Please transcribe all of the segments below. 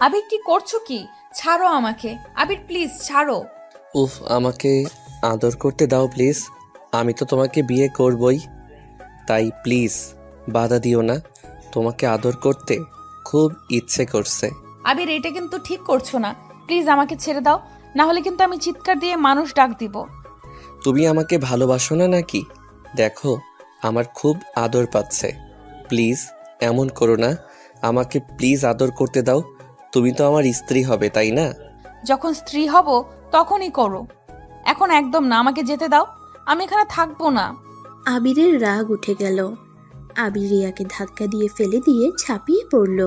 আবির কি করছো কি? ছাড়ো আমাকে আবির, প্লিজ ছাড়ো। উফ, আমাকে আদর করতে দাও প্লিজ। আমি তো তোমাকে বিয়ে করবই, তাই প্লিজ বাধা দিও না। তোমাকে আদর করতে খুব ইচ্ছে করছে। আবির, এটা কিন্তু ঠিক করছো না। প্লিজ আমাকে ছেড়ে দাও, না হলে কিন্তু আমি চিৎকার দিয়ে মানুষ ডাক দিব। তুমি আমাকে ভালোবাসো না নাকি? দেখো, আমার খুব আদর পাচ্ছে। প্লিজ এমন করো না, আমাকে প্লিজ আদর করতে দাও। তুমি তো আমার স্ত্রী হবে, তাই না? যখন স্ত্রী হব তখনই করো, এখন একদম না। আমাকে যেতে দাও, আমি এখানে থাকবো না। আবিরের রাগ উঠে গেল। আবির রিয়াকে ধাক্কা দিয়ে ফেলে দিয়ে ঝাঁপিয়ে পড়ল।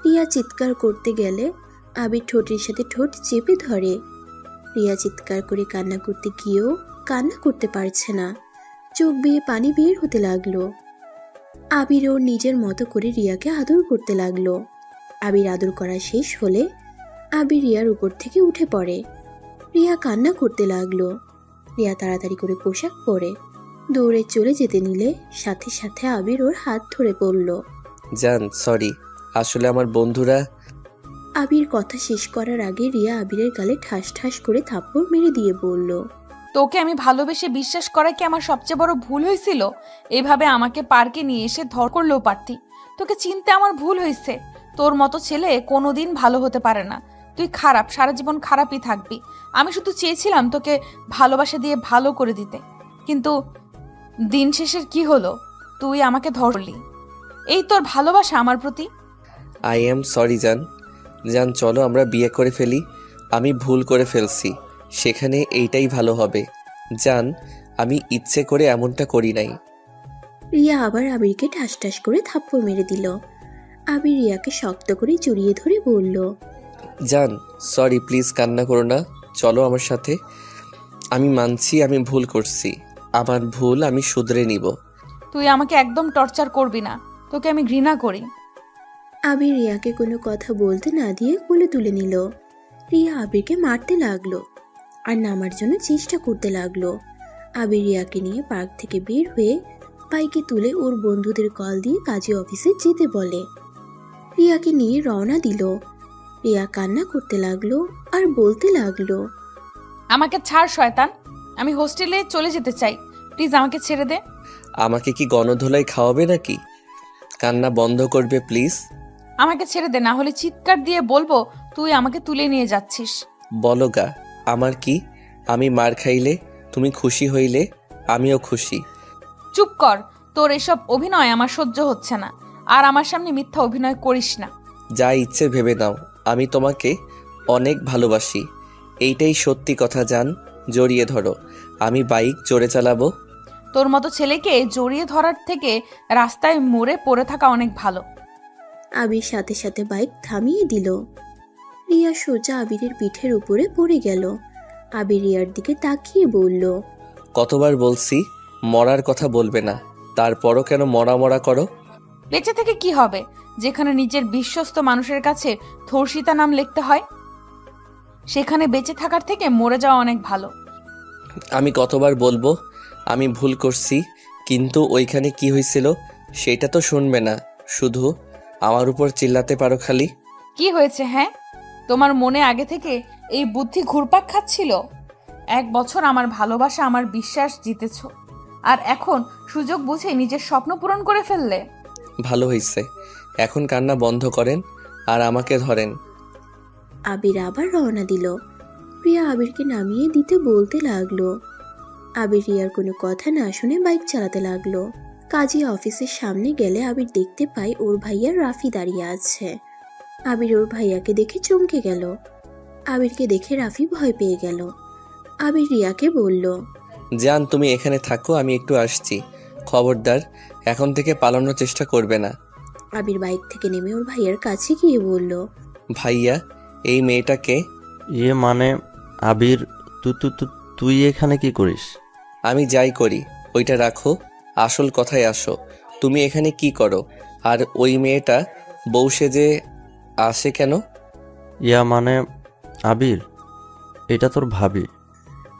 রিয়া চিৎকার করতে গেলে আবির ঠোঁটের সাথে ঠোঁট চেপে ধরে। রিয়া চিৎকার করে কান্না করতে গিয়েও কান্না করতে পারছে না, চোখ বেয়ে পানি বের হতে লাগলো। আবির ওর নিজের মতো করে রিয়াকে আদর করতে লাগলো। আবির আদর করা শেষ হলে আবির রিয়ার উপর থেকে উঠে পড়ে। রিয়া কান্না করতে লাগলো। রিয়া তাড়াতাড়ি করে পোশাক পরে দৌড়ে চলে যেতে নিলে সাথে সাথে আবির ওর হাত ধরে পড়ল। জান, সরি, আসলে আমার বন্ধুরা। আবির কথা শেষ করার আগে রিয়া আবিরের গালে ঠাস ঠাস করে থাপ্পড় মেরে দিয়ে বলল, তোকে আমি ভালোবেসে বিশ্বাস করা কি আমার সবচেয়ে বড় ভুল হয়েছিল? এভাবে আমাকে পার্কে নিয়ে এসে ধর করলেও পারতি। তোকে চিনতে আমার ভুল হয়েছে। তোর মতো ছেলে কোনোদিন ভালো হতে পারে না। তুই খারাপ, সারা জীবন খারাপই থাকবি। আমি শুধু চেয়েছিলাম তোকে ভালোবাসা দিয়ে ভালো করে দিতে, কিন্তু দিন শেষের কি হলো? তুই আমাকে ধরলি। এই তোর ভালোবাসা আমার প্রতি? আই এম সরি জান। জান, চলো আমরা বিয়ে করে ফেলি। আমি ভুল করে ফেলছি, সেখানে এইটাই ভালো হবে। জান, আমি ইচ্ছে করে এমনটা করি নাই। রিয়া আবার আবিরকে ঠাস ঠাস করে থাপ্পড় মেরে দিল। আবির রিয়াকে শক্ত করে জড়িয়ে ধরে বলল, জান, সরি, প্লিজ কান্না করো না। চলো আমার সাথে। আমি মানছি আমি ভুল করছি। আমার ভুল আমি শুধরে নিব। তুই আমাকে একদম টর্চার করবি না, তোকে আমি ঘৃণা করি। আবির রিয়াকে কোনো কথা বলতে না দিয়ে কোলে তুলে নিল। রিয়া আবিরকে মারতে লাগলো আর নামার জন্য চেষ্টা করতে লাগলো। আবির রিয়াকে নিয়ে পার্ক থেকে বের হয়ে বাইকে তুলে ওর বন্ধুদের কল দিয়ে কাজী অফিসে যেতে বলে। রিয়াকে নিয়ে রওনা দিল। রিয়া কান্না করতে লাগলো আর বলতে লাগলো, আমাকে ছাড় শয়তান, আমি হোস্টেলে চলে যেতে চাই। প্লিজ আমাকে ছেড়ে দে। আমাকে কি গণধোলাই খাওয়াবে নাকি? কান্না বন্ধ করবে প্লিজ। আমাকে ছেড়ে দে, না হলে চিৎকার দিয়ে বলবো তুই আমাকে তুলে নিয়ে যাচ্ছিস। বলো গা, আমার কি? আমি মার খাইলে তুমি খুশি হইলে আমিও খুশি। চুপ কর, তোর এসব অভিনয় আমার সহ্য হচ্ছে না। আর আমার সামনে মিথ্যা অভিনয় করিস না। যা ইচ্ছে ভেবে নাও, আমি তোমাকে অনেক ভালোবাসি। এইটাই সত্যি কথা জান। জড়িয়ে ধরো, আমি বাইক জোরে চালাবো। তোর মতো ছেলেকে জড়িয়ে ধরার থেকে রাস্তায় মরে পড়ে থাকা অনেক ভালো। আবির সাথে সাথে বাইক থামিয়ে দিল। রিয়া সোজা আবিরের পিঠের উপরে পড়ে গেল। আবির রিয়ার দিকে তাকিয়ে বলল, কতবার বলছি মরার কথা বলবে না, তারপরও কেন মরা মরা করো? বেঁচে থেকে কি হবে, যেখানে নিজের বিশ্বস্ত মানুষের কাছে ধর্ষিতা নাম লিখতে হয়? সেখানে বেঁচে থাকার থেকে মরে যাওয়া অনেক ভালো। আমি কতবার বলবো আমি ভুল করছি, কিন্তু ওইখানে কি হয়েছিল সেটা তো শুনবে না, শুধু আমার উপর চিল্লাতে পারো খালি। কি হয়েছে? হ্যাঁ, তোমার মনে আগে থেকে এই বুদ্ধি ঘুরপাক খাচ্ছিল? 1 বছর আমার ভালোবাসা, আমার বিশ্বাস জিতেছ, আর এখন সুযোগ বুঝে নিজের স্বপ্ন পূরণ করে ফেললে। ভালো হয়েছে, এখন কান্না বন্ধ করেন আর আমাকে ধরেন। আবির আবার রওনা দিল। রিয়া আবিরকে নামিয়ে দিতে বলতে লাগলো। আবির রিয়ার কোনো কথা না শুনে বাইক চালাতে লাগলো। কাজী অফিসের সামনে গেলে আবির দেখতে পায় ওর ভাইয়া রাফি দাঁড়িয়ে আছে। আবির ওর ভাইয়াকে দেখে চমকে গেল। আবিরকে দেখে রাফি ভয় পেয়ে গেল। আবির রিয়াকে বলল, জান, তুমি এখানে থাকো, আমি একটু আসছি। খবরদার এখন থেকে পালানোর চেষ্টা করবে না। আবির বাইক থেকে নেমে ওর ভাইয়ার কাছে গিয়ে বলল, ভাইয়া, এই মেয়েটাকে। মানে আবির, তুই এখানে কি করিস? আমি যাই করি ওইটা রাখো, আসল কথায় আসো। তুমি এখানে কি করো? আর ওই মেয়েটা বউ সেজে আসে কেন? মানে আবির, এটা তোর ভাবি।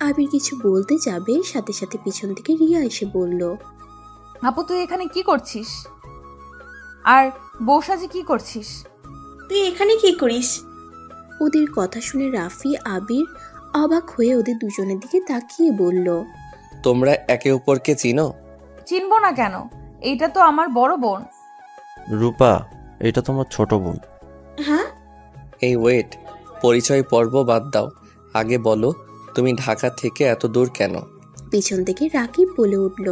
আবির কিছু বলতে যাবে, সাথে সাথে পিছন থেকে রিয়া এসে বলল, আপু, তুই এখানে কি করছিস? আর বউ সাজে কি করছিস? তুই এখানে কি করিস? ওদের কথা শুনে রাফি আবির অবাক হয়ে ওদের দুজনের দিকে তাকিয়ে বলল, তোমরা একে অপরকে চিনো? চিনবো না কেন? এইটা তো আমার বড় বোন। রূপা, এটা তোমার ছোট বোন। হ্যাঁ, এই ওয়েট, পরিচয় পর্ব বাদ দাও, আগে বলো তুমি ঢাকা থেকে এত দূর কেন? পিছন থেকে রাকিব বলে উঠল।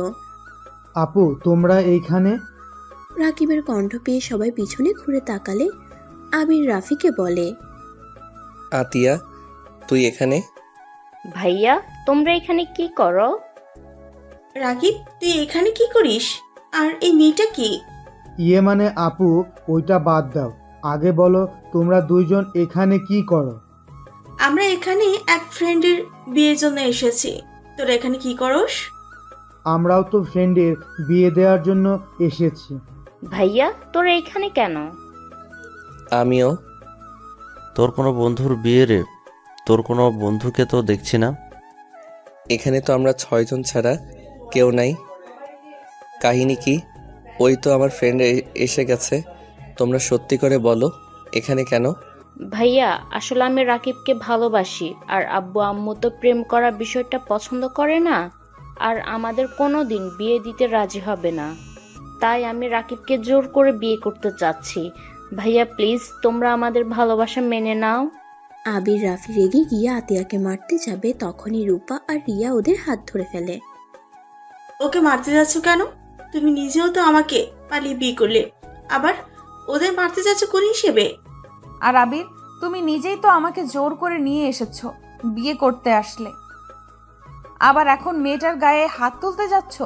আপু তোমরা এইখানে? রাকিবের কণ্ঠ পেয়ে সবাই পিছনে ঘুরে তাকালে আবির রাফিকে বলে, আতিয়া, তুই এখানে? ভাইয়া, তোমরা এখানে কি করো? রাকিব তুই এখানে কি করিস? আর এই মেয়েটা কি? ইয়ে মানে আপু, ওইটা বাদ দাও, আগে বলো তোমরা দুইজন এখানে কি করো? আমরা এখানে এক ফ্রেন্ডের বিয়ের জন্য এসেছি। তোরা এখানে কি করস? আমরাও তো ফ্রেন্ডের বিয়ে দেওয়ার জন্য এসেছি। ভাইয়া, তোরা এখানে কেন? আমিও। তোর কোনো বন্ধুর বিয়ে রে? তোর কোনো বন্ধুকে তো দেখছি না। এখানে তো আমরা 6 জন ছাড়া কেউ নাই। কাহিনী কি? ওই তো আমার ফ্রেন্ড এসে গেছে। তোমরা সত্যি করে বলো এখানে কেন? ভাইয়া, আসলে আমি রাকিবকে ভালোবাসি, আর আব্বু আম্মু তো প্রেম করার বিষয়টা পছন্দ করে না, আর আমাদের কোনো দিন বিয়ে দিতে রাজি হবে না। তাই আমি রাকিবকে জোর করে বিয়ে করতে চাচ্ছি। ভাইয়া প্লিজ, তোমরা আমাদের ভালোবাসা মেনে নাও। আবির রাফি রেগে গিয়ে আতিয়াকে মারতে যাবে, তখনই রূপা আর রিয়া ওদের হাত ধরে ফেলে। ওকে মারতে যাচ্ছ কেন? তুমি নিজেও তো আমাকে পালিয়ে বিয়ে করলে, আবার ওদের মারতে যাচ্ছ কোন হিসেবে? আর আবির, তুমি নিজেই তো আমাকে জোর করে নিয়ে এসেছো বিয়ে করতে আসলে, আবার এখন মেয়েটার গায়ে হাত তুলতে যাচ্ছ?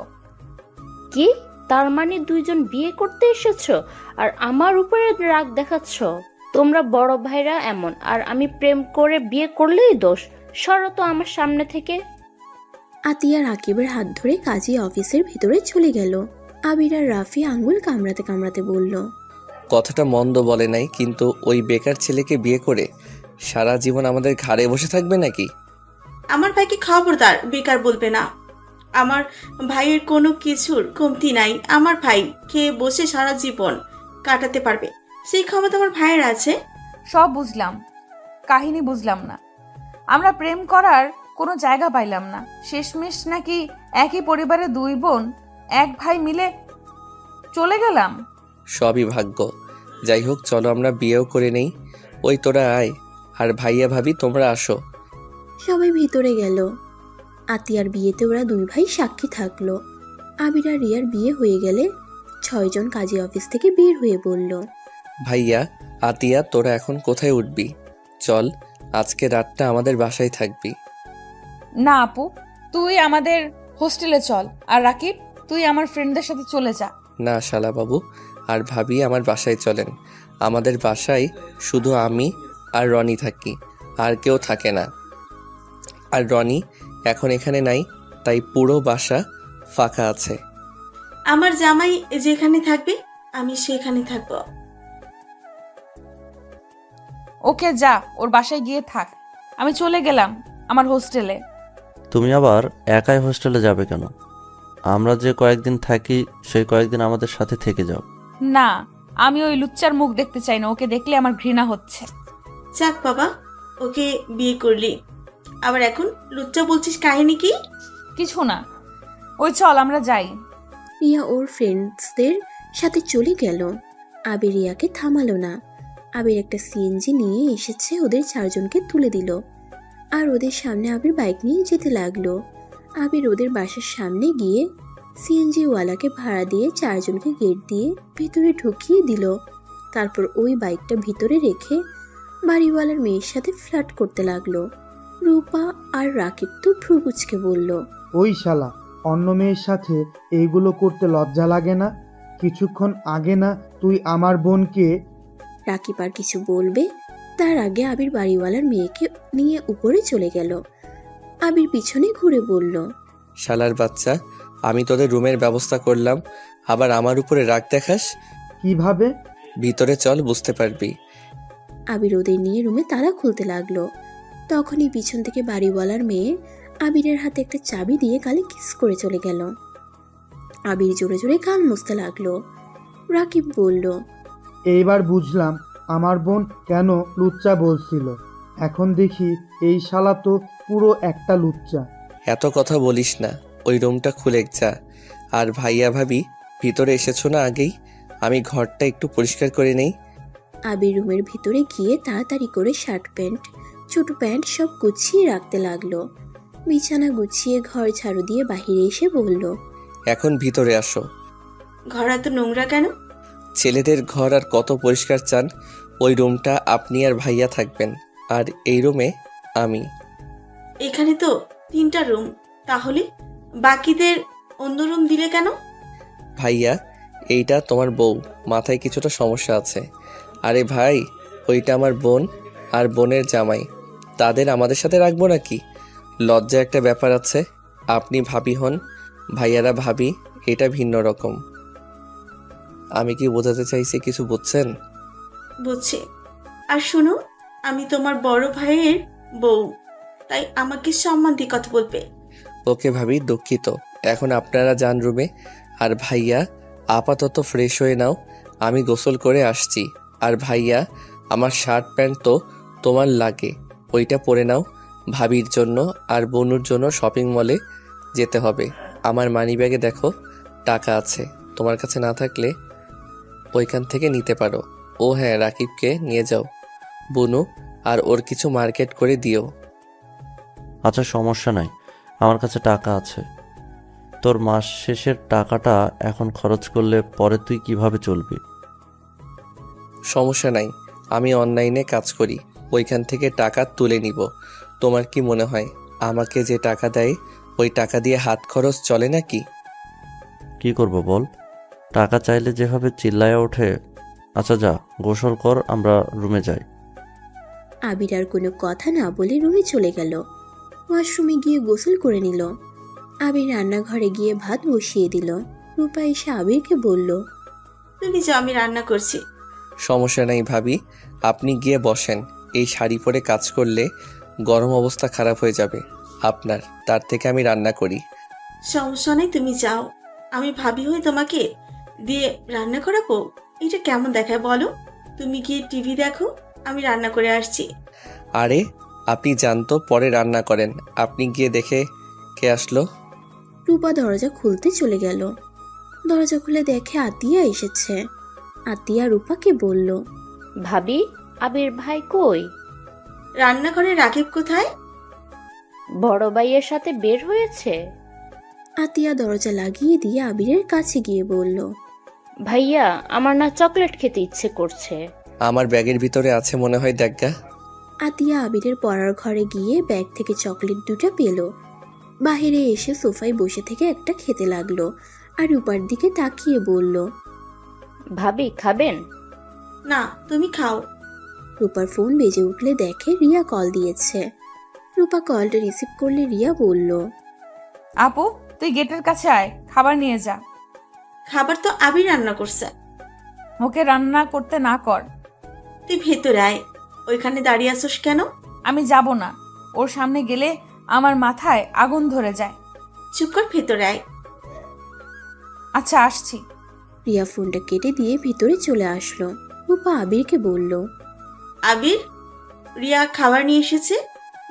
কি? তার মানে দুইজন বিয়ে করতে এসেছো আর আমার উপরে রাগ দেখাচ্ছ? তোমরা বড় ভাইরা এমন, আর আমি প্রেম করে বিয়ে করলেই দোষ। সরো তো আমার সামনে থেকে। আতিয়া রাকিবের হাত ধরে কাজী অফিসের ভিতরে চলে গেল। আবির আর রাফি আঙ্গুল কামড়াতে কামড়াতে বলল, কথাটা মন্দ বলে নাই, কিন্তু ওই বেকার ছেলেকে বিয়ে করে সারা জীবন আমাদের ঘাড়ে বসে থাকবে নাকি? আমার ভাইকে খবরদার বেকার বলবে না। আমার ভাইয়ের কোনো কিছুর কমতি নাই। আমার ভাই খেয়ে বসে সারা জীবন কাটাতে পারবে, সেই ক্ষমতা আমার ভাইয়ের আছে। সব বুঝলাম, কাহিনী বুঝলাম না। আমরা প্রেম করার কোনো জায়গা পাইলাম না। শেষমেশ নাকি একই পরিবারে দুই বোন এক ভাই মিলে চলে গেলাম। সবই ভাগ্য। যাই হোক, চলো আমরা বিয়েও করে নেই। ওই তোরা আয়, আর ভাইয়া ভাবি তোমরা আসো। সবাই ভিতরে গেল। আতিয়ার বিয়েতে ওরা দুই ভাই সাক্ষী থাকলো। আবির আর রিয়ার বিয়ে হয়ে গেলে 6 জন কাজী অফিস থেকে বের হয়ে বলল, ভাইয়া, আতিয়া, তোরা এখন কোথায় উঠবি? চল, আজকে রাতটা আমাদের বাসায় থাকবি। না আপু, তুই আমাদের হোস্টেলে চল, আর রাকিব তুই আমার ফ্রেন্ডদের সাথে চলে যা। না শালা বাবু আর ভাবি, আমার বাসায় চলেন। আমাদের বাসায় শুধু আমি আর রনি থাকি, আর কেউ থাকে না। আর রনি এখন এখানে নাই, তাই পুরো বাসা ফাঁকা আছে। আমার জামাই যেখানে থাকবে আমি সেখানে থাকবো। ওকে যা, ওর বাসায় গিয়ে থাক। আমি চলে গেলাম আমার হোস্টেলে। তুমি আবার একাই হোস্টেলে যাবে কেন? আমরা যে কয়েকদিন থাকি সেই কয়েকদিন আমাদের সাথে থেকে যাও। না, আমি ওই লুচ্চার মুখ দেখতে চাই না। ওকে দেখলে আমার ঘৃণা হচ্ছে। যাক বাবা, ওকে বিয়ে করলি, আবার এখন লুচ্চা বলছিস, কাহিনী কি? কিছু না, ওই চল আমরা যাই। রিয়া ওর ফ্রেন্ডসদের সাথে চলে গেল। আবির রিয়াকে থামালো না। আবির একটা সিএনজি নিয়ে এসেছে, ওদের 4 জনকে তুলে দিল, আর ওদের সামনে আবির বাইক নিয়ে যেতে লাগলো। আবির ওদের বাসার সামনে গিয়ে সিএনজি ওয়ালাকে ভাড়া দিয়ে 4 জনকে গেট দিয়ে ভিতরে ঢুকিয়ে দিল। তারপর ওই বাইকটা ভিতরে রেখে বাড়িওয়ালার মেয়ের সাথে ফ্লার্ট করতে লাগলো। রূপা আর রাকিব তো ভ্রুকুচকে বলল, ওই শালা, অন্য মেয়ের সাথে এইগুলো করতে লজ্জা লাগে না? কিছুক্ষণ আগে না তুই আমার বোনকে। রাকিব আর কিছু বলবে তার আগে আবির বাড়িওয়ালার মেয়েকে নিয়ে উপরে চলে গেল। আবির পিছনে ঘুরে বলল, শালার বাচ্চা, আমি তোদের রুমের ব্যবস্থা করলাম, আবার আমার উপরে রাগ দেখাস? কিভাবে? ভিতরে চল, বুঝতে পারবি। আবির ওদের নিয়ে রুমে তালা খুলতে লাগলো। তখনই পিছন থেকে বাড়িওয়ালার মেয়ে আবিরের হাতে একটা চাবি দিয়ে গালে কিস করে চলে গেল। আবির জোরে জোরে গাল মুছতে লাগলো। রাকিব বলল, এইবার বুঝলাম আমার বোন কেন লুচ্চা বলছিল, এখন দেখি এই শালা তো পুরো একটা লুচ্চা। এত কথা বলিস না, ওই রুমটা খুলে যা। আর ভাইয়া ভাবি ভিতরে এসেছো না আগেই? আমি ঘরটা একটু পরিষ্কার করে নেই। আবির রুমের ভিতরে গিয়ে তাড়াতাড়ি করে শার্ট প্যান্ট, ছোট প্যান্ট সব গুছিয়ে রাখতে লাগলো। বিছানা গুছিয়ে ঘর ঝাড়ু দিয়ে বাহিরে এসে বলল, এখন ভিতরে আসো। ঘর এত নোংরা কেন? ছেলেদের ঘর আর কত পরিষ্কার চান? ওই রুমটা আপনি আর ভাইয়া থাকবেন, আর এই রুমে আমি। এখানে তো 3টা রুম, তাহলে বাকিদের অন্য রুম দিলে কেন? ভাইয়া, এইটা তোমার বউ, মাথায় কিছুটা সমস্যা আছে। আরে ভাই, ওইটা আমার বোন আর বোনের জামাই, তাদের আমাদের সাথে রাখবো নাকি? লজ্জা একটা ব্যাপার আছে। আপনি ভাবি হন, ভাইয়ারা ভাবি, এটা ভিন্ন রকম। আমি কি বোঝাতে চাইছি কিছু বুঝছেন? বুঝছি। আর শোনো, আমি তোমার বড় ভাইয়ের বউ, তাই আমাকে সম্মান দিয়ে কথা বলবে। ওকে ভাবি, দুঃখিত। এখন আপনারা যান রুমে, আর ভাইয়া আপাতত ফ্রেশ হয়ে নাও, আমি গোসল করে আসছি। আর ভাইয়া, আমার শার্ট প্যান্ট তো তোমার লাগে, ওইটা পরে নাও। ভাবির জন্য আর বনুর জন্য শপিং মলে যেতে হবে। আমার মানিব্যাগে দেখো টাকা আছে, তোমার কাছে না থাকলে ওইখান থেকে নিতে পারো। ও হ্যাঁ, রাকিবকে নিয়ে যাও বনু, আর ওর কিছু মার্কেট করে দিও। আচ্ছা, সমস্যা নাই, আমার কাছে টাকা আছে। তোর মাস শেষের টাকাটা এখন খরচ করলে পরে তুই কিভাবে চলবি? সমস্যা নাই, আমি অনলাইনে কাজ করি, ওইখান থেকে টাকা তুলে নিব। তোমার কি মনে হয় আমাকে যে টাকা দেয় ওই টাকা দিয়ে হাত খরচ চলে নাকি? কি করব বল, টাকা চাইলে যেভাবে চিল্লায়া ওঠে। আচ্ছা যা, গোসল কর, আমরা রুমে যাই। আবির আর কোনো কথা না বলে রুমে চলে গেল। ওয়াশরুমে গিয়ে গোসল করে নিল। আবির রান্নাঘরে গিয়ে ভাত বসিয়ে দিল। রূপা এসে আবিরকে বলল, তুমি যাও, আমি রান্না করছি। সমস্যা নাই ভাবি, আপনি গিয়ে বসেন। এই শাড়ি পরে কাজ করলে গরম অবস্থা খারাপ হয়ে যাবে আপনার, তার থেকে আমি রান্না করি। সমস্যা নেই, তুমি যাও। আমি ভাবি হয়ে তোমাকে দিয়ে রান্না করাবো? এটা কেমন দেখায় বলো? তুমি গিয়ে টিভি দেখো, আমি রান্না করে আসছি। আরে আপনি জানতো পরে রান্না করেন, আপনি গিয়ে দেখে কে আসলো। রূপা দরজা খুলতে চলে গেল। দরজা খুলে দেখে আতিয়া এসেছে। আতিয়া রূপাকে বলল, ভাবি, আবির ভাই কই? রান্নাঘরে রাকিব কোথায়? বড় ভাইয়ের সাথে বের হয়েছে। আতিয়া দরজা লাগিয়ে দিয়ে আবিরের কাছে গিয়ে বলল, ভাইয়া, আমার না চকলেট খেতে ইচ্ছে করছে। আমার ব্যাগের ভিতরে আছে মনে হয়, দেখা। আতিয়া আবিরের পড়ার ঘরে গিয়ে ব্যাগ থেকে চকলেট 2টা পেল। বাহিরে এসে সোফায় বসে থেকে একটা খেতে লাগলো আর রূপার দিকে তাকিয়ে বলল, ভাবি, খাবেন? না, তুমি খাও। রূপার ফোন বেজে উঠলে দেখে রিয়া কল দিয়েছে। রূপা কলটা রিসিভ করলে রিয়া বলল, আপু, তুই গেটের কাছে আয়, খাবার নিয়ে যা। খাবার তো আবির রান্না করছে। ওকে রান্না করতে না কর। তুই ভেতরে আয়। ওইখানে দাঁড়িয়ে আসোস কেন? আমি যাব না, ওর সামনে গেলে আমার মাথায় আগুন ধরে যায়। চুপ কর, ভেতরে আয়। আচ্ছা, আসছি। রিয়া ফোনটা কেটে দিয়ে ভিতরে চলে আসলো। রূপা আবিরকে বলল, আবির, রিয়া খাবার নিয়ে এসেছে।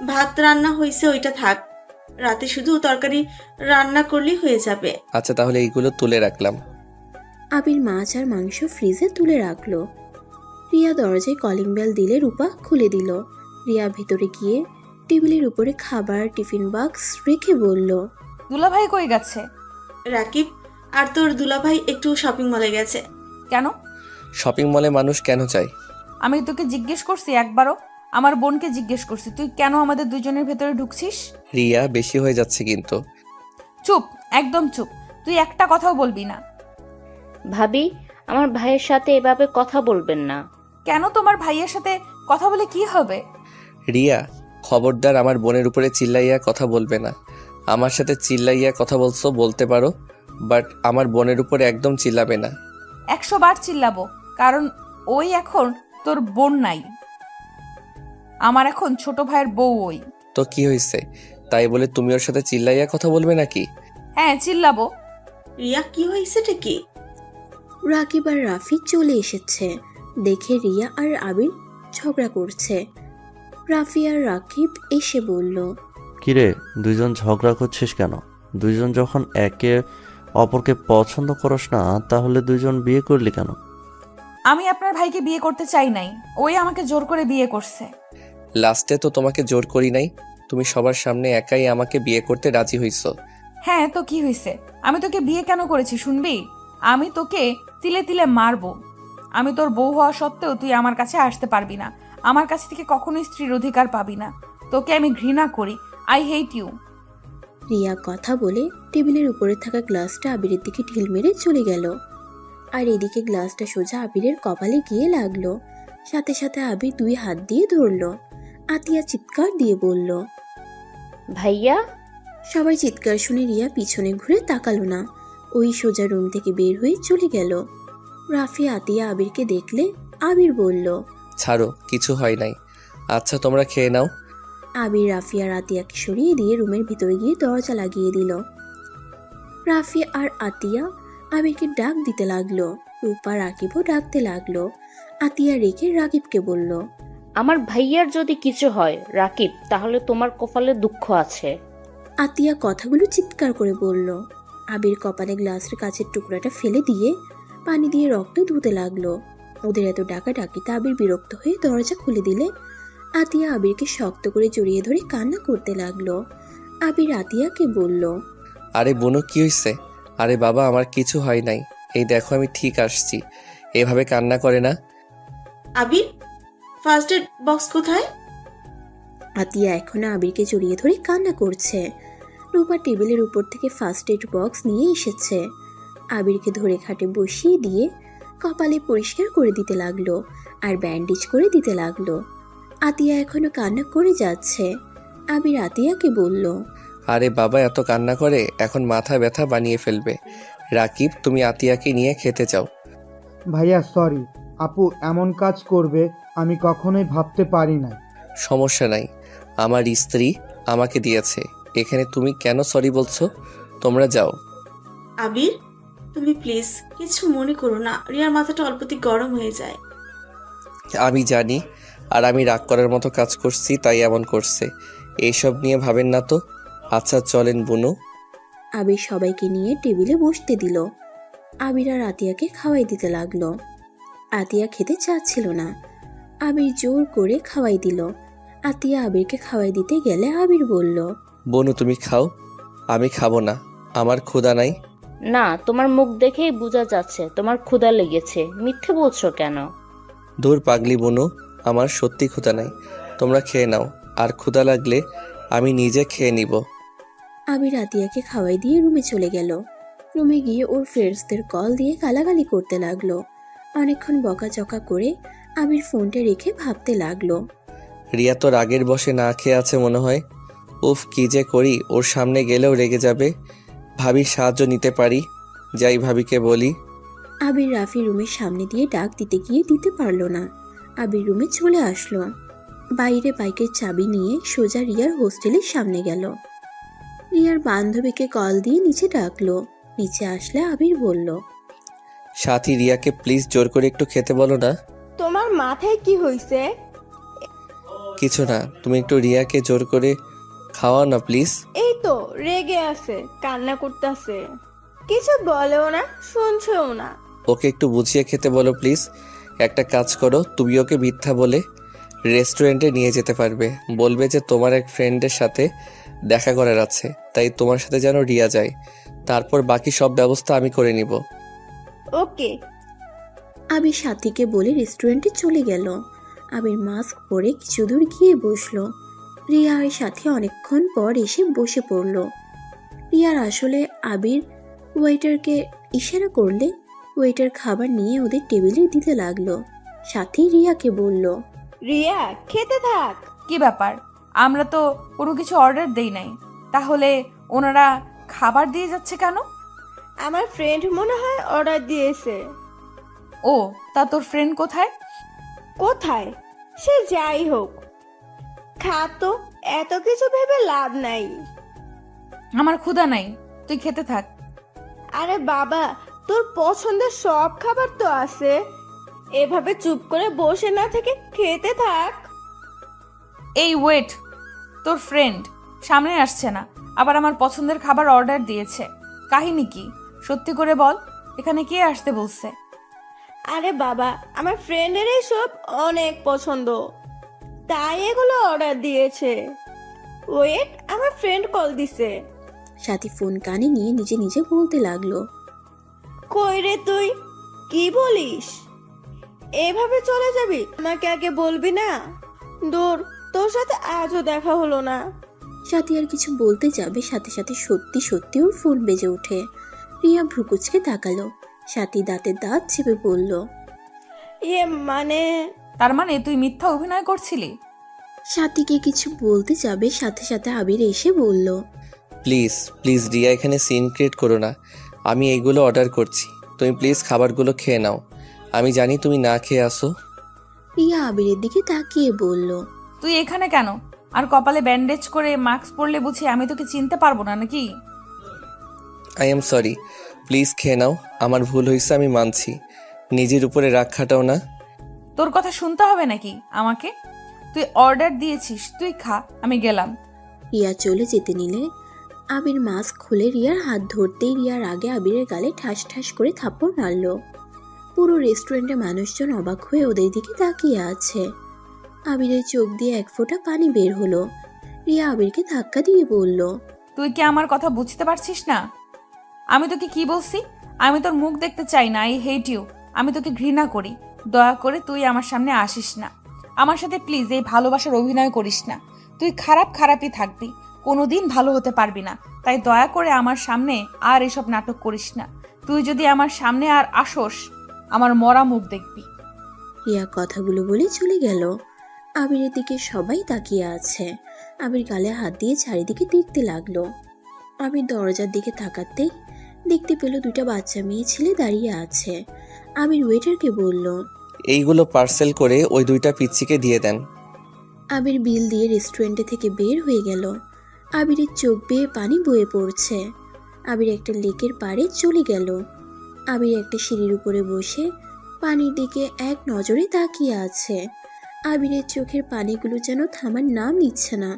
ভাত রান্না হয়েছে, ওইটা থাক। রাতে শুধু তরকারি রান্না করলেই হয়ে যাবে। আচ্ছা তাহলে এইগুলো তুলে রাখলাম। আবির মাছ আর মাংস ফ্রিজে তুলে রাখলো। রিয়া দরজায় কলিং বেল দিলে রূপা খুলে দিল। রিয়া ভেতরে গিয়ে টেবিলের উপরে খাবার টিফিন বক্স রেখে বলল, দুলাভাই কই গেছে? রাকিব আর তোর দুলাভাই একটু শপিং মলে গেছে। কেন? শপিং মলে মানুষ কেন চায়? আমি তোকে জিজ্ঞেস করছি একবারও? আমার বোনকে জিজ্ঞেস করছি তুই কেন আমাদের দুজনের ভেতরে ঢুকছিস? রিয়া, বেশি হয়ে যাচ্ছে কিন্তু। চুপ, একদম চুপ। তুই একটা কথাও বলবি না। ভাবি, আমার ভাইয়ের সাথে এভাবে কথা বলবেন না। কেন? তোমার ভাইয়ের সাথে কথা বলে কি হবে? রিয়া, খবরদার আমার বোনের উপরে চিল্লাইয়া কথা বলবে না। আমার সাথে চিল্লাইয়া কথা বলছো বলতে পারো, বাট আমার বোনের উপরে একদম চিল্লাবে না। 100 বার চিল্লাবো, কারণ ওই এখন তোর বোন নাই। আমার এখন ছোট ভাইয়ের বউ ওই। তো কি হয়েছে, তাই বলে তুমি ওর সাথে চিল্লাইয়া কথা বলবে নাকি? হ্যাঁ, চিল্লাবো। রিয়া, কি হয়েছেটা কি? রাকিব আর রাফি চলে এসেছে। দেখে রিয়া আর আবির ঝগড়া করছে। রাফি আর রাকিব এসে বলল, কিরে, দুইজন ঝগড়া করছিস কেন? দুইজন যখন একে অপরকে পছন্দ করস না, তাহলে দুইজন বিয়ে করলি কেন? আমি আপনার ভাইকে বিয়ে করতে চাই নাই, ওই আমাকে জোর করে বিয়ে করছে। লাস্টে তো তোমাকে জোর করি নাই, তুমি সবার সামনে একাই আমাকে বিয়ে করতে রাজি হইছো। হ্যাঁ তো কি হয়েছে? আমি তোকে বিয়ে কেন করেছি শুনবি? আমি তোকে তিলে তিলে মারবো। আমি তোর বউ হওয়া সত্ত্বেও তুই আমার কাছে আসতে পারবি না, আমার কাছ থেকে কখনোই স্ত্রীর অধিকার পাবি না। তোকে আমি ঘৃণা করি, আই হেট ইউ। রিয়া কথা বলে টেবিলের উপরে থাকা গ্লাসটা আবিরের দিকে ঢিল মেরে চলে গেল। আর এদিকে গ্লাসটা সোজা আবিরের কপালে গিয়ে লাগলো। সাথে সাথে আবির 2 হাত দিয়ে ধরলো। আতিয়া চিৎকার দিয়ে বলল। ভাইয়া, সবাই চিৎকার শুনে রিয়া পিছনে ঘুরে তাকালো না, ওই সোজা রুম থেকে বের হয়ে চলে গেল। রাফি আতিয়া আবিরকে দেখলে আবির বলল। ছাড়ো, কিছু হয় নাই। আচ্ছা তোমরা খেয়ে নাও। আবির রাফি আর আতিয়াকে সরিয়ে দিয়ে রুমের ভিতরে গিয়ে দরজা লাগিয়ে দিল। রাফি আর আতিয়া আবিরকে ডাক দিতে লাগলো। রূপা রাকিবও ডাকতে লাগলো। আতিয়া রেখে রাকিবকে বলল। আমার ভাইয়ার যদি কিছু হয় রাকিব, তাহলে তোমার কপালে দুঃখ আছে। আতিয়া কথাগুলো চিৎকার করে বলল। আবির কপালে গ্লাসের কাচের টুকরাটা ফেলে দিয়ে পানি দিয়ে রক্ত ধুতে লাগলো। ওদের এত ডাকাডাকিতে আবির বিরক্ত হয়ে দরজা খুলে দিলে আতিয়া আবিরকে শক্ত করে জড়িয়ে ধরে কান্না করতে লাগলো। আবির আতিয়াকে বলল। আরে বোনো, কি হয়েছে? আরে বাবা, আমার কিছু হয় নাই, এই দেখো আমি ঠিক আসছি। এভাবে কান্না করে না। আবির, ফার্স্ট এড বক্স কোথায়? আতিয়া এখনো আবিরকে জড়িয়ে ধরে কান্না করছে। রূপা টেবিলের উপর থেকে ফার্স্ট এড বক্স নিয়ে এসেছে। আবিরকে ধরে খাটে বসিয়ে দিয়ে কপালে পরিষ্কার করে দিতে লাগলো আর ব্যান্ডেজ করে দিতে লাগলো। আতিয়া এখনো কান্না করে যাচ্ছে। আবির আতিয়াকে বলল। আরে বাবা, এত কান্না করে এখন মাথা ব্যথা বানিয়ে ফেলবে। রাকিব, তুমি আতিয়াকে নিয়ে খেতে যাও। ভাইয়া সরি, আপু এমন কাজ করবে আমি কখনোই ভাবতে পারি না। সমস্যা নাই, আমার স্ত্রী আমাকে দিয়েছে, এখানে তুমি কেন সরি বলছো? তোমরা যাও। আবির, তুমি প্লিজ কিছু মনে করো না, রিয়ার মাথাটা অল্পতি গরম হয়ে যায়। আমি জানি, আর আমি রাগ করার মতো কাজ করছি তাই এমন করছে। এইসব নিয়ে ভাবেন না তো। আচ্ছা চলেন বুনু। আবির সবাইকে নিয়ে টেবিলে বসতে দিল। আবির আর আতিয়াকে খাওয়াই দিতে লাগলো। আতিয়া খেতে চাচ্ছিল না, আবির জোর করে খাওয়াই দিল। আতিয়া আবিরকে খাওয়াই দিতে গেলে আবির বলল। বনু তুমি খাও, আমি খাবো না, আমার ক্ষুধা নাই। না, তোমার মুখ দেখেই বোঝা যাচ্ছে তোমার ক্ষুধা লেগেছে, মিথ্যে বলছো কেন? দূর পাগলি বনু, আমার সত্যি ক্ষুধা নাই। তোমরা খেয়ে নাও, আর ক্ষুধা লাগলে আমি নিজে খেয়ে নিব। আবির আতিয়াকে খাওয়াই দিয়ে রুমে চলে গেল। রুমে গিয়ে ওর ফ্রেন্ডসদের কল দিয়ে গালাগালি করতে লাগলো। অনেকক্ষণ বকাচকা করে আবির ফোনটা রেখে ভাবতে লাগলো। রিয়া তো রাগের বশে না খেয়ে আছে মনে হয়। উফ, কি যে করি, ওর সামনে গেলেও রেগে যাবে। ভাবির সাহায্য নিতে পারি, যাই ভাবিকে বলি। আবির রাফি রুমের সামনে দিয়ে ডাক দিতে গিয়ে দিতে পারলো না। আবির রুমে চলে আসলো। বাইরে বাইকের চাবি নিয়ে সোজা রিয়ার হোস্টেলের সামনে গেল। রিয়ার বান্ধবীকে কল দিয়ে নিচে ডাকলো। নিচে আসলে আবির বলল। সাথী, রিয়াকে প্লিজ জোর করে একটু খেতে বলো না। তোমার মাথায় কি হইছে? কিছু না, তুমি একটু রিয়াকে জোর করে খাওয়াও না প্লিজ। এই তো রেগে আছে, কান্না করতেছে, কিছু বলেও না, শুনছেও না। ওকে একটু বুঝিয়ে খেতে বলো প্লিজ। একটা কাজ করো, তুমি ওকে মিথ্যা বলে রেস্টুরেন্টে নিয়ে যেতে পারবে। বলবে যে তোমার এক ফ্রেন্ডের সাথে দেখা করার আছে, তাই তোমার সাথে যেন রিয়া যায়। তারপর বাকি সব ব্যবস্থা আমি করে নিব। ওকে। আবির সাথীকে বলে রেস্টুরেন্টে চলে গেল। আবির মাস্ক পরে কিছু দূর গিয়ে বসলো। রিয়া আর সাথী অনেকক্ষণ পর এসে বসে পড়ল। রিয়ার আসলে আবির ওয়েটারকে ইশারা করলে ওয়েটার খাবার নিয়ে ওদের টেবিলে দিতে লাগলো। সাথী রিয়াকে বলল। রিয়া খেতে থাক। কি ব্যাপার? আমরা তো কোনো কিছু অর্ডার দেই নাই, তাহলে ওনারা খাবার দিয়ে যাচ্ছে কেন? আমার ফ্রেন্ড মনে হয় অর্ডার দিয়েছে। ও, তা তোর ফ্রেন্ড কোথায়? কোথায়? সে যাই হোক, খা তো, এত কিছু ভেবে লাভ নাই। আমার ক্ষুধা নাই, তুই খেতে থাক। আরে বাবা, তোর পছন্দের সব খাবার তো আছে, এভাবে চুপ করে বসে না থেকে খেতে থাক। এই ওয়েট, তোর ফ্রেন্ড সামনে আসছে না, আবার আমার পছন্দের খাবার অর্ডার দিয়েছে। কাহিনী কি সত্যি করে বল, এখানে কে আসতে বলছে? আরে বাবা, আমার ফ্রেন্ডের সব অনেক পছন্দ, তাই এগুলো অর্ডার দিয়েছে। ওয়েট, আমার ফ্রেন্ড কল দিছে। সাথী ফোন কানে নিয়ে নিজে নিজে বলতে লাগলো, কই রে তুই, কি বলিস? এভাবে চলে যাবি? আমাকে আগে বলবি না? দূর, তোর সাথে আজও দেখা হলো না। সাথী আর কিছু বলতে যাবে, সাথে সাথে সত্যি সত্যি ওর ফোন বেজে ওঠে। রিয়া ভ্রুকুচকে তাকালো। সাথী দাঁতে দাঁত চেপে বলল, মানে তার মানে তুই মিথ্যা অভিনয় করছিলি? সাথীকে কিছু বলতে যাবে, সাথে সাথে আবির এসে বলল, প্লিজ প্লিজ রিয়া, এখানে সিন ক্রিয়েট করো না। আমি এইগুলো অর্ডার করছি, তুমি প্লিজ খাবারগুলো খেয়ে নাও। আমি জানি তুমি না খেয়ে আসো। রিয়া আবিরের দিকে তাকিয়ে বলল, তুই এখানে কেন? আর কপালে ব্যান্ডেজ করে মাস্ক পরলে বুঝি আমি তোকে চিনতে পারবো না নাকি? আই এম সরি, প্লিজ খেয়ে নাও। আমার ভুল হয়েছে, আমি মানছি। নিজের উপরে রাগ খাটাও না। তোর কথা শুনতে হবে নাকি আমাকে? তুই অর্ডার দিয়েছিস, তুই খা, আমি গেলাম। রিয়া চলে যেতে নিলে আবির মাস্ক খুলে রিয়ার হাত ধরতেই রিয়ার আগে আবিরের গালে ঠাস ঠাস করে থাপ্পড় মারল। পুরো রেস্টুরেন্টে মানুষজন অবাক হয়ে ওদের দিকে তাকিয়ে আছে। আবিরের চোখ দিয়ে এক ফোঁটা পানি বের হলো। রিয়া আবিরকে ধাক্কা দিয়ে বলল, তুই কি আমার কথা বুঝতে পারছিস না? আমি তোকে কি বলছি? আমি তোর মুখ দেখতে চাই না, আই হেট ইউ। আমি তোকে ঘৃণা করি। দয়া করে তুই আমার সামনে আসিস না। আমার সাথে প্লিজ এই ভালোবাসার অভিনয় করিস না। তুই খারাপই থাকবি, কোনোদিন ভালো হতে পারবি না। তাই দয়া করে আমার সামনে আর এসব নাটক করিস না। তুই যদি আমার সামনে আর আসোস, আমার মরা মুখ দেখবি। রিয়া কথাগুলো বলে চলে গেল। আবিরের দিকে সবাই তাকিয়ে আছে। আবির গালে হাত দিয়ে চারিদিকে দেখতে লাগলো। আবির দরজার দিকে তাকাতেই দেখতে পেল দুটা বাচ্চা মেয়ে ছেলে দাঁড়িয়ে আছে। আবির ওয়েটারকে বলল, এইগুলো পার্সেল করে ওই দুইটা পিচ্চিকে দিয়ে দেন। আবির বিল দিয়ে রেস্টুরেন্টে থেকে বের হয়ে গেল। আবিরের চোখ বেয়ে পানি বয়ে পড়ছে। আবির একটা লেকের পাড়ে চলে গেল। আবির একটা সিঁড়ির উপরে বসে পানির দিকে এক নজরে তাকিয়ে আছে। আবিরের চোখের পানিগুলো যেন থামার নাম নিচ্ছে না।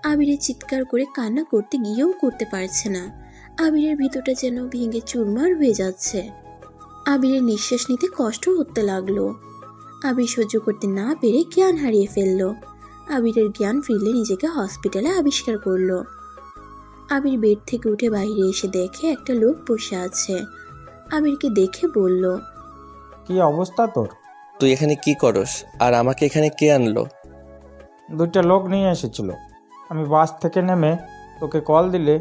আবিরের চিৎকার করে কান্না করতে গিয়েও করতে পারছে না। আবিরের ভিতরটা যেন ভেঙে চুরমার হয়ে যাচ্ছে। আবিরের নিঃশ্বাস নিতে কষ্ট হতে লাগলো। আবির সহ্য করতে না পেরে জ্ঞান হারিয়ে ফেলল। আবিরের জ্ঞান ফিরলে নিজেকে হসপিটালে আবিষ্কার করলো। আবির বেড থেকে উঠে বাইরে এসে দেখে একটা লোক বসে আছে। আবিরকে দেখে বলল, কি অবস্থা তোর? তুই এখানে কি করস? আর আমাকে এখানে কে আনলো? দুইটা লোক নিয়ে এসেছিল। আমি বাস থেকে নেমে তোকে কল দিলে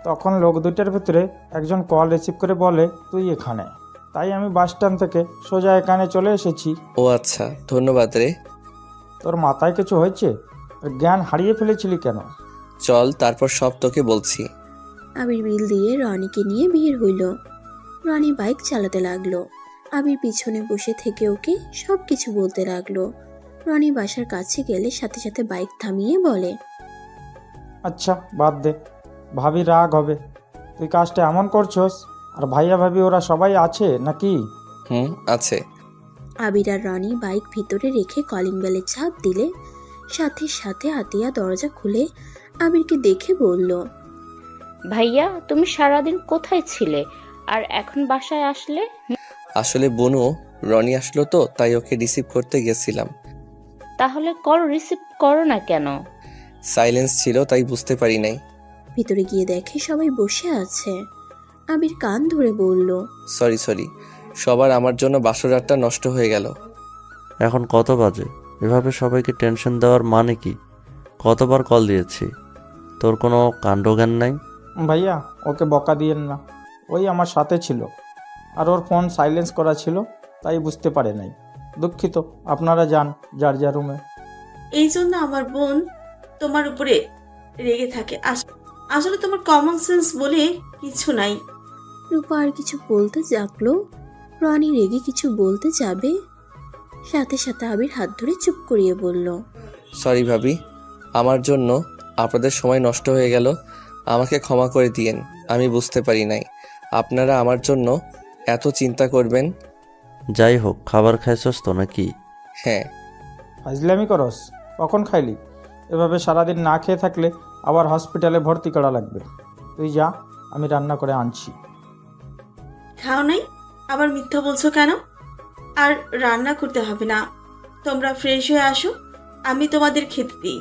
তখন লোক দুইটার ভিতরে একজন কল রিসিভ করে বলে তুই এখানে। তাই আমি বাস স্ট্যান্ড থেকে সোজা এখানে চলে এসেছি। ও আচ্ছা, ধন্যবাদ রে। তোর মাথায় কিছু হয়েছে? জ্ঞান হারিয়ে ফেলেছিলি কেন? চল, তারপর সব তোকে বলছি। আবির বিল দিয়ে রনিকে নিয়ে বের হইল। রনি বাইক চালাতে লাগলো। আবির পিছনে বসে থেকে ওকে সব কিছু বলতে লাগলো। রনি বাসার কাছে গেলে সাথে সাথে বাইক থামিয়ে বলে, আচ্ছা বাদ দে, ভাবি রাগ হবে। তুই কাজটা এমন করছস। আর ভাইয়া ভাবি ওরা সবাই আছে নাকি? আছে। আবির আর রনি বাইক ভিতরে রেখে কলিং বেলে চাপ দিলে সাথে সাথে আতিয়া দরজা খুলে আবিরকে দেখে বলল, ভাইয়া, তুমি সারাদিন কোথায় ছিলে আর এখন বাসায় আসলে? আসলে বনু, রনি আসলো তো তাই ওকে রিসিভ করতে গেছিলাম। তাহলে কল রিসিভ করো না কেন? সাইলেন্স ছিল তাই বুঝতে পারি নাই। ভিতরে গিয়ে দেখে সবাই বসে আছে। আবির কান ধরে বলল, সরি, সবার আমার জন্য বাসরাতটা নষ্ট হয়ে গেল। এখন কত বাজে? এভাবে সবাইকে টেনশন দেওয়ার মানে কি? কতবার কল দিয়েছি, তোর কোনো কাণ্ডজ্ঞান নাই? ভাইয়া ওকে বকা দিয়েন না, ওই আমার সাথে ছিল আর ওর ফোন সাইলেন্স করা ছিল তাই বুঝতে পারে নাই। দুঃখিত, আপনারা যান যার যার রুমে। এই জন্য আমার বোন তোমার উপরে রেগে থাকে। আসলে তোমার কমন সেন্স বলে কিছু নাই। রূপা আর কিছু বলতে যাকলো। রনি রেগে কিছু বলতে যাবে, সাথে সাথে আবির হাত ধরে চুপ করিয়ে বলল, সরি ভাবি, আমার জন্য আপনাদের সময় নষ্ট হয়ে গেল। আমাকে ক্ষমা করে দিয়েন, আমি বুঝতে পারি নাই আপনারা আমার জন্য এত চিন্তা করবেন। যাই হোক, খাবার খাইছস তো নাকি? হ্যাঁ। ফাজলামি করস? কখন খাইলি? এভাবে সারাদিন না খেয়ে থাকলে আবার হসপিটালে ভর্তি করা লাগবে। তুই যা, আমি রান্না করে আনছি। খাও নাই? আবার মিথ্যা বলছো কেন? আর রান্না করতে হবে না, তোমরা ফ্রেশ হয়ে আসো, আমি তোমাদের খেতে দিই।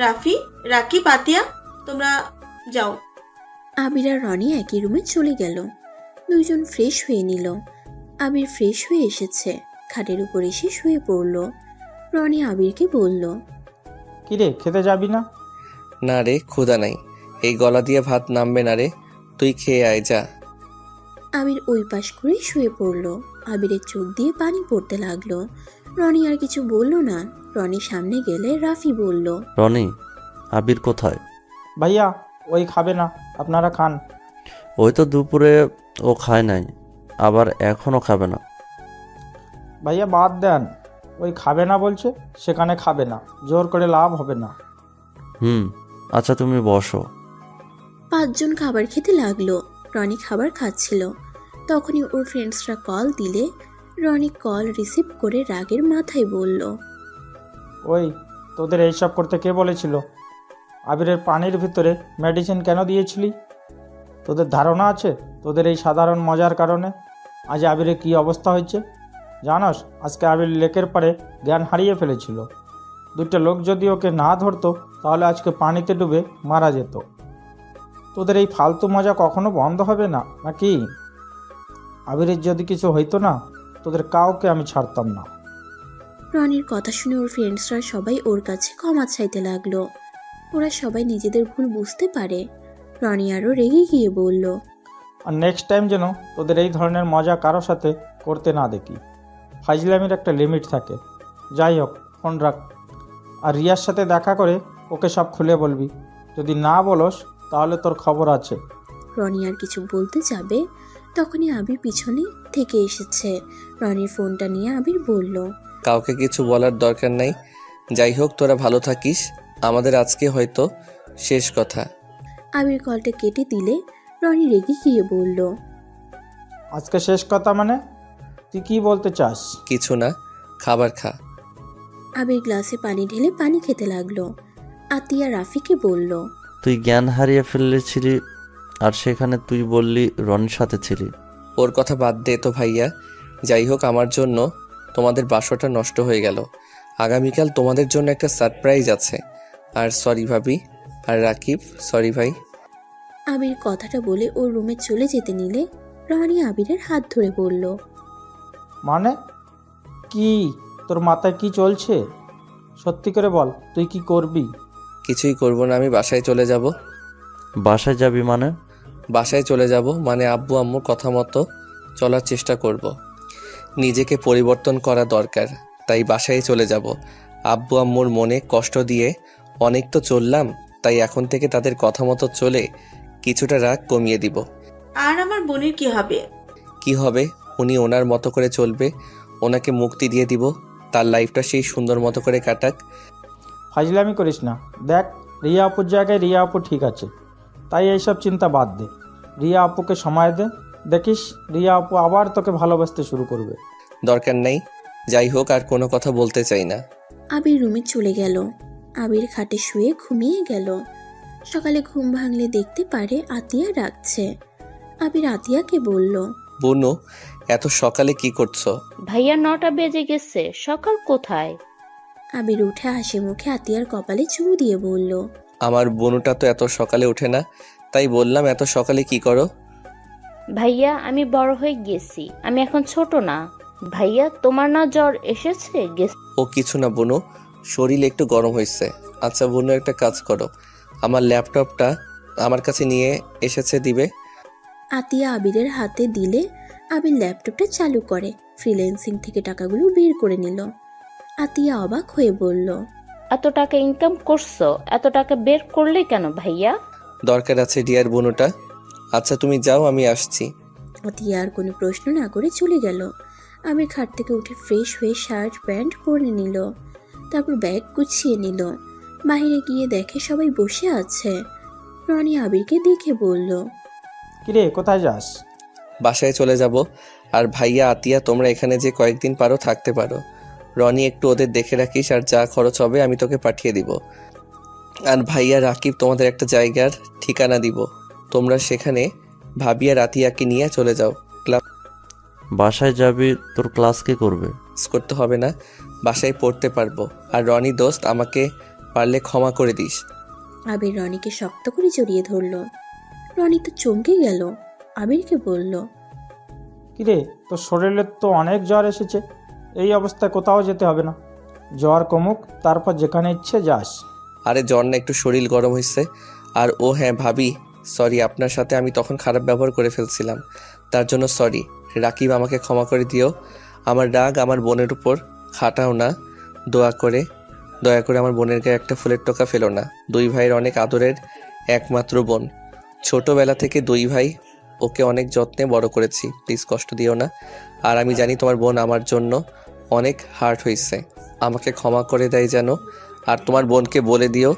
রাফি, রাকিব, আতিয়া, তোমরা যাও। আবির আর রনি একই রুমে চলে গেল। দুইজন ফ্রেশ হয়ে নিল। আবির ফ্রেশ হয়ে এসেছে, খাটের উপর এসে শুয়ে পড়ল। রনি আবিরকে বলল, কিরে, খেতে যাবি না? না রে, ক্ষুধা নাই, এই গলা দিয়ে ভাত নামবে না রে, তুই খেয়ে আয় যা। আবির ওই পাশ করে শুয়ে পড়ল। আবিরের চোখ দিয়ে পানি পড়তে লাগলো। রনি আর কিছু বলল না। রনি সামনে গেলে রাফি বলল, রনি, আবির কোথায়? ভাইয়া, ওই খাবে না, আপনারা খান। ওই তো দুপুরে ও খায় নাই, আবার এখনও খাবে না। ভাইয়া বাদ দেন, ওই খাবে না বলছে, সেখানে খাবে না, জোর করে লাভ হবে না। আচ্ছা তুমি বসো। 5 জন খাবার খেতে লাগলো। রনি খাবার খাচ্ছিল। তখনই ওর ফ্রেন্ডসরা কল দিলে রনি কল রিসিভ করে রাগের মাথায় বলল, ওই, তোদের এইসব করতে কে বলেছিল? আবিরের পানির ভিতরে মেডিসিন কেন দিয়েছিলি? তোদের ধারণা আছে তোদের এই সাধারণ মজার কারণে আজ আবিরের কী অবস্থা হয়েছে? জানোস, আজকে আবির লেকের পাড়ে জ্ঞান হারিয়ে ফেলেছিল। 2টা লোক যদি ওকে না ধরতো তাহলে আজকে পানিতে ডুবে মারা যেত। তোদের এই ফালতু মজা কখনো বন্ধ হবে না নাকি? আবিরের যদি কিছু হইতো না, তোদের কাউকে আমি ছাড়তাম না। রনির কথা শুনে ওর ফ্রেন্ডসরা সবাই ওর কাছে ক্ষমা চাইতে লাগলো। ওরা সবাই নিজেদের ভুল বুঝতে পারে। রনি আরও রেগে গিয়ে বলল, আর নেক্সট টাইম যেন তোদের এই ধরনের মজা কারো সাথে করতে না দেখি। ফাজলামির একটা লিমিট থাকে। যাই হোক, ফোন রাখ, আর রিয়ার সাথে দেখা করে ওকে সব খুলে বলবি। যদি না বলস তাহলে তোর খবর আছে। রনি আর কিছু বলতে যাবে, তখনই আবির পিছনে থেকে এসেছে। রনির ফোনটা নিয়ে আবির বলল, কাউকে কিছু বলার দরকার নাই, যাই হোক তোরা ভালো থাকিস, আমাদের আজকে হয়তো শেষ কথা। আবির কলটা কেটে দিলে রনি রেগে গিয়ে বলল, আজকে শেষ কথা মানে? তুই কি বলতে চাস? কিছু না, খাবার খা। আবির গ্লাসে পানি ঢেলে পানি খেতে লাগলো। আতিয়া রাফিকে বলল, তুই জ্ঞান হারিয়ে ফেলেছিলি, আর সেখানে তুই বললি রনির সাথে ছিলি। ওর কথা বাদ দে তো ভাইয়া। যাই হোক, আমার জন্য তোমাদের বাসটা নষ্ট হয়ে গেল। আগামীকাল তোমাদের জন্য একটা সারপ্রাইজ আছে। আর সরি ভাবি, আর রাকিব, সরি ভাই। আবির কথাটা বলে ওর রুমে চলে যেতে নিলে রনি আবিরের হাত ধরে বলল, মানে কি? তোর মাথায় কি চলছে? সত্যি করে বল, তুই কি করবি? কিছুই করব না, আমি বাসায় চলে যাব। বাসায় যাবি মানে? বাসায় চলে যাব মানে আব্বু আম্মুর কথা মতো চলার চেষ্টা করব। নিজেকে পরিবর্তন করা দরকার, তাই বাসায় চলে যাব। আব্বু আম্মুর মনে কষ্ট দিয়ে অনেক তো চললাম, তাই এখন থেকে তাদের কথা মতো চলে কিছুটা রাগ কমিয়ে দিব। আর আমার বোনের কি হবে? কি হবে? উনি ওনার মতো করে চলবে, ওনাকে মুক্তি দিয়ে দিব, তার লাইফটা সেই সুন্দর মতো করে কাটাক। ফাজলামি করিস না। দেখ, রিয়া আপুর জায়গায় রিয়া আপু ঠিক আছে, তাই এইসব চিন্তা বাদ দে। রিয়া আপুকে সময় দে, দেখিস রিয়া আপু আবার তোকে ভালোবাসতে শুরু করবে। দরকার নেই, যাই হোক আর কোনো কথা বলতে চাই না। আবির রুমে চলে গেল। আবির খাটে শুয়ে ঘুমিয়ে গেল। সকালে ঘুম ভাঙলে দেখতে পারে আতিয়া ডাকছে। আবির আতিয়াকে বলল, বুনু, এত সকালে কি করছো? ভাইয়া 9টা বেজে গেছে, সকাল কোথায়? আবির উঠে হাসি মুখে আতিয়ার কপালে চুমু দিয়ে বলল, আমার বুনুটা তো এত সকালে ওঠে না, তাই বললাম এত সকালে কি করো? ভাইয়া আমি বড় হয়ে গেছি, আমি এখন ছোট না। ভাইয়া তোমার না জ্বর এসেছে? ও কিছু না বুনু, শরীর একটু গরম হয়েছে। আচ্ছা বুনু, একটা কাজ করো, আমার ল্যাপটপটা আমার কাছে নিয়ে এসেছে দিবে। আতিয়া আবিরের হাতে দিলে আবির ল্যাপটপটা চালু করে ফ্রিল্যান্সিং থেকে টাকাগুলো বের করে নিল। আতিয়া অবাক হয়ে বলল, এত টাকা ইনকাম করছো, এত টাকা বের করলে কেন ভাইয়া? দরকার আছে ডিয়ার বুনুটা। আচ্ছা তুমি যাও, আমি আসছি। আতিয়া আর কোনো প্রশ্ন না করে চলে গেল। আবির খাট থেকে উঠে ফ্রেশ হয়ে শার্ট প্যান্ট পরে নিল, তারপর ব্যাগ গুছিয়ে নিল। বাইরে গিয়ে দেখে সবাই বসে আছে। রনি আবিরকে দেখে বলল, কিরে, কোথায় যাস? বাসায় চলে যাব, আর ভাইয়া আতিয়া তোমরা এখানে যে কয়েকদিন পারো থাকতে পারো। রনি একটু ওদের দেখে রাখিস, আর যা খরচ হবে আমি তোকে পাঠিয়ে দিব। আর ভাইয়া রাকিব তোমাদের একটা জায়গার ঠিকানা দিব, তোমরা সেখানে ভাবি আর আতিয়াকে নিয়ে চলে যাও। ক্লাস বাসায় যাবি, তোর ক্লাস কে করবে? করতে হবে না, বাসায় পড়তে পারবো। আর রনি দোস্ত, আমাকে পারলে ক্ষমা করে দিস। আবির রনিকে শক্ত করে জড়িয়ে ধরল। রনি তো চমকে গেল। আবিরকে বলল, কিরে, তোর শরীরে তো অনেক জ্বর এসেছে, এই অবস্থায় কোথাও যেতে হবে না। জ্বর কমুক, তারপর যেখানে ইচ্ছে যাস। আরে জ্বর না, একটু শরীর গরম হয়েছে। আর ও হ্যাঁ ভাবি, সরি, আপনার সাথে আমি তখন খারাপ ব্যবহার করে ফেলছিলাম, তার জন্য সরি। রাকিব, আমাকে ক্ষমা করে দিও। আমার রাগ আমার বোনের উপর খাটাও না, দয়া করে আমার বোনের গায়ে একটা ফুলের টোকা ফেলো না। দুই ভাইয়ের অনেক আদরের একমাত্র বোন, ছোটবেলা থেকে দুই ভাই ওকে অনেক যত্নে বড় করেছি, প্লিজ কষ্ট দিও না। আর আমি জানি তোমার বোন আমার জন্য অনেক হার্ট হয়েছে, আমাকে ক্ষমা করে দেয় যেন। আর তোমার বোনকে বলে দিও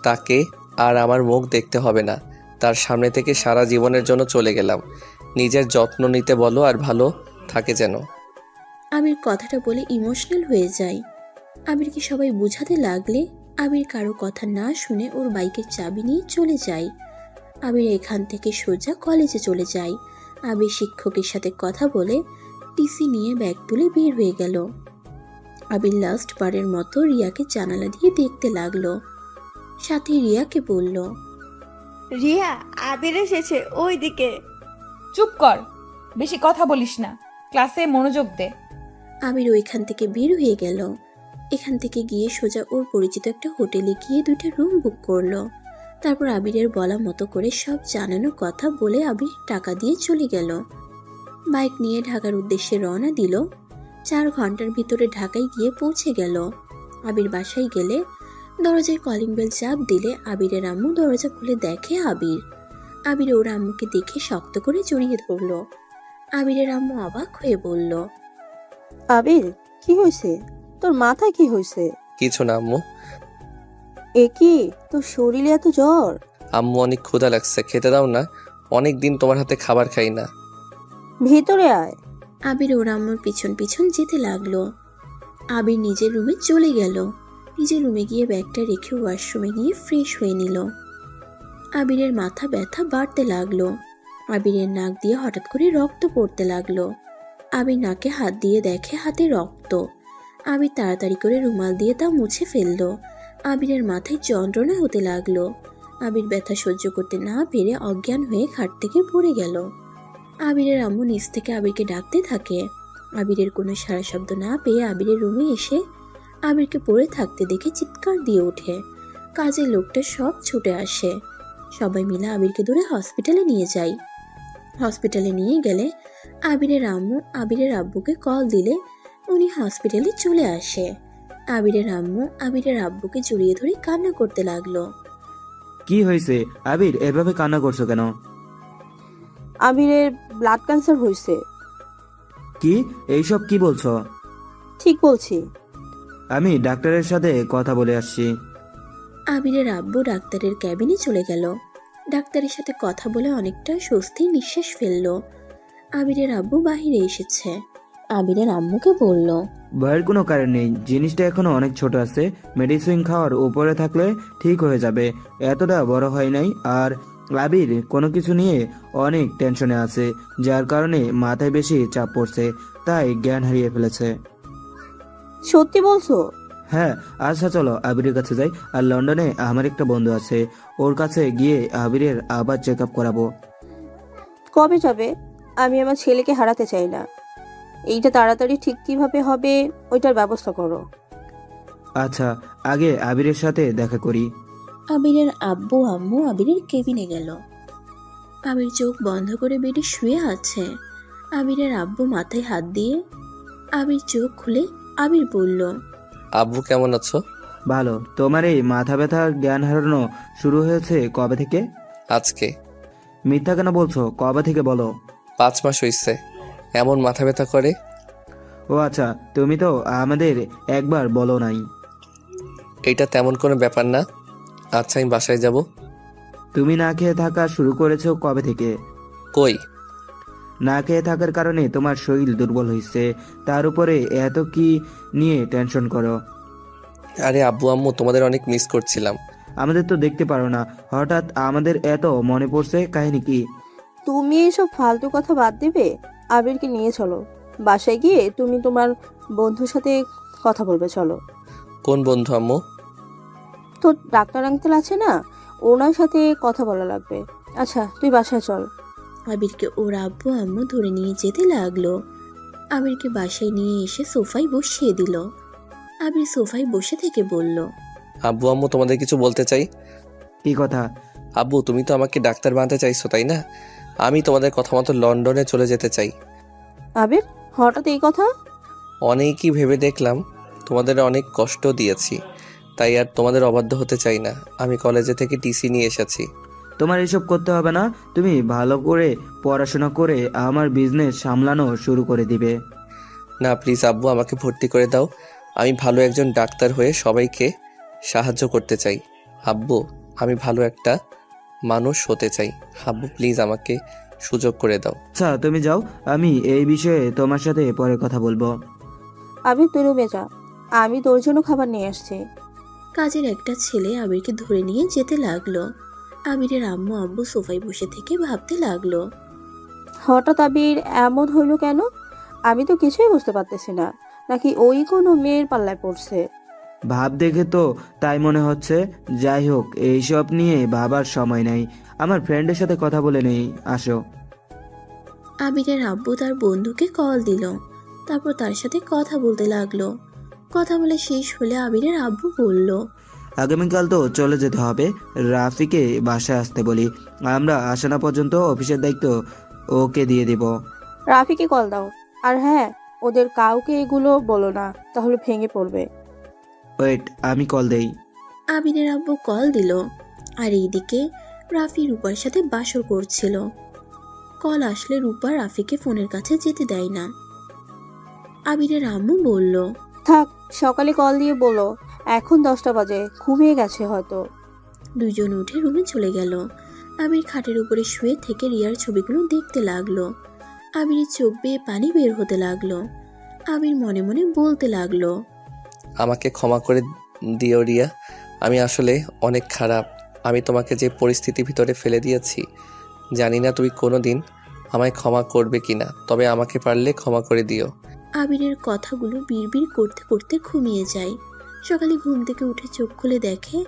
তাকে আর আমার মুখ দেখতে হবে না, তার সামনে থেকে সারা জীবনের জন্য চলে গেলাম। নিজের যত্ন নিতে বলো আর ভালো থাকে যেন। আবির কথাটা বলে ইমোশনাল হয়ে যায়। আবিরকে সবাই বোঝাতে লাগলে আবির কারো কথা না শুনে ওর বাইকের চাবি নিয়ে চলে যায়। আবির এখান থেকে সোজা কলেজে চলে যায়। আবির শিক্ষকের সাথে কথা বলে টিসি নিয়ে ব্যাগ তুলে বের হয়ে গেল। আবির লাস্ট বারের মতো রিয়াকে জানালা দিয়ে দেখতে লাগলো, সাথে রিয়াকে বলল, রিয়া, আবির এসেছে ওই দিকে। চুপ কর, বেশি কথা বলিস না, ক্লাসে মনোযোগ দে। আবির ওইখান থেকে বের হয়ে গেল। এখান থেকে গিয়ে সোজা ওর পরিচিত একটা হোটেলে গিয়ে 2টা রুম বুক করলো। তারপর আবিরের বলা মতো করে সব জানানো কথা বলে আবির টাকা দিয়ে চলে গেল। বাইক নিয়ে ঢাকার উদ্দেশ্যে রওনা দিল। 4 ঘন্টার ভিতরে ঢাকায় গিয়ে পৌঁছে গেল। আবির বাসায় গেলে দরজায় কলিং বেল চাপ দিলে আবিরের আম্মু দরজা খুলে দেখে আবির। আবির ওর আম্মুকে দেখে শক্ত করে জড়িয়ে ধরল। আবিরের আম্মু অবাক হয়ে বলল, আবির, কি হয়েছে? তোর মাথায় কি হয়েছে? কিছু না আম্মু। এ কি, তোর শরীরে এত জ্বর? আম্মু, অনেক ক্ষুধা লাগছে, খেতে দাও না, অনেক দিন তোমার হাতে খাবার খাই না। ভেতরে আয়। আবির ওর আম্মুর পিছন পিছন যেতে লাগলো। আবির নিজের রুমে চলে গেল। নিজের রুমে গিয়ে ব্যাগটা রেখে ওয়াশরুমে গিয়ে ফ্রেশ হয়ে নিল। আবিরের মাথা ব্যথা বাড়তে লাগলো। আবিরের নাক দিয়ে হঠাৎ করে রক্ত পড়তে লাগলো। আবির নাকে হাত দিয়ে দেখে হাতে রক্ত। আবির তাড়াতাড়ি করে রুমাল দিয়ে তা মুছে ফেললো। আবিরের মাথায় যন্ত্রণা হতে লাগলো। আবির ব্যথা সহ্য করতে না পেরে অজ্ঞান হয়ে খাট থেকে পড়ে গেল। আবিরের আম্মু নিচ থেকে আবিরকে ডাকতে থাকে। আবিরের কোনো সারা শব্দ না পেয়ে আবিরের রুমে এসে আবিরকে পড়ে থাকতে দেখে চিৎকার দিয়ে ওঠে। কাজের লোকটা সব ছুটে আসে। সবাই মিলে আবিরকে ধরে হসপিটালে নিয়ে যায়। হসপিটালে নিয়ে গেলে আবিরের আম্মু আবিরের আব্বুকে কল দিলে উনি হসপিটালে চলে আসে। আবিরের আম্মু আবিরের আব্বুকে জড়িয়ে ধরে কান্না করতে লাগলো। কি হয়েছে আবির, এভাবে কান্না করছো কেন? আবিরের ব্লাড ক্যান্সার হয়েছে। কি এইসব কি বলছো? ঠিক বলছি। আমি ডাক্তারের সাথে কথা বলে আসছি। আবিরের আব্বু ডাক্তারের ক্যাবিনে চলে গেল। ডাক্তারের সাথে কথা বলে অনেকটা স্বস্তির নিঃশ্বাস ফেললো। আবিরের আব্বু বাহিরে এসেছে। আবিরের আম্মুকে বলল, ভয়ের কোনো কারণ নেই, জিনিসটা এখনো অনেক ছোট আছে, মেডিসিন খাওয়ার উপরে থাকলে ঠিক হয়ে যাবে, এতটা বড় হয় নাই। আর আবির কোনো কিছু নিয়ে অনেক টেনশনে আছে, যার কারণে মাথায় বেশি চাপ পড়ছে, তাই জ্ঞান হারিয়ে ফেলেছে। সত্যি বলছো? হ্যাঁ, আচ্ছা চলো আবিরের কাছে যাই। আর লন্ডনে আমার একটা বন্ধু আছে, ওর কাছে গিয়ে আবিরের আবার চেক আপ করাবো। কবে যাবে? আমি আমার ছেলেকে হারাতে চাই না। এইটা তাড়াতাড়ি ঠিক কিভাবে হবে ওইটার ব্যবস্থা করো। আচ্ছা, আগে আবিরের সাথে দেখা করি। আবিরের আব্বু আম্মু আবিরের কেবিনে গেল। আবির চোখ বন্ধ করে বেডে শুয়ে আছে। আবিরের আব্বু মাথায় হাত দিয়ে আবির চোখ খুলে আবির বলল, আব্বু কেমন আছো? ভালো। তোমার এই মাথা ব্যথার জ্ঞান হারানো শুরু হয়েছে কবে থেকে? আজকে। মিথ্যা কেন বলছো? কবে থেকে বলো। 5 মাস হয়েছে। এমন মাথা ব্যথা করে? ও আচ্ছা, তুমি তো আমাদের একবার বলো নাই। এটা তেমন কোনো ব্যাপার না। আচ্ছা, আমি বাসায় যাব। তুমি না খেয়ে থাকা শুরু করেছো কবে থেকে? কই? না খেয়ে থাকার কারণে তোমার শরীর দুর্বল হয়েছে, তার উপরে এত কি নিয়ে টেনশন করো? আরে আব্বু আম্মু, তোমাদের অনেক মিস করছিলাম। আমাদের তো দেখতে পারো না, হঠাৎ আমাদের এত মনে পড়ছে, কাহিনী কি? তুমি এইসব ফালতু কথা বাদ দেবে, আবিরকে নিয়ে চলো। বাসায় গিয়ে তুমি তোমার বন্ধুর সাথে কথা বলবে, চলো। কোন বন্ধু আম্মু? তো ডাক্তার আঙ্কেল আছে না, ওনার সাথে কথা বলা লাগবে। আচ্ছা তুই বাসায় চল। আবিরকে ওর আব্বু আম্মু ধরে নিয়ে যেতে লাগলো। আবিরকে বাসায় নিয়ে এসে সোফায় বসিয়ে দিল। আবির সোফায় বসে থেকে বলল, আব্বু আম্মু, তোমাদের কিছু বলতে চাই। কি কথা? আব্বু, তুমি তো আমাকে ডাক্তার বানাতে চাইছো, তাই না? আমি তোমাদের কথা মতো লন্ডনে চলে যেতে চাই। আবির, হঠাৎ এই কথা? অনেকই ভেবে দেখলাম তোমাদের অনেক কষ্ট দিয়েছি, তাই আর তোমাদের অবাধ্য হতে চাই না। আমি কলেজে থেকে টিসি নিয়ে এসেছি। তোমার এসব করতে হবে না, তুমি ভালো করে পড়াশোনা করে আমার বিজনেস সামলানো শুরু করে দিবে। না প্লিজ আব্বু, আমাকে ভর্তি করে দাও। আমি ভালো একজন ডাক্তার হয়ে সবাইকে সাহায্য করতে চাই। আব্বু, আমি ভালো একটা মানুষ হতে চাই। আব্বু প্লিজ আমাকে সুযোগ করে দাও। আচ্ছা তুমি যাও, আমি এই বিষয়ে তোমার সাথে পরে কথা বলবো। আবির তুই রুমে যা, আমি তোর জন্য খাবার নিয়ে আসছি। কাজের একটা ছেলে আবিরকে ধরে নিয়ে যেতে লাগলো। আবিরের আম্মু আব্বু সোফায় বসে থেকে ভাবতে লাগলো, হঠাৎ আবির এমন হইল কেন? আমি তো কিছুই বুঝতে পারতেছি না, নাকি ওই কোনো মেয়ের পাল্লায় পড়ছে? ভাব দেখে তো তাই মনে হচ্ছে। যাই হোক, এইসব নিয়ে ভাবার সময় নাই, আমার ফ্রেন্ডের সাথে কথা বলে নেই, আসো। আবিরের আব্বু তার বন্ধুকে কল দিল। তারপর তার সাথে কথা বলতে লাগলো। কথা বলে শেষ হলে আবিরের আব্বু বলল, আগামীকাল তো চলে যেতে হবে, রাফিকে বাসায় আসতে বলি। আমরা আসা না পর্যন্ত অফিসের দায়িত্ব ওকে দিয়ে দিব। রাফিকে কল দাও, আর হ্যাঁ, ওদের কাউকে এগুলো বলো না, তাহলে ভেঙে পড়বে। ওয়েট, আমি কল দেই। আবিরের আব্বু কল দিল। আর এইদিকে রাফি রূপার সাথে বাসর করছিল। কল আসলে রূপা রাফিকে ফোনের কাছে যেতে দেয় না। আবিরের আম্মু বলল, থাক, সকালে কল দিয়ে বলো, এখন 10টা বাজে, ঘুমিয়ে গেছে হয়তো। দুজন উঠে রুমে চলে গেল। আবির খাটের উপরে শুয়ে থেকে রিয়ার ছবিগুলো দেখতে লাগলো। আবিরের চোখ বেয়ে পানি বের হতে লাগলো। আবির মনে মনে বলতে লাগলো, আমাকে ক্ষমা করে দিও রিয়া, আমি আসলে অনেক খারাপ। আমি তোমাকে যে পরিস্থিতির ভিতরে ফেলে দিয়েছি, জানি না তুমি কোনো দিন আমায় ক্ষমা করবে কিনা, তবে আমাকে পারলে ক্ষমা করে দিও। আবিরের কথাগুলো বিড়বিড় করতে করতে ঘুমিয়ে যায়। সকালে ঘুম থেকে উঠে চোখ খুলে দেখে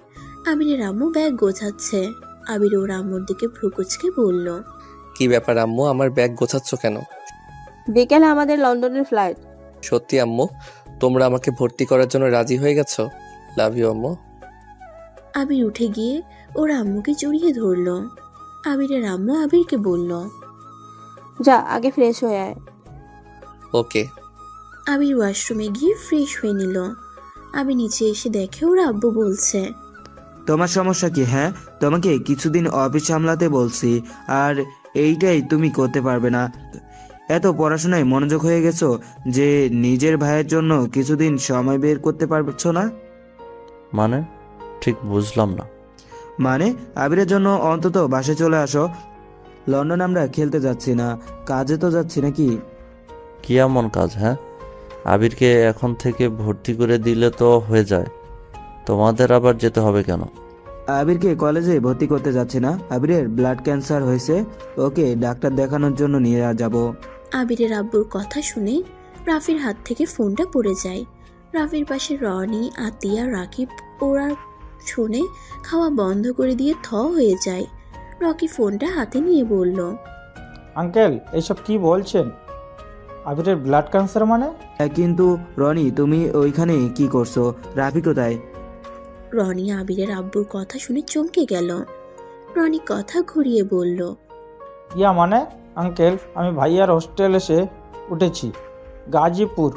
আবিরের আম্মু ব্যাগ গোছাচ্ছে। আবির ওর আম্মুর দিকে ভ্রুকুচকে বলল, কি ব্যাপার আম্মু, আমার ব্যাগ গোছাচ্ছ কেন? বিকেলে আমাদের লন্ডনের ফ্লাইট। সত্যি আম্মু, তোমরা আমাকে ভর্তি করার জন্য রাজি হয়ে গেছো? লাভ ইউ আম্মু। আবির উঠে গিয়ে ওর আম্মুকে জড়িয়ে ধরলো। আবিরের আম্মু আবিরকে বলল, যা আগে ফ্রেশ হয়ে আয়। ওকে। আবির ওয়াশরুমে গিয়ে ফ্রেশ হয়ে নিল। আবির নিচে এসে দেখে ওর আব্বু বলছে, তোমার সমস্যা কি? হ্যাঁ, তোমাকে কিছুদিন অফিস সামলাতে বলছি, আর এইটাই তুমি করতে পারবে না। এত পড়াশোনায় মনোযোগ হয়ে গেছো যে নিজের ভাইয়ের জন্য কিছুদিন সময় বের করতে পারছো না। মানে ঠিক বুঝলাম না। মানে আবিরের জন্য অন্তত বাসে চলে আসো। লন্ডন আমরা খেলতে যাচ্ছি না, কাজে তো যাচ্ছি নাকি? কি এমন কাজ? হ্যাঁ, আবিরকে এখন থেকে ভর্তি করে দিলে তো হয়ে যায়, তোমাদের আবার যেতে হবে কেন? আবিরকে কলেজে ভর্তি করতে যাচ্ছি না, আবিরের ব্লাড ক্যান্সার হয়েছে, ওকে ডাক্তার দেখানোর জন্য নিয়ে যাব। আবিরের আব্বুর কথা শুনে রাফির হাত থেকে ফোনটা পড়ে যায়। রাফির পাশে রনি, আতিয়া, রাকিব ওরা শুনে খাওয়া বন্ধ করে দিয়ে থ হয়ে যায়। রকি ফোনটা হাতে নিয়ে বলল, আঙ্কেল, এইসব কি বলছেন? আবিরের ব্লাড ক্যান্সার মানে? কিন্তু রনি, তুমি ওইখানে কি করছো? রাফি কোথায়? রনি আবিরের আব্বুর কথা শুনে চমকে গেল। রনি কথা ঘুরিয়ে বলল, ইয়া মানে আঙ্কেল, আমি ভাইয়ার হোস্টেল এসে উঠেছি, গাজীপুর,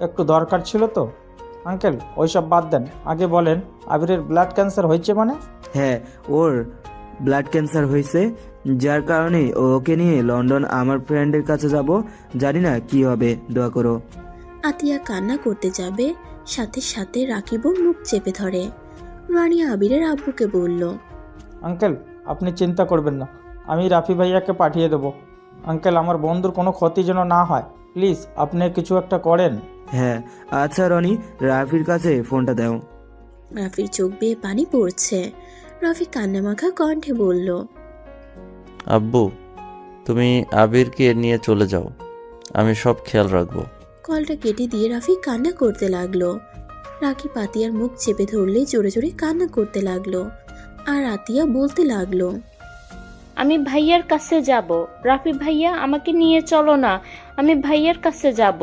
একটু দরকার ছিল তো। আঙ্কেল ওইসব বাদ দেন, আগে বলেন আবিরের ব্লাড ক্যান্সার হয়েছে মানে? হ্যাঁ, ওর ব্লাড ক্যান্সার হয়েছে, যার কারণে ওকে নিয়ে লন্ডন আমার ফ্রেন্ডের কাছে যাব। জানি না কি হবে, দোয়া করো। আতিয়া কান্না করতে যাবে, সাথে সাথে রাকিবও মুখ চেপে ধরে। রনি আবিরের আব্বুকে বলল, আঙ্কেল আপনি চিন্তা করবেন না, আমি রাফি ভাইয়াকে পাঠিয়ে দেবো। আঙ্কেল, আমার বন্ধুর কোনো ক্ষতি যেন না হয়, প্লিজ আপনি কিছু একটা করেন। হ্যাঁ আচ্ছা রনি, রাফির কাছে ফোনটা দাও। রাফির চোখ বেয়ে পানি পড়ছে। রাফি কান্নামাখা কণ্ঠে বলল, আব্বু, তুমি আবিরকে নিয়ে চলে যাও, আমি সব খেয়াল রাখবো। কলটা কেটে দিয়ে রাফি কান্না করতে লাগলো। রাকিব আতিয়ার মুখ চেপে ধরলে জোরে জোরে কান্না করতে লাগলো। আর আতিয়া বলতে লাগলো, আমি ভাইয়ার কাছে যাব। রাফি ভাইয়া, আমাকে নিয়ে চলো না, আমি ভাইয়ার কাছে যাব।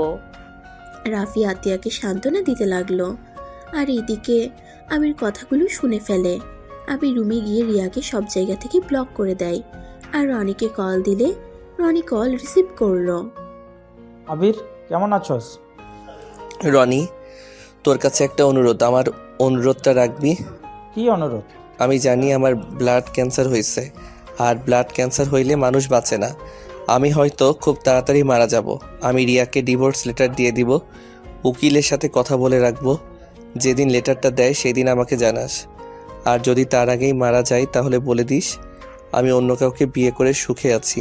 রাফি আতিয়াকে সান্ত্বনা দিতে লাগলো। আর এদিকে আবির কথাগুলো শুনে ফেলে। আবির রুমে গিয়ে রিয়াকে সব জায়গা থেকে ব্লক করে দেয়। আর রনিকে কল দিলে রনি কল রিসিভ করলো। আবির, কেমন আছোস? রনি, তোর কাছে একটা অনুরোধ, আমার অনুরোধটা রাখবি? কি অনুরোধ? আমি জানি আমার ব্লাড ক্যান্সার হয়েছে, আর ব্লাড ক্যান্সার হইলে মানুষ বাঁচে না। আমি হয়তো খুব তাড়াতাড়ি মারা যাব। আমি রিয়াকে ডিভোর্স লেটার দিয়ে দিব, উকিলের সাথে কথা বলে রাখবো। যেদিন লেটারটা দেয় সেদিন আমাকে জানাস। আর যদি তার আগেই মারা যায় তাহলে বলে দিস আমি অন্য কাউকে বিয়ে করে সুখে আছি,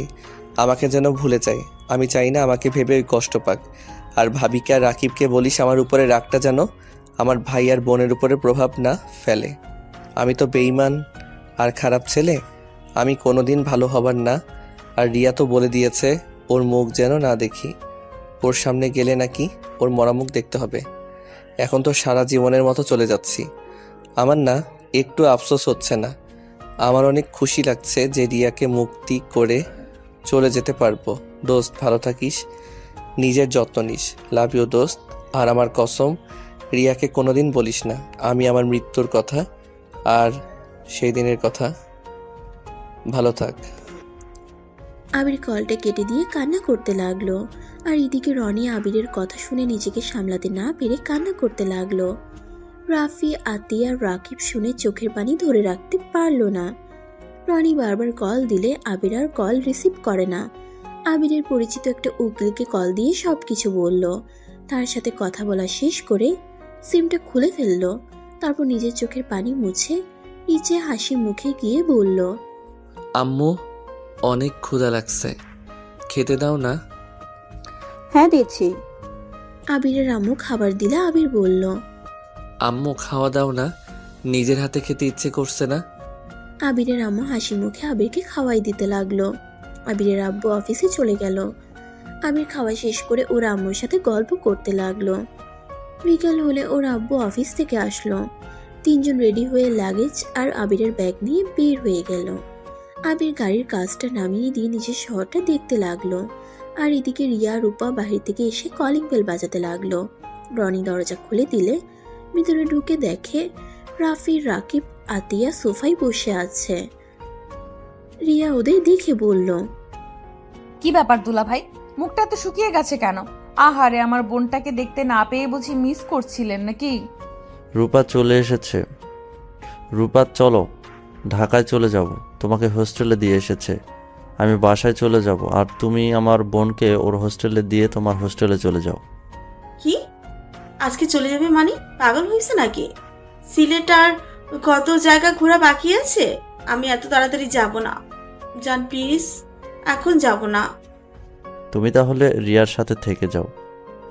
আমাকে যেন ভুলে যায়। আমি চাই না আমাকে ভেবে ওই কষ্ট পাক। আর ভাবিকে আর রাকিবকে বলিস আমার উপরে রাগটা যেন আমার ভাই আর বোনের উপরে প্রভাব না ফেলে। আমি তো বেঈমান আর খারাপ ছেলে, আমি কোনোদিন ভালো হবার না। আর রিয়া তো বলে দিয়েছে ওর মুখ যেন না দেখি, ওর সামনে গেলে নাকি ওর মরা মুখ দেখতে হবে। এখন তো সারা জীবনের মতো চলে যাচ্ছি। আমার না একটু আফসোস হচ্ছে না, আমার অনেক খুশি লাগছে যে রিয়াকে মুক্তি করে চলে যেতে পারবো। দোস্ত, ভালো থাকিস, নিজের যত্ন নিস। লাভ ইউ দোস্ত। আর আমার কসম, রিয়াকে কোনোদিন বলিস না আমি আমার মৃত্যুর কথা আর সেই দিনের কথা। ভালো থাক। আবির কলটা কেটে দিয়ে কান্না করতে লাগলো। আর এদিকে রনি আবিরের কথা শুনে নিজেকে সামলাতে না পেরে কান্না করতে লাগলো। রাফি, আতিয়া, রাকিব শুনে চোখের পানি ধরে রাখতে পারলো না। রনি বারবার কল দিলে আবির আর কল রিসিভ করে না। আবিরের পরিচিত একটা উকিলকে কল দিয়ে সবকিছু বলল। তার সাথে কথা বলা শেষ করে সিমটা খুলে ফেললো। তারপর নিজের চোখের পানি মুছে নিচে হাসি মুখে গিয়ে বলল, আম্মু, অনেক ক্ষুধা লাগছে, খেতে দাও না? হ্যাঁ দিচ্ছি। আবিরের আম্মু খাবার দিলে আবির বলল, আম্মু খাওয়া দাও না, নিজের হাতে খেতে ইচ্ছে করছে না? আবিরের আম্মু হাসি মুখে আবিরকে খাওয়াই দিতে লাগলো। আবিরের আব্বু অফিসে চলে গেল। আবির খাওয়া শেষ করে ওর আম্মুর সাথে গল্প করতে লাগলো। বিকাল হলে ওর আব্বু অফিস থেকে আসলো। তিনজন রেডি হয়ে লাগেজ আর আবিরের ব্যাগ নিয়ে বের হয়ে গেল। আবির গাড়ির কাজটা নামিয়ে দিয়ে নিজের শহরটা দেখতে লাগলো। আর এদিকে রিয়া রূপা বাহির থেকে এসে কলিং বেল বাজাতে লাগলো। রনি দরজা খুলে দিলে ভিতরে ঢুকে দেখে রাফি, রাকিব, আতিয়া সোফায় বসে আছে। রিয়া ওদের দেখে বলল, কি ব্যাপার দুলা ভাই, মুখটা তো শুকিয়ে গেছে কেন? আহারে, আমার বোনটাকে দেখতে না পেয়ে বুঝি মিস করছিলেন নাকি? রূপা চলে এসেছে। রূপা চলো, ঢাকায় চলে যাব, তোমাকে হোস্টেলে দিয়ে এসেছে। আমি বাসায় চলে যাব, আর তুমি আমার বোনকে ওর হোস্টেলে দিয়ে তোমার হোস্টেলে চলে যাও। কি, আজকে চলে যাবে মানে? পাগল হয়েছে নাকি? সিলেট আর কত জায়গা ঘোরা বাকি আছে। আমি এত তাড়াতাড়ি যাব না জান, প্লিজ এখন যাব না। তুমি তাহলে রিয়ার সাথে থেকে যাও,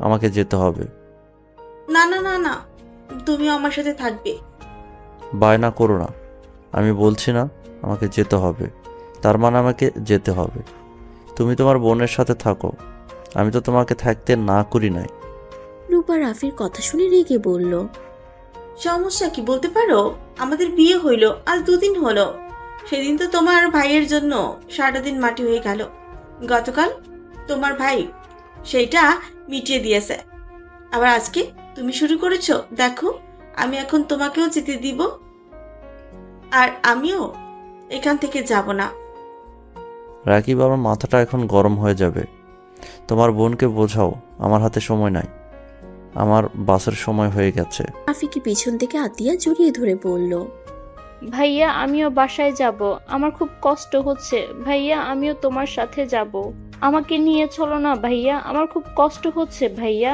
আমাকে যেতে হবে। না না না না, তুমিও আমার সাথে থাকবে। বায়না করো না, আমি বলছি না আমাকে যেতে হবে, তার মানে আমাকে যেতে হবে। তুমি তোমার বোনের সাথে থাকো, আমি তো তোমাকে থাকতে না করি নাই। রূপা রাফির কথা শুনে রেগে বলল, সমস্যা কি বলতে পারো? আমাদের বিয়ে হইল আজ 2 দিন হলো। সেদিন তো তোমার ভাইয়ের জন্য সারাটা দিন মাটি হয়ে গেল। গতকাল তোমার ভাই সেইটা মিটিয়ে দিয়েছে, আবার আজকে তুমি শুরু করেছো। দেখো, আমি এখন তোমাকেও যেতে দিব, আর আমিও এখান থেকে যাব না। রাকিব, আমার মাথাটা এখন গরম হয়ে যাবে। তোমার বোনকে বোঝাও আমার হাতে সময় নাই, আমার বাসের সময় হয়ে গেছে। রাফিকে পিছন থেকে আতিয়া জড়িয়ে ধরে বলল, ভাইয়া, আমিও বাসায় যাব, আমার খুব কষ্ট হচ্ছে। ভাইয়া, আমিও তোমার সাথে যাব, আমাকে নিয়ে চলো না ভাইয়া, আমার খুব কষ্ট হচ্ছে ভাইয়া,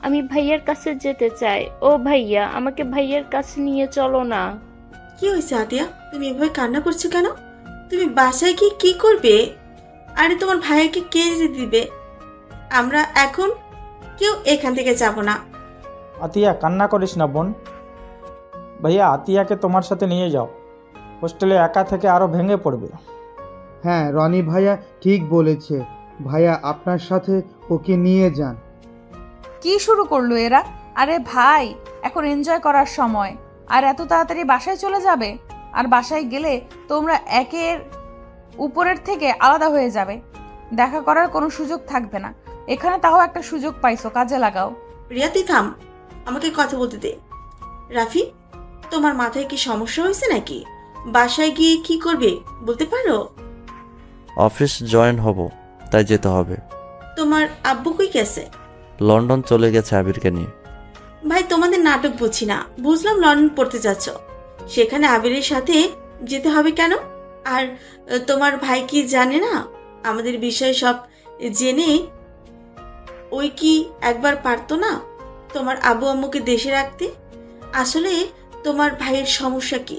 আমি ভাইয়ার কাছে যেতে চাই। ও ভাইয়া, আমাকে ভাইয়ার কাছে নিয়ে চলো না। কি হয়েছে আতিয়া, তুমি এভাবে কান্না করছো কেন? তুমি বাসায় গিয়ে কি করবে? আরে তোমার ভাইয়াকে কে যেতে দিবে? আমরা এখন কেউ এখান থেকে যাব না। আতিয়া, কান্না করিস না বোন। ভাইয়া আতিয়াকে তোমার সাথে নিয়ে যাও, হোস্টেলে একা থেকে আরও ভেঙে পড়বে। হ্যাঁ, রনি ভাইয়া ঠিক বলেছে। ভাইয়া আপনার সাথে ওকে নিয়ে যান। কি শুরু করলো এরা? আরে ভাই, এখন এনজয় করার সময়, আর এত তাড়াতাড়ি বাসায় চলে যাবে? আর বাসায় গেলে তোমরা একের উপরের থেকে আলাদা হয়ে যাবে, দেখা করার কোনো সুযোগ থাকবে না। এখানে তাও একটা সুযোগ পাইছো, কাজে লাগাও। রিয়া তুই থাম, আমাকে কথা বলতে দে। রাফি, তোমার মাথায় কি সমস্যা হয়েছে নাকি? বাসায় গিয়ে কি করবে বলতে পারো? অফিস জয়েন হব, তাই যেতে হবে। তোমার আব্বু কই গেছে? লন্ডন চলে গেছে আবিরকে নিয়ে। ভাই তোমাদের নাটক বুঝি না। বুঝলাম লন্ডন পড়তে যাচ্ছ, সেখানে আবিরের সাথে যেতে হবে কেন? আর তোমার ভাই কি জানে না আমাদের বিষয়ে সব জেনে? ওই কি একবার পারতো না তোমার আব্বু আম্মুকে দেশে রাখতে? আসলে তোমার ভাইয়ের সমস্যা কি?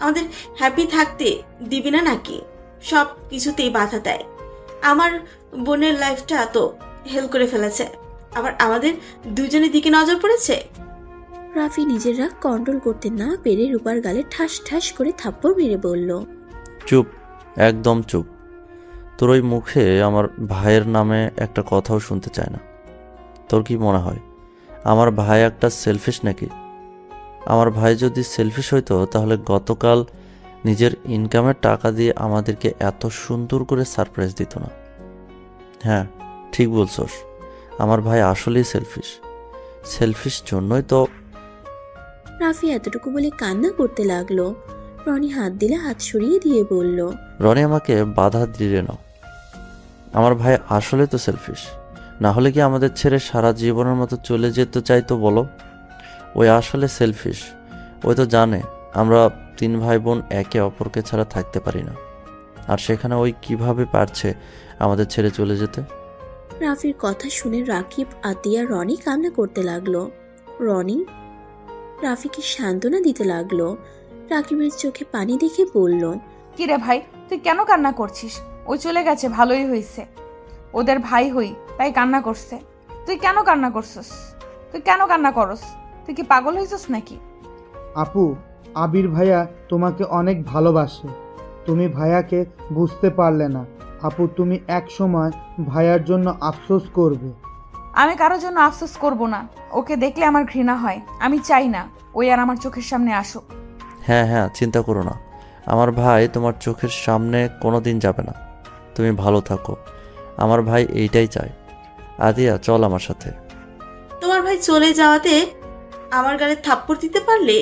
আমাদের হ্যাপি থাকতে দিবি না নাকি? সব কিছুতেই বাধা দেয়। আমার বোনের লাইফটা তো হেল করে ফেলেছে, আবার আমাদের দুজনের দিকে নজর পড়েছে। রাফি নিজের রাগ কন্ট্রোল করতে না পেরে রূপার গালে ঠাস ঠাস করে থাপ্পড় মেরে বলল, চুপ, একদম চুপ। তোর ওই মুখে আমার ভাইয়ের নামে একটা কথাও শুনতে চায় না। তোর কি মনে হয় আমার ভাই একটা সেলফিশ নাকি? আমার ভাই যদি সেলফিশ হইতো তাহলে গতকাল নিজের ইনকামের টাকা দিয়ে আমাদেরকে এত সুন্দর করে সারপ্রাইজ দিত না। হ্যাঁ, ঠিক বলছস, আমার ভাই আসলেই সেলফিশ। সেলফিশ জন্যই তো। রাফি এতটুকু বলে কান্না করতে লাগলো। রনি হাত দিলে হাত সরিয়ে দিয়ে বলল, রনি আমাকে বাধা দিলে না। আমার ভাই আসলে তো সেলফিশ, না হলে কি আমাদের ছেড়ে সারা জীবনের মতো চলে যেতে চাইতো বলো? ওই আসলে সেলফিশ। ওই তো জানে আমরা 3 ভাই বোন একে অপরকে ছাড়া থাকতে পারি না, আর সেখানে ওই কিভাবে পারছে আমাদের ছেড়ে চলে যেতে? রাফির কথা শুনে রাকিব, আতিয়া, রনি কান্না করতে লাগলো। রনি রাফিকে সান্ত্বনা দিতে লাগলো। রাকিবের চোখে পানি দেখে বলল, কিরে ভাই, তুই কেন কান্না করছিস? ওই চলে গেছে, ভালোই হয়েছে। ওদের ভাই হই তাই কান্না করছে। তুই কেন কান্না করছস? তুই কেন কান্না করস? তুই কি পাগল হয়েছিস নাকি? আপু, আবির ভাইয়া তোমাকে অনেক ভালোবাসে। তুমি ভাইয়াকে বুঝতে পারলে না। আপু, তুমি এক সময় ভাইয়ার জন্য আফসোস করবে। আমি কারোর জন্য আফসোস করব না। ওকে দেখলে আমার ঘৃণা হয়। আমি চাই না ওই আর আমার চোখের সামনে আসুক। হ্যাঁ হ্যাঁ, চিন্তা করো না, আমার ভাই তোমার চোখের সামনে কোনো দিন যাবে না। তুমি ভালো থাকো, আমার ভাই এইটাই চায়। আদিয়া, চল আমার সাথে। তোমার ভাই চলে যাওয়াতে আমার গালে থাপ্পড় দিতে পারলে?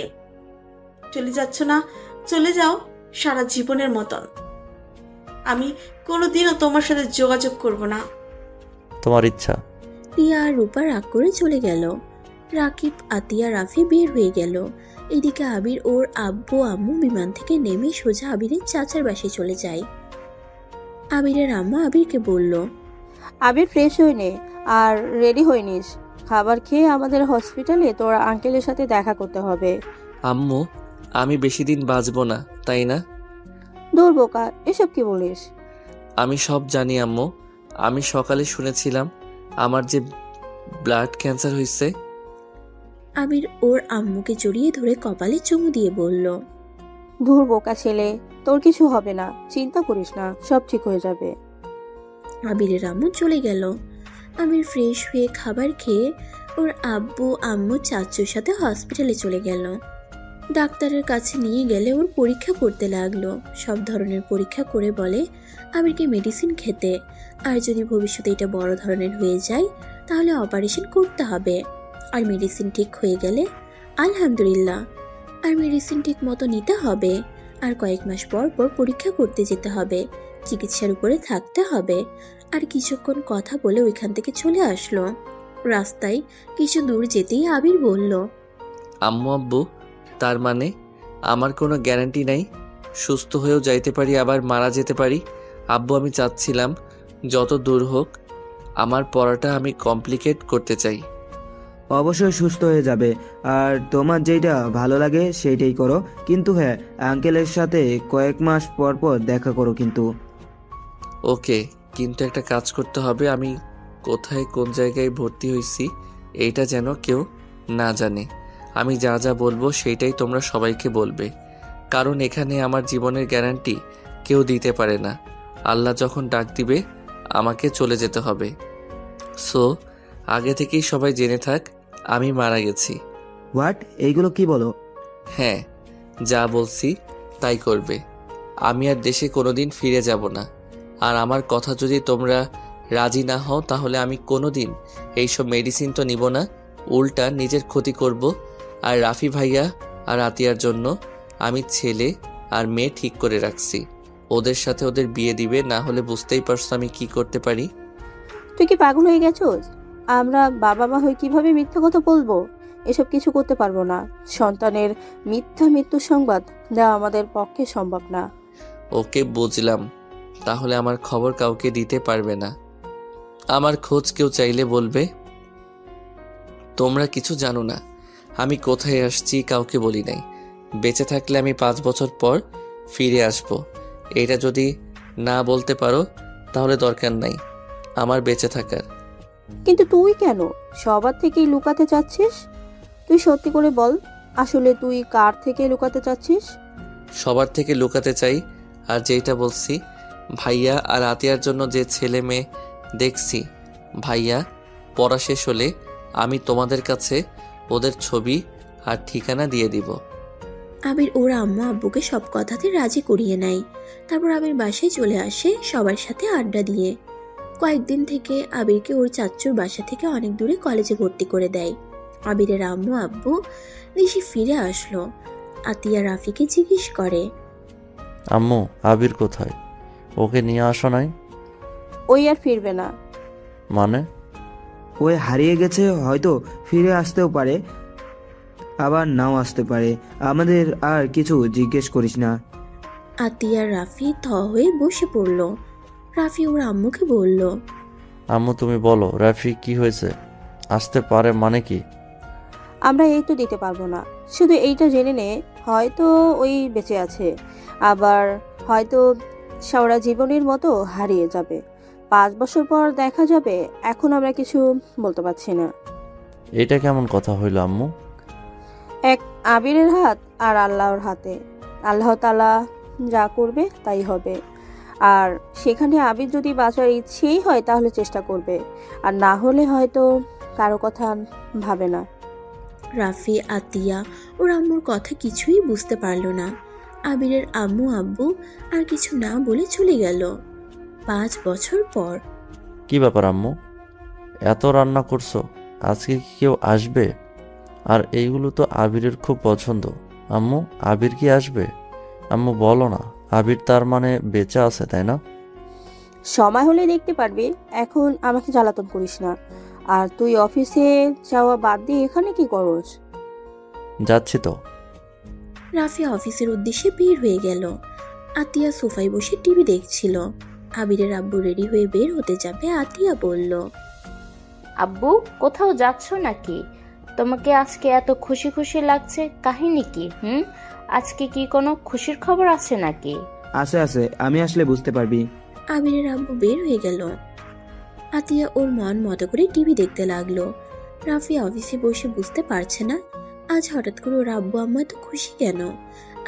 চলে যাচ্ছ না, চলে যাও সারা জীবনের মতন। আমি কোনোদিনও তোমার সাথে যোগাযোগ করব না। তোমার ইচ্ছা। রিয়া আর রূপা রাগ করে চলে গেল। রাকিব, আতিয়া, রাফি বের হয়ে গেল। এদিকে আবির ওর আব্বু আম্মু বিমান থেকে নেমে সোজা আবিরের চাচার বাসায় চলে যায়। আবিরের আম্মা আবিরকে বলল, আবির ফ্রেশ হয়ে নে আর রেডি হয়ে নিস। খাবার খেয়ে আমাদের হসপিটালে তোর আঙ্কেলের সাথে দেখা করতে হবে। আম্মু, আমি বেশি দিন বাঁচবো না, তাই না? দূর বোকা, এসব কি বলিস? আমি সব জানি আম্মু। আমি সকালে শুনেছিলাম আমার যে ব্লাড ক্যান্সার হয়েছে। আবির ওর আম্মুকে জড়িয়ে ধরে কপালে চুমু দিয়ে বলল, দূর বোকা ছেলে, তোর কিছু হবে না, চিন্তা করিস না, সব ঠিক হয়ে যাবে। আবিরের আম্মু চলে গেল। আবির ফ্রেশ হয়ে খাবার খেয়ে ওর আব্বু আম্মু চাচুর সাথে হসপিটালে চলে গেল। ডাক্তারের কাছে নিয়ে গেলে ওর পরীক্ষা করতে লাগলো। সব ধরনের পরীক্ষা করে বলে আবিরকে মেডিসিন খেতে, আর যদি ভবিষ্যতে এটা বড় ধরনের হয়ে যায় তাহলে অপারেশন করতে হবে। আর মেডিসিন ঠিক হয়ে গেলে আলহামদুলিল্লাহ, আর মেডিসিন ঠিক মতো নিতে হবে। আর কয়েক মাস পর পর পরীক্ষা করতে যেতে হবে, চিকিৎসার উপরে থাকতে হবে। আর কিছুক্ষণ কথা বলে ওইখান থেকে চলে আসলো। রাস্তায় কিছু দূর যেতেই আবির বলল, আম্মু আব্বু, তার মানে আমার কোনো গ্যারান্টি নাই? সুস্থ হয়েও যাইতে পারি, আবার মারা যেতে পারি। আব্বু, আমি চাচ্ছিলাম যত দূর হোক আমার পড়াটা আমি কমপ্লিকেট করতে চাই। অবশ্যই সুস্থ হয়ে যাবে, আর তোমার যেটা ভালো লাগে সেইটাই করো। কিন্তু হ্যাঁ, আঙ্কেলের সাথে কয়েক মাস পর পর দেখা করো কিন্তু। ওকে, কিন্তু একটা কাজ করতে হবে, আমি কোথায় কোন জায়গায় ভর্তি হয়েছি এইটা যেন কেউ না জানে। আমি যা যা বলবো সেইটাই তোমরা সবাইকে বলবে, কারণ এখানে আমার জীবনের গ্যারান্টি কেউ দিতে পারে না। আল্লাহ যখন ডাক দিবে আমাকে চলে যেতে হবে। সো আগে থেকেই সবাই জেনে থাক আমি মারা গেছি। হোয়াট? এইগুলো কি বলো? হ্যাঁ, যা বলছি তাই করবে। আমি আর দেশে কোনোদিন ফিরে যাব না। আর আমার কথা যদি তোমরা রাজি না হও তাহলে আমি কোনোদিন এইসব মেডিসিন তো নিব না, উল্টা নিজের ক্ষতি করব। আর রাফি ভাইয়া আর আতিয়ার জন্য আমি ছেলে আর মেয়ে ঠিক করে রাখছি। ওদের সাথে ওদের বিয়ে দিবে, না হলে বুঝতেই পারছো আমি কি করতে পারি। তুই কি পাগল হয়ে গেছোস? আমরা বাবা মা হয়ে কিভাবে মিথ্যা কথা বলবো? এসব কিছু করতে পারবো না। সন্তানের মিথ্যা মৃত্যুর সংবাদ দেওয়া আমাদের পক্ষে সম্ভব না। ওকে, বুঝলাম। তাহলে আমার খবর কাউকে দিতে পারবে না। আমার খোঁজ কেউ চাইলে বলবে। তোমরা কিছু জানো না আমি কোথায় আসছি, কাউকে বলি নাই। বেঁচে থাকলে আমি 5 বছর পর ফিরে আসব। এটা যদি না বলতে পারো তাহলে দরকার নাই আমার বেঁচে থাকার। কিন্তু তুই কেন সবার থেকেই লুকাতে চাচ্ছিস? তুই সত্যি করে বল, আসলে তুই কার থেকে লুকাতে চাচ্ছিস? সবার থেকে লুকাতে চাই, আর যেটা বলছি, ভাইয়া আর আতিয়ার জন্য যে ছেলে মেয়ে দেখছি, ভাইয়া পড়া শেষ হলে আমি তোমাদের কাছে ওদের ছবি আর ঠিকানা দিয়ে দিব। আবির ওর আম্মু আব্বুকে সব কথাতে রাজি করিয়ে নেয়। তারপর আবির বাসায় চলে আসে সবার সাথে আড্ডা দিয়ে। কয়েকদিন থেকে আবিরকে ওর চাচ্চুর বাসা থেকে অনেক দূরে কলেজে ভর্তি করে দেয়। আবিরের আম্মু আব্বু দেশে ফিরে আসলো। আতিয়া রাফিকে জিজ্ঞেস করে, আম্মু, আবির কোথায়? ওকে নিয়ে আসো নাই? ওই আর ফিরবে না। মানে? ওই হারিয়ে গেছে, হয়তো ফিরে আসতেও পারে, আবার নাও আসতে পারে। আমাদের আর কিছু জিজ্ঞেস করিস না। আতিয়া রাফি থ হয়ে বসে পড়ল। রাফি ওর আম্মুকে বলল, আম্মু তুমি বলো, রাফি কি হয়েছে? আসতে পারে মানে কি? আমরা এই তো দিতে পারবো না। শুধু এইটা জেনে নে, হয়তো ওই বেঁচে আছে, আবার হয়তো সারা জীবনের মতো হারিয়ে যাবে। 5 বছর পর দেখা যাবে। এখন আমরা কিছু বলতে পারছি না। এটা কেমন কথা হইল আম্মু? এক আবিরের হাত আর আল্লাহর হাতে। আল্লাহ তাআলা যা করবে তাই হবে। আর সেখানে আবির যদি বাঁচার ইচ্ছেই হয় তাহলে চেষ্টা করবে, আর না হলে হয়তো কারো কথা ভাবে না। রাফি আতিয়া ওর আম্মুর কথা কিছুই বুঝতে পারল না। আবিরের আম্মু আব্বু আর কিছু না বলে চলে গেল। 5 বছর পর। কি ব্যাপার আম্মু, এত রান্না করছো? আজকে কি কেউ আসবে? আর এইগুলো তো আবিরের খুব পছন্দ। আম্মু, আবির কি আসবে? আম্মু বলো না, আবির তার মানে বেঁচে আছে, তাই না? সময় হলে দেখতে পারবি। এখন আমাকে জ্বালাতন করিস না। আর তুই অফিসে যাওয়া বাদ দিয়ে এখানে কি করস? যাচ্ছি তো। রাফি অফিসের উদ্দেশ্যে বের হয়ে গেল। আতিয়া সোফায় বসে টিভি দেখছিল। আবিরের আব্বু রেডি হয়ে বের হতে যাবে। আতিয়া বলল, আব্বু, কোথাও যাচ্ছ নাকি? তোমাকে আজকে এত খুশি খুশি লাগছে, কাহিনী কি? আজকে কি কোনো খুশির খবর আছে নাকি? আছে আছে, আমি আসলে বুঝতে পারবি। আবিরের আব্বু বের হয়ে গেল। আতিয়া ওর মন মতো করে টিভি দেখতে লাগলো। রাফি অফিসে বসে বুঝতে পারছে না আজ হঠাৎ করে ওর আব্বু আম্মা এত খুশি কেন,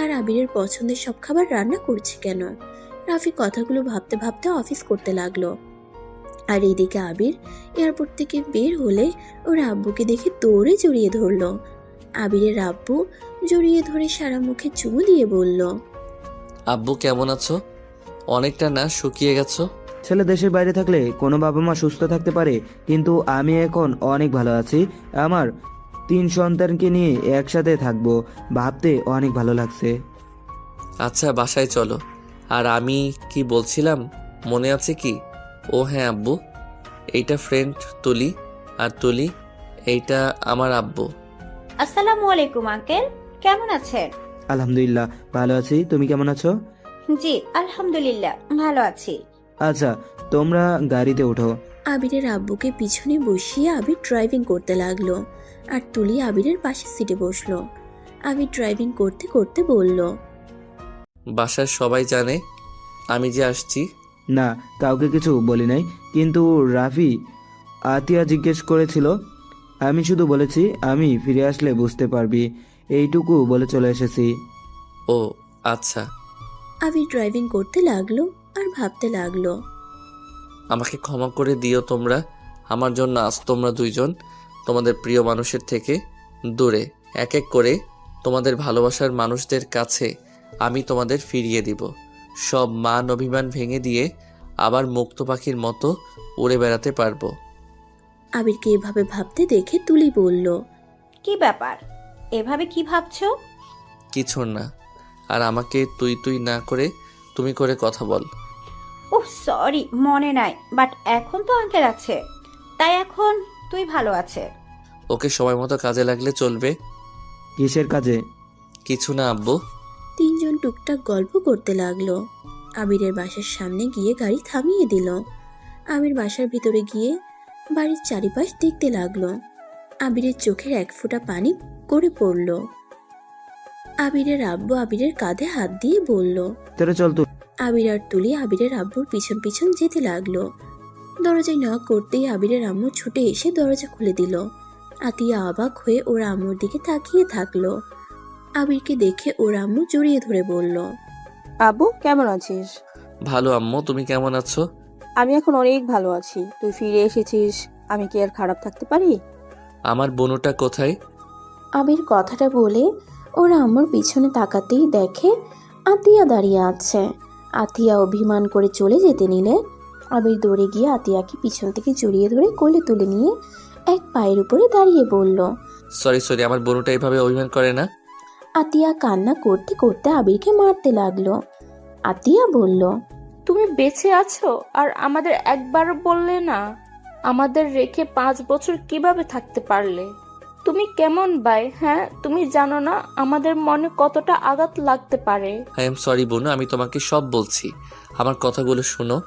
আর আবিরের পছন্দের সব খাবার রান্না করছে কেন। রাফি কথাগুলো ভাবতে ভাবতে অফিস করতে লাগলো। আর এইদিকে আবির এয়ারপোর্ট থেকে বের হলে ওর আব্বুকে দেখে দৌড়ে জড়িয়ে ধরলো। আবিরের আব্বু জড়িয়ে ধরে সারা মুখে চুমু দিয়ে বলল, আব্বু কেমন আছো? অনেকটা না শুকিয়ে গেছো। ছেলে দেশের বাইরে থাকলে কোনো বাবা মা সুস্থ থাকতে পারে, কিন্তু আমি এখন অনেক ভালো আছি। আমার 3 সন্তানকে নিয়ে একসাথে থাকবো, ভাবতে অনেক ভালো লাগছে। আচ্ছা বাসায় চলো। আর আমি কি বলছিলাম মনে আছে কি? ও হ্যাঁ আব্বু, এইটা ফ্রেন্ড তুলি, আর তুলি এইটা আমার আব্বু। আসসালামু আলাইকুম আঙ্কেল, কেমন আছেন? আলহামদুলিল্লাহ ভালো আছি, তুমি কেমন আছো? জি আলহামদুলিল্লাহ ভালো আছি। আচ্ছা, তোমরা গাড়িতে ওঠো। আবিরের আব্বুকে পিছনে বসিয়ে আবির ড্রাইভিং করতে লাগলো, আর তুলি আবিরের পাশের সিটে বসলো। আবির ড্রাইভিং করতে করতে বলল, বাসার সবাই জানে আমি যে আসছি, না, কাউকে কিছু বলি নাই। কিন্তু রাফি আতিয়া জিজ্ঞেস করেছিল, আমি শুধু বলেছি আমি ফিরে আসলে বুঝতে পারবি, এইটুকু বলে চলে এসেছি। ও আচ্ছা। আবির ড্রাইভিং করতে লাগলো আর ভাবতে লাগলো। আমাকে ক্ষমা করে দিও তোমরা। আমার জন্য আজ তোমরা দুইজন তোমাদের প্রিয় মানুষের থেকে দূরে। এক এক করে তোমাদের ভালোবাসার মানুষদের কাছে আমি তোমাদের ফিরিয়ে দিব। সব মান অভিমান ভেঙে দিয়ে আবার মুক্ত পাখির মতো উড়ে বেড়াতে পারবো। আবিরকে এভাবে ভাবতে দেখে তুলি বলল, কি ব্যাপার, এভাবে কি ভাবছো? কিছু না। আর আমাকে তুই তুই না করে তুমি করে কথা বল। ওহ সরি, মনে নাই, বাট এখন তো আঙ্কেল আছে, তাই এখন তুই ভালো আছে। ওকে সময় মতো কাজে লাগলে চলবে। কিসের কাজে? কিছু না আব্বু। তিনজন টুকটাক গল্প করতে লাগলো। আবিরের বাসার সামনে গিয়ে গাড়ি থামিয়ে দিল। আবির বাসার ভিতরে গিয়ে বাড়ির চারিপাশ দেখতে লাগলো। আবিরের চোখের এক ফোঁটা পানি করে পড়ল। আবিরের আব্বু আবিরের কাঁধে হাত দিয়ে বলল, তোরে চল তুই। আবির আর তুলি আবিরের আব্বুর পিছন পিছন যেতে লাগলো। দরজায় নক করতেই আবিরের আম্মু ছুটে এসে দরজা খুলে দিল। আতিয়া অবাক হয়ে ওর আম্মুর দিকে তাকিয়ে থাকলো। আবিরকে দেখে ওর আম্মু জড়িয়ে ধরে বলল, আব্বু কেমন আছিস? ভালো আম্মু, তুমি কেমন আছো? আমি এখন অনেক ভালো আছি। তুই ফিরে এসেছিস, আমি কি আর খারাপ থাকতে পারি? আমার বোনটা কোথায়? আবির কথাটা বলে ওর আম্মুর পিছনে তাকাতেই দেখে আতিয়া দাঁড়িয়ে আছে। আতিয়া অভিমান করে চলে যেতে নিলে আবির দৌড়ে গিয়ে আতিয়াকে পিছন থেকে জড়িয়ে ধরে কোলে তুলে নিয়ে এক পায়ের উপরে দাঁড়িয়ে বলল, সরি, আমার বোনটা এইভাবে অভিমান করে না। আতিয়া কান্না করতে করতে আবিরকে মারতে লাগলো। আতিয়া বলল, তুমি বেঁচে আছো আর আমাদের একবার বললে না? আমাদের রেখে 5 বছর কিভাবে থাকতে পারলে? তুমি কেমন ভাই? হ্যাঁ, তুমি জানো না আমাদের মনে কতটা আঘাত লাগতে পারে। আই এম সরি বোনু, আমি তোমাকে সব বলছি। আমার কথাগুলো শোনো,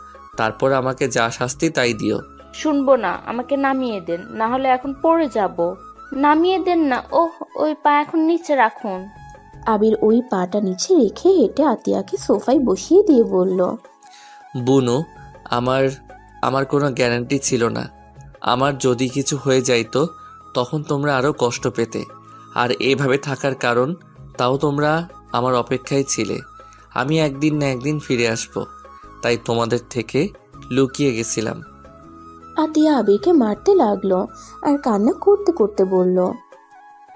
তারপর আমাকে যা শাস্তি তাই দিও। শুনবো না, আমাকে নামিয়ে দেন, না হলে এখন পড়ে যাব। নামিয়ে দেন না। ওহ, ওই পা এখন নিচে রাখুন। আবির ওই পাটা নিচে রেখে হেঁটে আতিয়াকে সোফায় বসিয়ে দিয়ে বলল, বুনু, আমার কোনো গ্যারান্টি ছিল না। আমার যদি কিছু হয়ে যাইতো তখন তোমরা আরও কষ্ট পেতে। আর এইভাবে থাকার কারণ তাও তোমরা আমার অপেক্ষায় ছিলে। আমি একদিন না একদিন ফিরে আসব, তাই তোমাদের থেকে লুকিয়ে গেছিলাম। আতিয়া আবিরকে মারতে লাগলো আর কান্না করতে করতে বলল,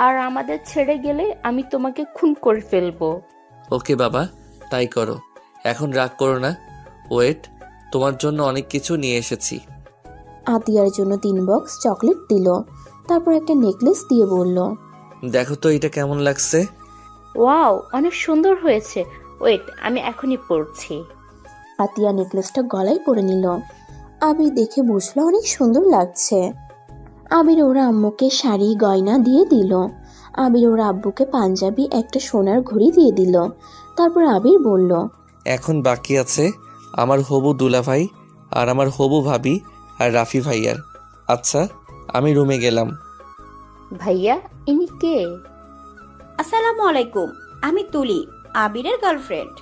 আর আমাদের ছেড়ে গেলে আমি তোমাকে খুন করে ফেলবো। ওকে বাবা, তাই করো। এখন রাগ করো না। ওয়েট, তোমার জন্য অনেক কিছু নিয়ে এসেছি। আতিয়ার জন্য 3 বক্স চকলেট দিল, তারপর একটা নেকলেস দিয়ে বলল, দেখো তো এটা কেমন লাগছে। ওয়াও, অনেক সুন্দর হয়েছে। ওয়েট, আমি এখনই পড়ছি। আতিয়া নেকলেসটা গলায় পরে নিল। আবির দেখে বুঝলো অনেক সুন্দর লাগছে। আবির ওর আম্মুকে শাড়ি গয়না দিয়ে দিল। আবির ওর আব্বুকে পাঞ্জাবি একটা সোনার ঘড়ি দিয়ে দিল। তারপর আবির বলল, এখন বাকি আছে আমার হবু দুলাভাই আর আমার হবু ভাবি আর রাফি ভাইয়ার। আচ্ছা, আমি রুমে গেলাম। ভাইয়া, ইনি কে? আসসালামু আলাইকুম, আমি তুলি, আবিরের গার্লফ্রেন্ড।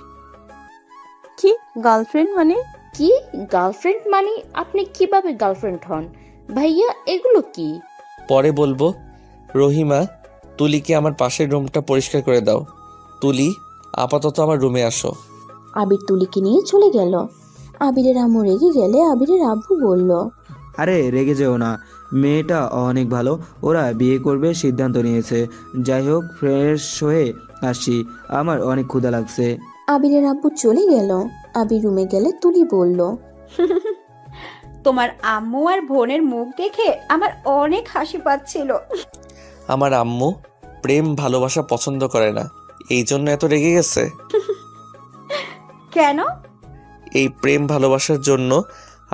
কি গার্লফ্রেন্ড মানে? কি গার্লফ্রেন্ড মানে? আপনি কিভাবে গার্লফ্রেন্ড হন? ভাইয়া, এগুলো কি? পরে বলবো। রহিমা, তুলিকে আমার পাশের রুমটা পরিষ্কার করে দাও। তুলি, আপাতত আমার রুমে আসো। আবির তুলিকে নিয়ে চলে গেল। আবিরের আম্মু রেগে গেলে আবিরের আব্বু বলল, আরে রেগে যেও না, মেয়েটা অনেক ভালো, ওরা বিয়ে করবে সিদ্ধান্ত নিয়েছে। যাই হোক, ফ্রেশ হয়ে আসি, আমার অনেক ক্ষুধা লাগছে। আবিরের আব্বু চলে গেল। আবির রুমে গেলে তুলি বলল, তোমার আম্মু আর বোনের মুখ দেখে আমার অনেক হাসি পাচ্ছিল। আমার আম্মু প্রেম ভালোবাসা পছন্দ করে না, এই জন্য এত রেগে গেছে। কেন? এই প্রেম ভালোবাসার জন্য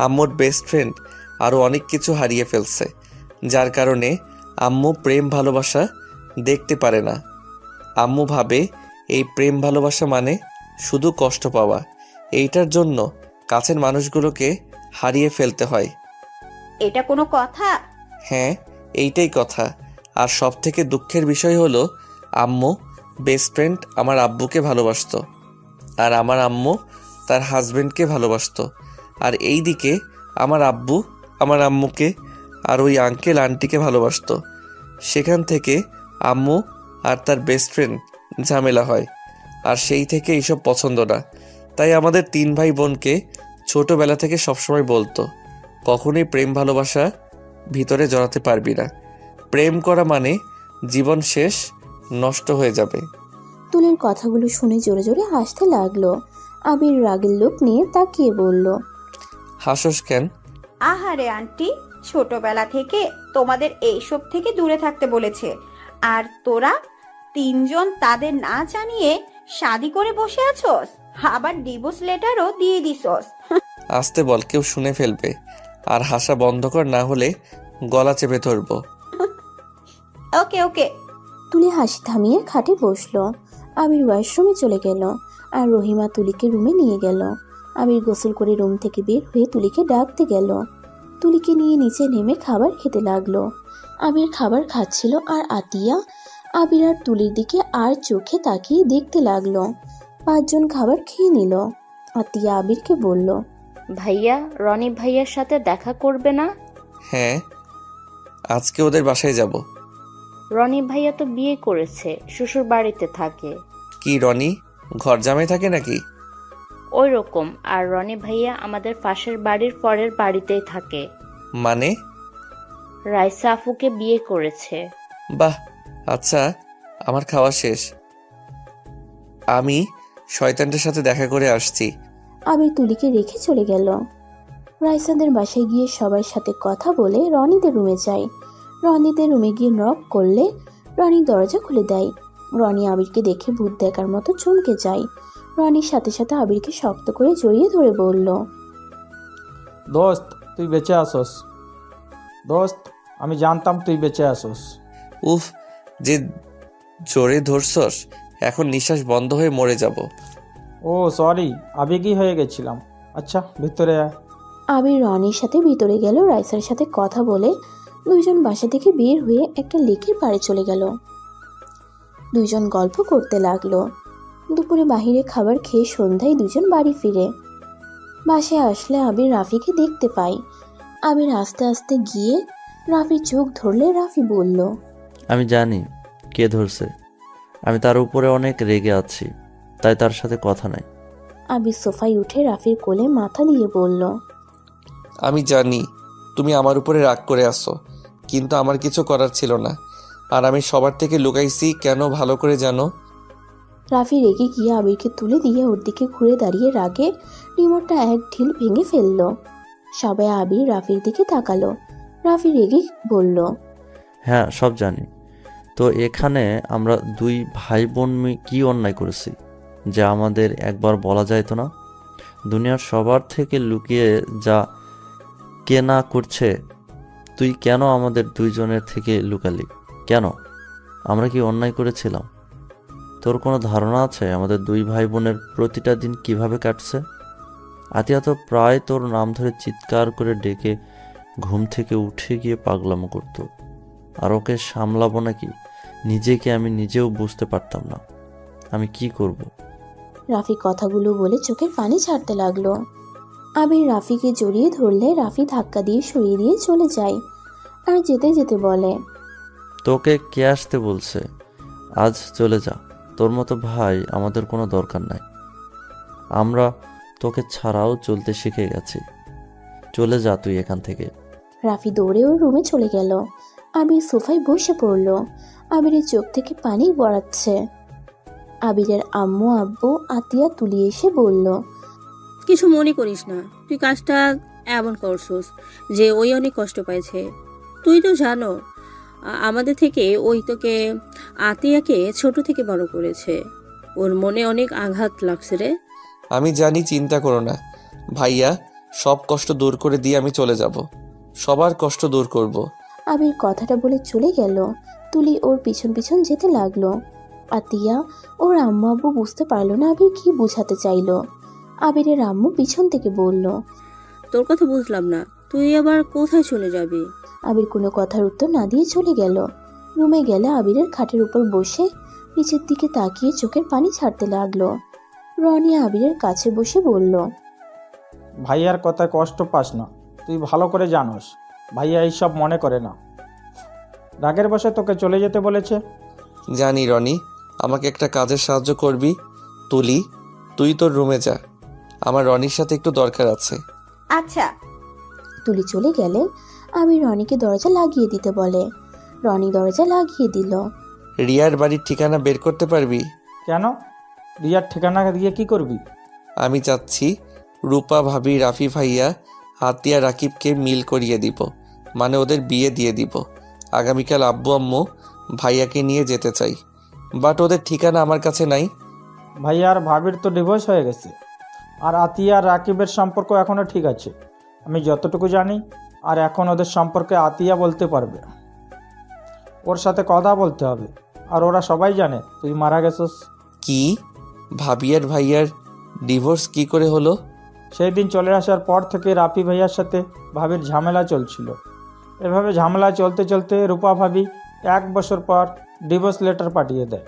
আম্মুর বেস্ট ফ্রেন্ড আরও অনেক কিছু হারিয়ে ফেলছে, যার কারণে আম্মু প্রেম ভালোবাসা দেখতে পারে না। আম্মু ভাবে এই প্রেম ভালোবাসা মানে শুধু কষ্ট পাওয়া। এইটার জন্য কাছের মানুষগুলোকে হারিয়ে ফেলতে হয়। এটা কোনো কথা? হ্যাঁ, এইটাই কথা। আর সব থেকে দুঃখের বিষয় হলো আম্মু বেস্ট ফ্রেন্ড আমার আব্বুকে ভালোবাসতো, আর আমার আম্মু তার হাজবেন্ডকে ভালোবাসতো। আর এই দিকে আমার আব্বু আমার আম্মুকে আর ওই আঙ্কেল আন্টিকে ভালোবাসতো। সেখান থেকে আম্মু আর তার বেস্ট ফ্রেন্ড ঝামেলা হয়, আর সেই থেকে এইসব পছন্দ না। তাই আমাদের 3 ভাই বোনকে ছোটবেলা থেকে সবসময় বলতো, কখনোই প্রেম ভালোবাসা ভিতরে জড়াতে পারবি না। প্রেম করা মানে জীবন শেষ, নষ্ট হয়ে যাবে। তুলির কথাগুলো শুনে জোরে জোরে হাসতে লাগলো। আবির রাগের লোক নিয়ে তাকিয়ে বলল, হাসোস কেন? আহারে আন্টি, ছোটবেলা থেকে তোমাদের এইসব থেকে দূরে থাকতে বলেছে, আর তোরা 3 জন তাদের না জানিয়ে শাদি করে বসে আছোস, আবার ডিভোর্স লেটারও দিয়ে দিছস। আসতে বল, কেউ শুনে ফেলবে। আর হাসা বন্ধ কর, না হলে গলা চেপে ধরবো। ওকে ওকে। তুলি হাসি থামিয়ে খাটে বসলো। আবির ওয়াশরুমে চলে গেল, আর রহিমা তুলিকে রুমে নিয়ে গেল। আবির গোসল করে রুম থেকে বের হয়ে তুলিকে ডাকতে গেল। তুলিকে নিয়ে নিচে নেমে খাবার খেতে লাগলো। আবির খাবার খাচ্ছিল, আর আতিয়া আবির আর তুলির দিকে আর চোখে তাকিয়ে দেখতে লাগলো। 5 জন খাবার খেয়ে নিল। আতিয়া আবিরকে বলল, ভাইয়া, রনি ভাইয়ার সাথে দেখা করবে না? হ্যাঁ, আজকে ওদের বাসায় যাব। রনি ভাইয়া তো বিয়ে করেছে, শ্বশুর বাড়িতে থাকে। কি রনি ঘর জামাই থাকে নাকি? ওই রকম। আর রনি ভাইয়া আমাদের পাশের বাড়ির পরের বাড়িতেই থাকে। মানে? রাইসা আফুকে বিয়ে করেছে। বাহ, আচ্ছা, আমার খাওয়া শেষ, আমি শয়তানটার সাথে দেখা করে আসছি। আবির তুলিকে রেখে চলে গেল। রাইসাদের বাসায় গিয়ে সবার সাথে কথা বলে রনিদের রুমে যায়। রনিদের রুমে গিয়ে নক করলে রনি দরজা খুলে দেয়। রনি আবিরকে দেখে ভূত দেখার মতো চমকে যায়। রনির সাথে সাথে আবিরকে শক্ত করে জড়িয়ে ধরে বলল, দোস্ত তুই বেঁচে আসোস। দোস্ত আমি জানতাম তুই বেঁচে আসোস। উফ, যে জোরে ধরছস, এখন নিঃশ্বাস বন্ধ হয়ে মরে যাব। ও সরি, আবেগী হয়ে গেছিলাম। আচ্ছা ভিতরে আয়। আবির রনির সাথে ভিতরে গেল। রাইসার সাথে কথা বলে 2 জন বাসা থেকে বের হয়ে একটা লেকের পাড়ে চলে গেল। 2 জন গল্প করতে লাগলো। দুপুরে বাহিরে খাবার খেয়ে সন্ধ্যায় 2 জন বাড়ি ফিরে। বাসায় আসলে আবির রাফিকে দেখতে পায়। আবির আস্তে আস্তে গিয়ে রাফির চোখ ধরলে রাফি বলল, আমি জানি কে ধরছে। আমি তার উপরে অনেক রেগে আছি, তাই তার সাথে কথা নাই। আবির সোফায় উঠে রাফির কোলে মাথা দিয়ে বলল, আমি জানি তুমি আমার উপরে রাগ করে আসো, কিন্তু আমার কিছু করার ছিল না, আর আমি সবার থেকে লুকাইছি কেন ভালো করে জানো। রাফি রেগে গিয়ে আবিরকে তুলে দিয়ে ওর দিকে ঘুরে দাঁড়িয়ে রাগে রিমোটটা এক ঢিল ভেঙে ফেলল। সবাই আবির রাফির দিকে তাকালো। রাফি রেগে বলল, হ্যাঁ, সব জানি। তো এখানে আমরা 2 ভাই বোন কি অন্যায় করেছি যা আমাদের একবার বলা যাইতো না? দুনিয়ার সবার থেকে লুকিয়ে যা কে না করছে, তুই কেন আমাদের 2 জনের থেকে লুকালি? কেন? আমরা কি অন্যায় করেছিলাম? তোর কোনো ধারণা আছে আমাদের 2 ভাই বোনের প্রতিটা দিন কিভাবে কাটছে? আতিয়া তো প্রায় তোর নাম ধরে চিৎকার করে ডেকে ঘুম থেকে উঠে গিয়ে পাগলামো করতো। আর ওকে সামলাবো নাকি নিজেকে আমি নিজেও বুঝতে পারতাম না। আমি কি করব? রাফি কথাগুলো বলে চোখের পানি ছাড়তে লাগলো। আবির রাফিকে জড়িয়ে ধরলে রাফি ধাক্কা দিয়ে সরিয়ে দিয়ে চলে যায়, আর যেতে যেতে বলে, তোকে কে আসতে বলছে? আজ চলে যা। তোর মতো ভাই আমাদের কোনো দরকার নাই। আমরা তোকে ছাড়াও চলতে শিখে গেছি। চলে যা তুই এখান থেকে। রাফি দৌড়ে ওর রুমে চলে গেল। আবির সোফায় বসে পড়ল। আবিরের চোখ থেকে পানি গড়াচ্ছে। আবিরের আম্মু আব্বু আতিয়া তুলি এসে বলল, কিছু মনে করিস না, তুই কাজটা এমন করছিস যে ওই অনেক কষ্ট পাইছে। তুই তো জানো আমাদের থেকে ওই তোকে আতিয়াকে ছোট থেকে বড় করেছে। ওর মনে অনেক আঘাত লাগছে রে। আমি জানি, চিন্তা করো না ভাইয়া, সব কষ্ট দূর করে দিয়ে আমি চলে যাব, সবার কষ্ট দূর করব। আবির কথাটা বলে চলে গেল। তুলি ওর পিছন পিছন যেতে লাগলো। আতিয়া ওর আম্মু আব্বু বুঝতে পারলো না আবির কি বোঝাতে চাইলো। আবিরের আম্মু পিছন থেকে বলল, তোর কথা বুঝলাম না, তুই আবার কোথায় চলে যাবি? আবির কোনো কথার উত্তর না দিয়ে চলে গেল। রুমে গেলে আবিরের খাটের উপর বসে নিচের দিকে তাকিয়ে চোখের পানি ছাড়তে লাগলো। রনি আবিরের কাছে বসে বলল, ভাইয়ার কথায় কষ্ট পাস না, তুই ভালো করে জানোস ভাইয়া এইসব মনে করে না। রাগের বশে তোকে চলে যেতে বলেছে। জানি রনি, আমাকে একটা কাজের সাহায্য করবি? তুলি, তুই তোর রুমে যা, আমার রনির সাথে একটু দরকার আছে। আচ্ছা। তুলি চলে গেলে আবির রনিকে দরজা লাগিয়ে দিতে বলে। রনি দরজা লাগিয়ে দিল। রিয়ার বাড়ির ঠিকানা বের করতে পারবি? কেন? রিয়ার ঠিকানা দিয়ে কি করবি? আমি চাচ্ছি রূপা ভাবি, রাফি ভাইয়া, হাতিয়া, রাকিবকে মিল করিয়ে দিব, মানে ওদের বিয়ে দিয়ে দিব। আগামীকাল আব্বু আম্মু ভাইয়াকে নিয়ে যেতে চাই, বাট ওদের ঠিকানা আমার কাছে নাই। ভাইয়া আর ভাবির তো ডিভোর্স হয়ে গেছে, আর আতিয়া আর রাকিবের সম্পর্ক এখনও ঠিক আছে আমি যতটুকু জানি। আর এখন ওদের সম্পর্কে আতিয়া বলতে পারবে, ওর সাথে কথা বলতে হবে। আর ওরা সবাই জানে তুই মারা গেছিস। কি? ভাবি আর ভাইয়ার ডিভোর্স কি করে হলো? সেই দিন চলে আসার পর থেকে রাফি ভাইয়ার সাথে ভাবির ঝামেলা চলছিল। এভাবে ঝামেলা চলতে চলতে রূপা ভাবি 1 বছর পর ডিভোর্স লেটার পাঠিয়ে দেয়।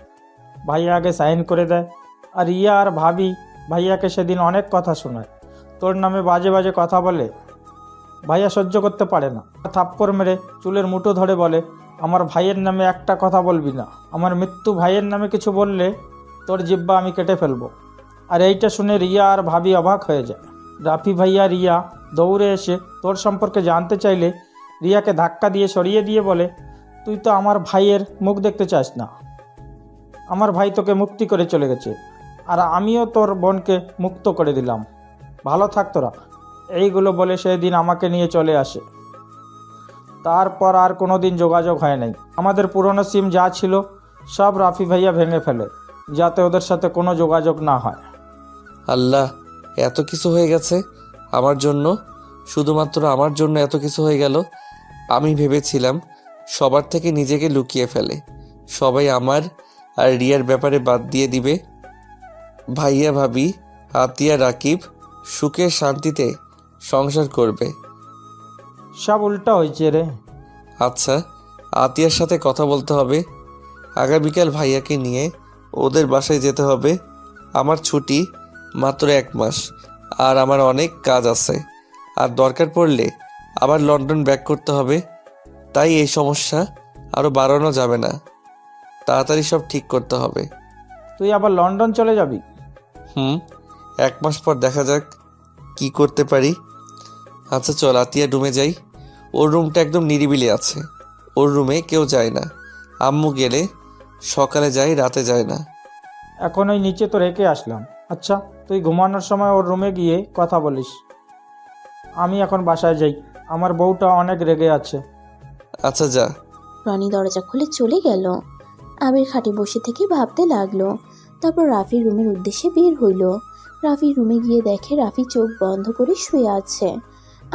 ভাইয়া আগে সাইন করে দেয়। আর রিয়া আর ভাবি ভাইয়াকে সেদিন অনেক কথা শোনায়, তোর নামে বাজে বাজে কথা বলে। ভাইয়া সহ্য করতে পারে না, থাপ্পড় মেরে চুলের মুঠো ধরে বলে, আমার ভাইয়ের নামে একটা কথা বলবি না, আমার মৃত্যু ভাইয়ের নামে কিছু বললে তোর জিব্বা আমি কেটে ফেলবো। আর এইটা শুনে রিয়া আর ভাবি অবাক হয়ে যায়। রাফি ভাইয়া রিয়া দৌড়ে এসে তোর সম্পর্কে জানতে চাইলে রিয়াকে ধাক্কা দিয়ে সরিয়ে দিয়ে বলে, তুই তো আমার ভাইয়ের মুখ দেখতে চাস না, আমার ভাই তোকে মুক্তি করে চলে গেছে, আর আমিও তোর বোনকে মুক্ত করে দিলাম, ভালো থাক তোরা। এইগুলো বলে সেই দিন আমাকে নিয়ে চলে আসে। তারপর আর কোনো দিন যোগাযোগ হয় নাই। আমাদের পুরনো সিম যা ছিল সব রাফি ভাইয়া ভেঙে ফেলে, যাতে ওদের সাথে কোনো যোগাযোগ না হয়। আল্লাহ, এত কিছু হয়ে গেছে আমার জন্য, শুধুমাত্র আমার জন্য এত কিছু হয়ে গেল। আমি ভেবেছিলাম সবার থেকে নিজেকে লুকিয়ে ফেলে সবাই আমার আর রিয়ার ব্যাপারে বাদ দিয়ে দিবে। ভাইয়া ভাবি, আতিয়া, রাকিব সুখে শান্তিতে সংসার করবে। সব উল্টা হয়েছে রে। আচ্ছা, আতিয়ার সাথে কথা বলতে হবে। আগামীকাল ভাইয়াকে নিয়ে ওদের বাসায় যেতে হবে। আমার ছুটি মাত্র 1 মাস, আর আমার অনেক কাজ আছে, আর দরকার পড়লে আবার লন্ডন ব্যাক করতে হবে। তাই এই সমস্যা আরও বাড়ানো যাবে না, তাড়াতাড়ি সব ঠিক করতে হবে। তুই আবার লন্ডন চলে যাবি? 1 মাস পর দেখা যাক কি করতে পারি। আচ্ছা চল, আতিয়া রুমে যাই। ওর রুমটা একদম নিরিবিলি আছে, ওর রুমে কেউ যায় না। আম্মু গেলে সকালে যায়, রাতে যায় না। এখন ওই নিচে তো রেখে আসলাম। আচ্ছা, তুই ঘুমানোর সময় ওর রুমে গিয়ে কথা বলিস। আমি এখন বাসায় যাই, আমার বউটা অনেক রেগে আছে। আচ্ছা যা। রনি দরজা খুলে চলে গেল। আবির খাটে বসে থেকে ভাবতে লাগলো। তারপর রাফির রুমের উদ্দেশ্যে বের হইল। রাফির রুমে গিয়ে দেখে রাফি চোখ বন্ধ করে শুয়ে আছে।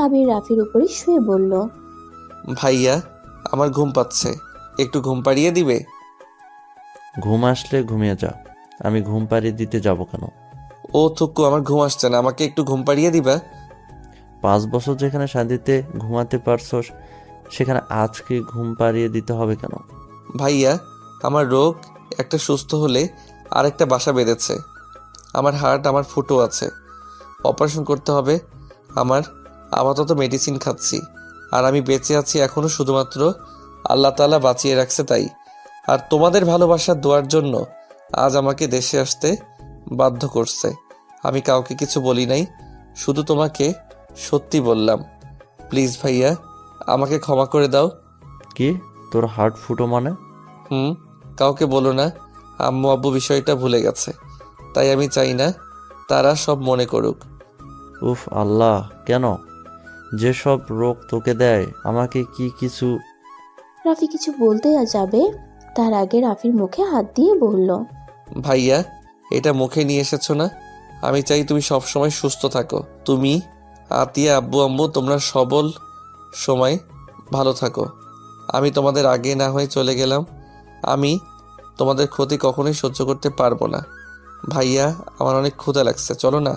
আবির রাফির উপরে শুয়ে বলল, ভাইয়া, আমার ঘুম পাচ্ছে, একটু ঘুম পাড়িয়ে দিবে? ঘুম আসলে ঘুমিয়ে যা, আমি ঘুম পাড়িয়ে দিতে যাব কেন? ও থুক্কু, আমার ঘুম আসছে না, আমাকে একটু ঘুম পাড়িয়ে দিবা? 5 বছর যেখানে শান্তিতে ঘুমাতে পারছস, সেখানে আজকে ঘুম পাড়িয়ে দিতে হবে কেন? ভাইয়া, আমার রোগ একটা সুস্থ হলে আরেকটা বাসা বেঁধেছে। আমার হার্ট, আমার ফুটো আছে, অপারেশন করতে হবে আমার। আপাতত মেডিসিন খাচ্ছি, আর আমি বেঁচে আছি এখনও শুধুমাত্র আল্লাহ তাআলা বাঁচিয়ে রাখছে তাই। আর তোমাদের ভালোবাসার দোয়ার জন্য আজ আমাকে দেশে আসতে বাধ্য করছে। আমি কাউকে কিছু বলি নাই, শুধু তোমাকে সত্যি বললাম। প্লিজ ভাইয়া, আমাকে ক্ষমা করে দাও। কি তোর হার্ট ফুটো মানে? কাউকে বলো না, আম্মু আব্বু বিষয়টা ভুলে গেছে, তাই আমি চাই না তারা সব মনে করুক। উফ আল্লাহ, কেন? যেসব রোগ তোকে দেয় আমাকে কি কিছু? রাফি কিছু বলতে যাবে তার আগে রাফির মুখে হাত দিয়ে বলল, ভাইয়া, এটা মুখে নিয়ে এসেছো না? আমি চাই তুমি সব সময় সুস্থ থাকো। তুমি, আতিয়া, আব্বু আম্মু তোমরা সবল সময় ভালো থাকো। আমি তোমাদের আগে না হয়ে চলে গেলাম। আমি তোমাদের ক্ষতি কখনোই সহ্য করতে পারবো না। ভাইয়া, আমার অনেক ক্ষুধা লাগছে, চলো না,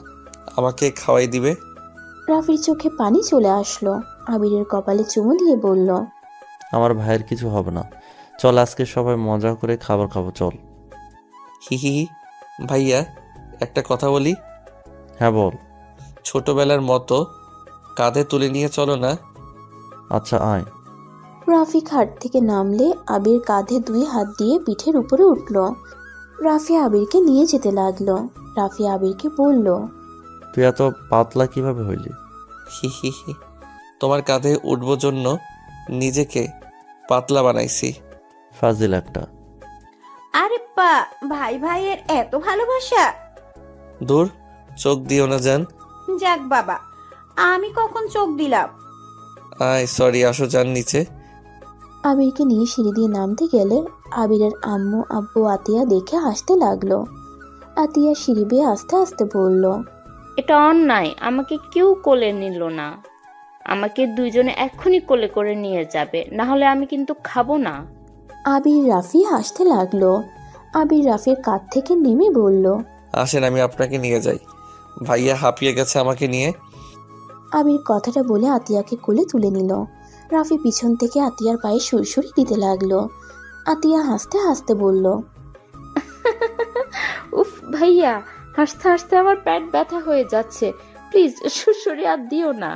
আমাকে খাওয়াই দিবে? রাফির চোখে পানি চলে আসলো। আবিরের কপালে চুমু দিয়ে বলল, আমার ভাইয়ের কিছু হবে না, চল আজকে সবাই মজা করে খাবার খাবো, চল। হি হি হি। ভাইয়া, একটা কথা বলি? হ্যাঁ বল। ছোটবেলার মতো কাঁধে তুলে নিয়ে চলো না। আচ্ছা আয়। রাফি খাট থেকে নামলে আবির কাঁধে 2 হাত দিয়ে পিঠের উপরে উঠল। রাফি আবিরকে নিয়ে যেতে লাগলো। রাফি আবিরকে বলল, তুই এত পাতলা কিভাবে হইলি? হি হি হি, তোমার কাঁধে উঠবো জন্য নিজেকে পাতলা বানাইছি। ফাজিল একটা। আরে পা, ভাই ভাইয়ের এত ভালোবাসা! দূর, চোখ দিও না জান। যাক বাবা, আমি কখন চোখ দিলাম? আয়, সরি, আসো যান নিচে। আবিরকে নিয়ে সিঁড়ি দিয়ে নামতে গেলে আবিরের আম্মু আব্বু আতিয়া দেখে হাসতে লাগলো। আতিয়া সিঁড়ি বেয়ে আস্তে আস্তে বলল, এটা অন্যায়, আমাকে কেউ কোলে নিল না। আমাকে দুইজনে এক্ষুনি কোলে করে নিয়ে যাবে, না হলে আমি কিন্তু খাবো না। আবির রাফি হাসতে লাগলো। আবির রাফির কাঁধ থেকে নেমে বলল, আসেন, আমি আপনাকে নিয়ে যাই। ভাইয়া হাঁপিয়ে গেছে আমাকে নিয়ে। আবির কথাটা বলে আতিয়াকে কোলে তুলে নিল। রাফি পিছন থেকে আতিয়ার পায়ে সুরসুরি দিতে লাগলো। আতিয়া হাসতে হাসতে বলল, উফ ভাইয়া, হাসতে হাসতে আমার পেট ব্যথা হয়ে যাচ্ছে, প্লিজ সুরসুরি আর দিও না।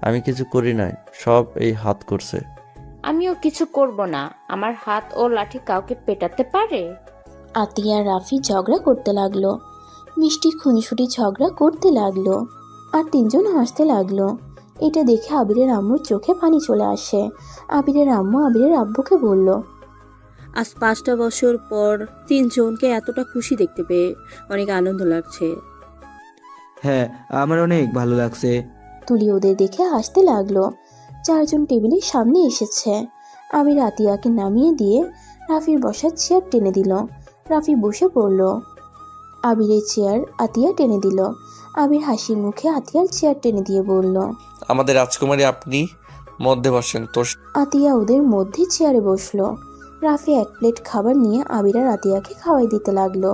আমি কিছু করি নাই, সব এই হাত করছে। আমিও কিছু করব না, আমার হাত ও লাঠি কাউকে পেটাতে পারে? আতিয়া আর রাফি ঝগড়া করতে লাগলো। মিষ্টি খুনসুটি ঝগড়া করতে লাগলো। আর 3 জন হাসতে লাগলো। এটা দেখে আবিরের আম্মুর চোখে পানি চলে আসে। আবিরের আম্মু আবিরের আব্বুকে বলল, আজ 5টা বছর পর 3 জনকে এতটা খুশি দেখতে পেয়ে অনেক আনন্দ লাগছে। হ্যাঁ, আমার অনেক ভালো লাগছে। তুলি ওদের দেখে হাসতে লাগলো। 4 জন টেবিলের সামনে এসেছে। আবির আতিয়াকে নামিয়ে দিয়ে রাফির বসার চেয়ার টেনে দিল। রাফি বসে পড়ল। আবিরের চেয়ার আতিয়া টেনে দিল। আবির হাসি মুখে আতিয়ার চেয়ার টেনে দিয়ে বলল, আমাদের রাজকুমারী, আপনি মধ্যে বসেন। তোর আতিয়া ওদের মধ্যে চেয়ারে বসলো। রাফি 1 প্লেট খাবার নিয়ে আবির আর আতিয়াকে খাওয়াই দিতে লাগলো।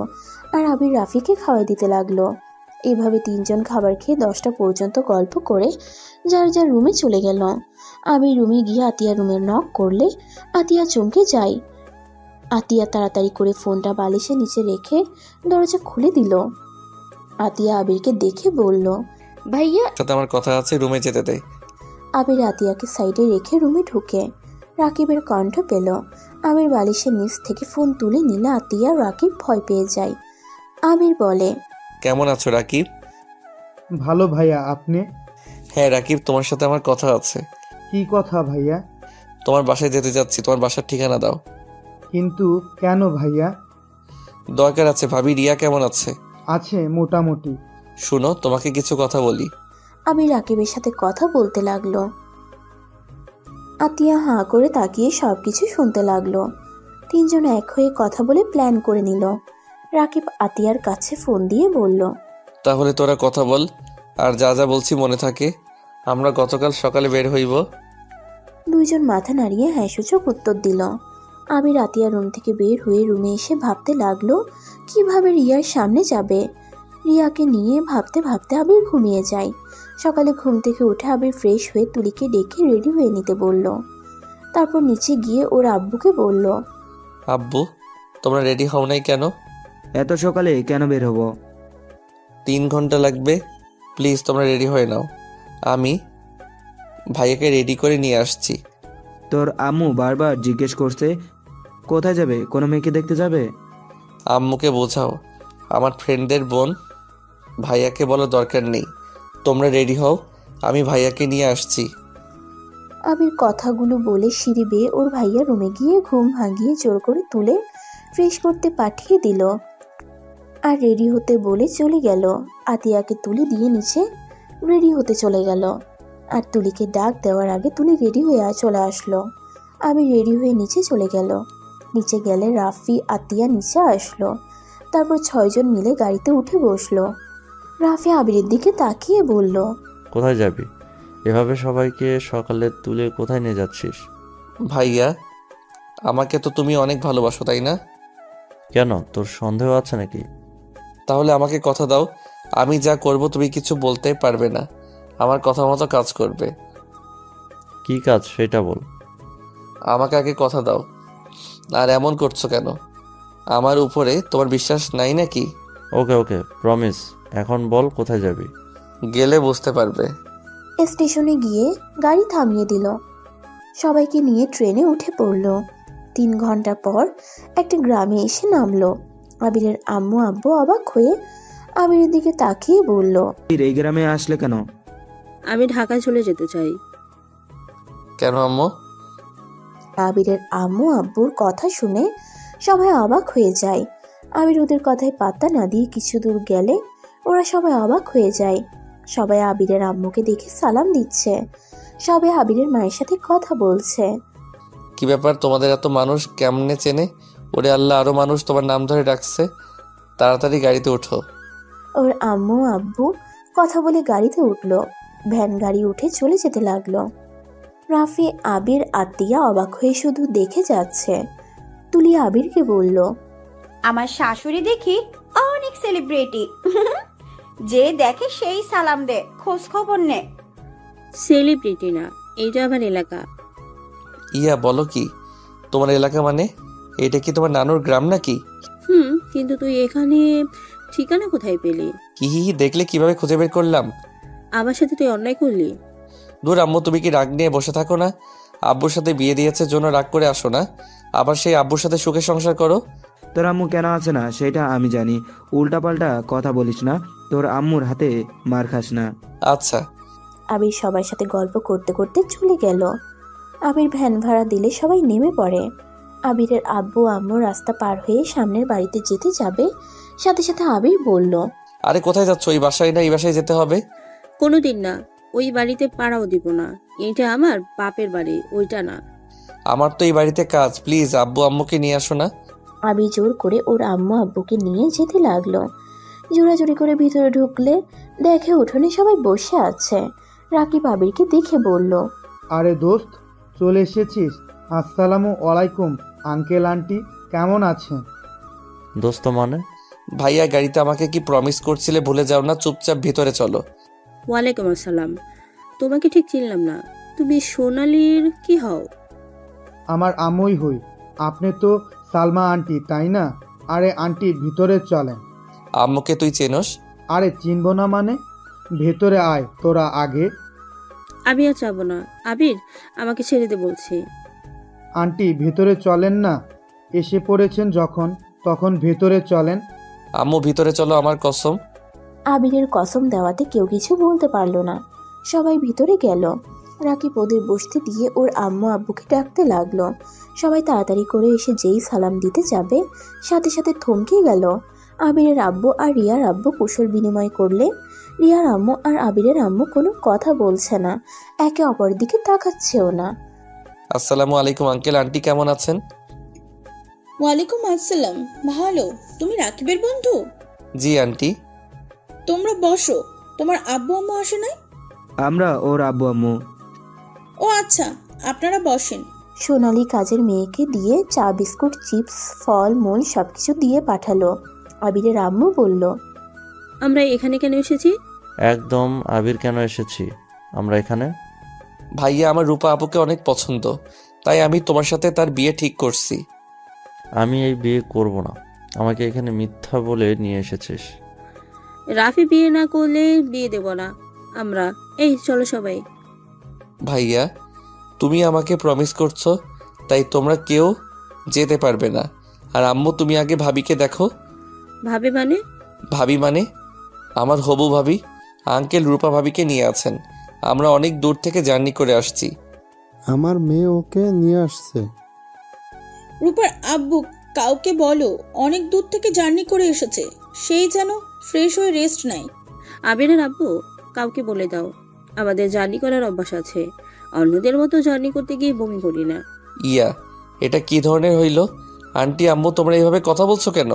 আর আবির রাফিকে খাওয়াই দিতে লাগলো। এভাবে 3 জন খাবার খেয়ে 10টা পর্যন্ত গল্প করে যার যার রুমে চলে গেল। আবির রুমে গিয়ে আতিয়া রুমের নক করলে আতিয়া চমকে যায়। আতিয়া তাড়াতাড়ি করে ফোনটা বালিশের নিচে রেখে দরজা খুলে দিল। আতিয়া আবিরকে দেখে বলল, ভাইয়া, সাথে আমার কথা আছে, রুমে যেতে দে। আবির আতিয়াকে সাইডে রেখে রুমে ঢুকে রাকিবের কণ্ঠ পেল। আবির বালিশের নিচ থেকে ফোন তুলে নিলে আতিয়া রাকিব ভয় পেয়ে যায়। আবির বলে, কেমন আছো রাকিব? ভালো ভাইয়া, আপনি? হ্যাঁ রাকিব, তোমার সাথে আমার কথা আছে। কি কথা ভাইয়া? তোমার বাসায় যেতে যাচ্ছি, তোমার বাসার ঠিকানা দাও। কিন্তু কেন ভাইয়া? দরকার আছে। ভাবি রিয়া কেমন আছে? আছে মোটামুটি। শুনো, তোমাকে কিছু কথা বলি। আবির রাকিবের সাথে কথা বলতে লাগলো। আতিয়া হাঁ করে তাকিয়ে সবকিছু শুনতে লাগলো। 3 জন এক হয়ে কথা বলে প্ল্যান করে নিল। রাকিব আতিয়ার কাছে ফোন দিয়ে বলল, তাহলে তোরা কথা বল, আর যা যা বলছি মনে থাকে। আমরা গতকাল সকালে বের হইব। 2 জন মাথা নাড়িয়ে হ্যাঁ সূচক উত্তর দিল। আবির আতিয়া রুম থেকে বের হয়ে রুমে এসে ভাবতে লাগলো কিভাবে রিয়ার সামনে যাবে। রিয়াকে নিয়ে ভাবতে ভাবতে আবির ঘুমিয়ে যায়। সকালে ঘুম থেকে উঠে আবির ফ্রেশ হয়ে তুলিকে ডেকে রেডি হয়ে নিতে বলল। তারপর নিচে গিয়ে ওর আব্বুকে বলল, আব্বু, তোমরা রেডি হও নাই কেন? এত সকালে কেন বের হবো? 3 ঘন্টা লাগবে। প্লিজ তোমরা রেডি হয়ে নাও, আমি ভাইয়াকে রেডি করে নিয়ে আসছি। তোর আম্মু বারবার জিজ্ঞেস করছে কোথায় যাবে, কোনো মেয়েকে দেখতে যাবে? আম্মুকে বোঝাও, আমার ফ্রেন্ডদের বোন, ভাইয়াকে বলার দরকার নেই। তোমরা রেডি হও, আমি ভাইয়াকে নিয়ে আসছি। আবির কথাগুলো বলে সিঁড়ি বেয়ে ওর ভাইয়া রুমে গিয়ে ঘুম ভাঙিয়ে জোর করে তুলে ফ্রেশ করতে পাঠিয়ে দিল আর রেডি হতে বলে চলে গেল। আতিয়াকে তুলে দিয়ে নিচে রেডি হতে চলে গেল। আর তুলিকে ডাক দেওয়ার আগে তুলি রেডি হয়ে চলে আসলো। আবির রেডি হয়ে নিচে চলে গেল। নিচে গেলে রাফি আতিয়া নিচে আসলো। তারপর 6 জন মিলে গাড়িতে উঠে বসলো। রাফি আবিরের দিকে তাকিয়ে বলল, কোথায় যাবি? এভাবে সবাইকে সকালে তুলে কোথায় নিয়ে যাচ্ছিস? ভাইয়া, আমাকে তো তুমি অনেক ভালোবাসো, তাই না? কেন, তোর সন্দেহ আছে নাকি? তাহলে আমাকে কথা দাও, আমি যা করব তুমি কিছু বলতে পারবে না, আমার কথা মতো কাজ করবে। কি কাজ সেটা বল। আমাকে আগে কথা দাও। আর এমন করছো কেন? আমার উপরে তোমার বিশ্বাস নাই নাকি? ওকে ওকে, প্রমিস। এখন বল কোথায় যাবি? গেলে বুঝতে পারবে। স্টেশনে গিয়ে গাড়ি থামিয়ে দিল। সবাইকে নিয়ে ট্রেনে উঠে পড়ল। 3 ঘন্টা পর একটা গ্রামে এসে নামলো। আবিরের আম্মু আব্বু অবাক হয়ে আবিরের দিকে তাকিয়ে বলল, এই গ্রামে আসলে কেন? আমি ঢাকায় চলে যেতে চাই। কেন আম্মু? আবিরের আম্মু আব্বুর কথা শুনে সবাই অবাক হয়ে যায়। আবির ওদের কথায় পাত্তা না দিয়ে কিছু দূর গেলে ওরা সবাই অবাক হয়ে যায়। সবাই আবিরের আম্মুকে দেখে সালাম দিচ্ছে। সবাই আবিরের মায়ের সাথে কথা বলছে। কি ব্যাপার, তোমাদের এত মানুষ কেমনে চেনে? ওরে আল্লাহ, আরো মানুষ তোমার নাম ধরে ডাকছে। তাড়াতাড়ি গাড়িতে ওঠো। ওর আম্মু আব্বু কথা বলে গাড়িতে উঠলো। ভ্যান গাড়ি উঠে চলে যেতে লাগলো। রাফি আবির আতিয়া অবাক হয়ে শুধু দেখে যাচ্ছে। তুলি আবিরকে বলল, আমার শাশুড়ি দেখি অনেক সেলিব্রিটি। যে দেখে সেই সালাম দে, খোঁজ খবর নে। সেলিব্রিটি না, এইটা আমার এলাকা। ইয়া, বলো কি? তোমার এলাকা মানে? এটা কি তোমার নানুর গ্রাম নাকি? কিন্তু তুই এখানে ঠিকানা কোথায় পেলি? কি দেখলে কিভাবে খুঁজে বের করলাম? আমার সাথে তুই অন্যায় করলি। দূর আম্মু, তুমি কি রাগ নিয়ে বসে থাকো না? আব্বুর সাথে বিয়ে দিয়েছে জন্য রাগ করে আসো না, আবার সেই আব্বুর সাথে সুখে সংসার করো। তোর আম্মু কেন আছে না সেটা আমি জানি। উল্টাপাল্টা কথা বলিস না, তোর আম্মুর হাতে মার খাস না। আচ্ছা। আবির সবার সাথে গল্প করতে করতে চলে গেল। আবির ভ্যান ভাড়া দিলে সবাই নেমে পড়ে। আবিরের আব্বু আম্মু রাস্তা পার হয়ে সামনের বাড়িতে যেতে যাবে, সাথে সাথে আবির বলল, আরে কোথায় যাচ্ছ? এই বাসায় না এই বাসায় যেতে হবে? কোনোদিন না, ওই বাড়িতে পাড়াও দিব না। এটা আমার বাপের বাড়ি, ওইটা না। আমার তো এই বাড়িতে কাজ, প্লিজ আব্বু আম্মুকে নিয়ে আসো না। আবির জোর করে ওর আম্মু আব্বুকে নিয়ে যেতে লাগলো। জোরাজোরি করে ভিতরে ঢুকলে দেখে উঠোনে সবাই বসে আছে। রাকিব আবিরকে দেখে বলল, আরে দোস্ত, চলে এসেছিস? আসসালামু আলাইকুম আঙ্কেল আন্টি, কেমন আছেন? দোস্ত মানে? ভাইয়া, গাড়িতে আমাকে কি প্রমিস করছিলে ভুলে যাও না, চুপচাপ ভিতরে চলো। ওয়ালাইকুম আসসালাম। তোমাকে ঠিক চিনলাম না, তুমি সোনালির কি হও? আমার আম্মুই হই। আপনি তো সালমা আন্টি, তাই না? আরে আন্টি, ভিতরে চলেন। আম্মুকে তুই চেনস? আরে চিনব না মানে? ভেতরে আয় তোরা আগে। আমি আর যাবো না। আবির, আমাকে ছেড়ে দে বলছি। আন্টি, ভেতরে চলেন না। এসে পড়েছেন যখন, তখন ভেতরে চলেন। আম্মু ভিতরে চলো, আমার কসম। আবিরের কসম দেওয়াতে কেউ কিছু বলতে পারলো না। সবাই ভিতরে গেল। রাকিব ওদের বসতে দিয়ে ওর আম্মু আব্বুকে ডাকতে লাগলো। সবাই তাড়াতাড়ি করে এসে যেই সালাম দিতে যাবে, সাথে সাথে থমকে গেল। আবিরের আব্বু আর রিয়ার আব্বু কুশল বিনিময় করলে রিয়ার আম্মু আর আবিরের আম্মু কোনো কথা বলছে না, একে অপরের দিকে তাকাচ্ছেও না। আসসালামু আলাইকুম আঙ্কেল আন্টি, কেমন আছেন? ওয়ালাইকুম আসসালাম, ভালো। তুমি রাকিবের বন্ধু? জি আন্টি। তোমরা বসো। তোমার আব্বু আম্মু আসে নাই? আমরা ওর আব্বু আম্মু। ও আচ্ছা, আপনারা বসেন। সোনালি কাজের মেয়েকে দিয়ে চা বিস্কুট চিপস ফল মূল সবকিছু দিয়ে পাঠালো। আবিরের আম্মু বলল, আমরা এখানে কেন এসেছি? একদম, আবির কেন এসেছি আমরা এখানে? ভাইয়া, আমার রূপা আপুকে অনেক পছন্দ, তাই আমি তোমার সাথে তার বিয়ে ঠিক করছি। আমি এই বিয়ে করব না। আমাকে এখানে মিথ্যা বলে নিয়ে এসেছিস। রাফি বিয়ে না করলে বিয়ে দেব না আমরা। এই চলো সবাই। ভাইয়া, তুমি আমাকে প্রমিস করছো, তাই তোমরা কেউ যেতে পারবে না। আর আম্মু, তুমি আগে ভাবিকে দেখো। ভাবে মানে? ভাবি মানে আমার হবু ভাবি। আঙ্কেল রূপা ভাবিকে নিয়ে আছেন। আমরা অনেক দূর থেকে জার্নি করে আসছি। আমার মেয়ে ওকে নিয়ে আসছে। রূপার আব্বু, কাউকে বলো অনেক দূর থেকে জার্নি করে এসেছে, সেই যেন ফ্রেশ হয়ে রেস্ট নেয়। আবিরের আব্বু, কাউকে বলে দাও আমাদের জার্নি করার অভ্যাস আছে। অন্যদের মতো জার্নি করতে গিয়ে বমি করি না। ইয়া, এটা কি ধরনের হইল? আন্টি আম্মু, তোমরা এইভাবে কথা বলছো কেন?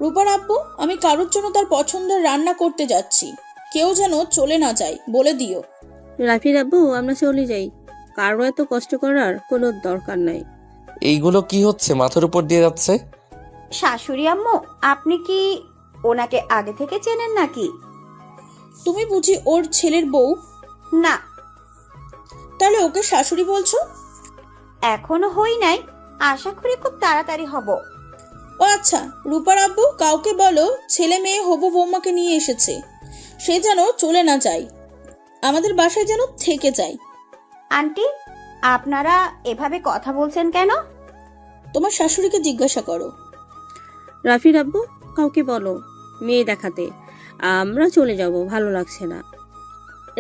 রূপার আব্বু, আমি কারোর জন্য তার পছন্দের রান্না করতে যাচ্ছি, কেউ যেন চলে না যায় বলে দিও। রাফির আব্বু, আমরা চলে যাই। কারো এত কষ্ট করার কোনো দরকার নাই। এইগুলো কি হচ্ছে? মাথার উপর দিয়ে যাচ্ছে। শাশুড়ি আম্মু, আপনি কি ওনাকে আগে থেকে চেনেন নাকি? তুমি বুঝি ওর ছেলের বউ? না। তাহলে ওকে শাশুড়ি বলছো? এখনো হই নাই, আশা করি খুব তাড়াতাড়ি হব। ও আচ্ছা, রূপার আব্বু, কাউকে বলো ছেলে মেয়ে হবু বৌমাকে নিয়ে এসেছে। সে যেন চলে না যায়, আমাদের বাসায় যেন থেকে যায়। আন্টি, আপনারা এভাবে কথা বলছেন কেন? তোমার শাশুড়িকে জিজ্ঞাসা করো। রাফির আব্বু, কাউকে বলো মেয়ে দেখাতে, আমরা চলে যাব, ভালো লাগছে না।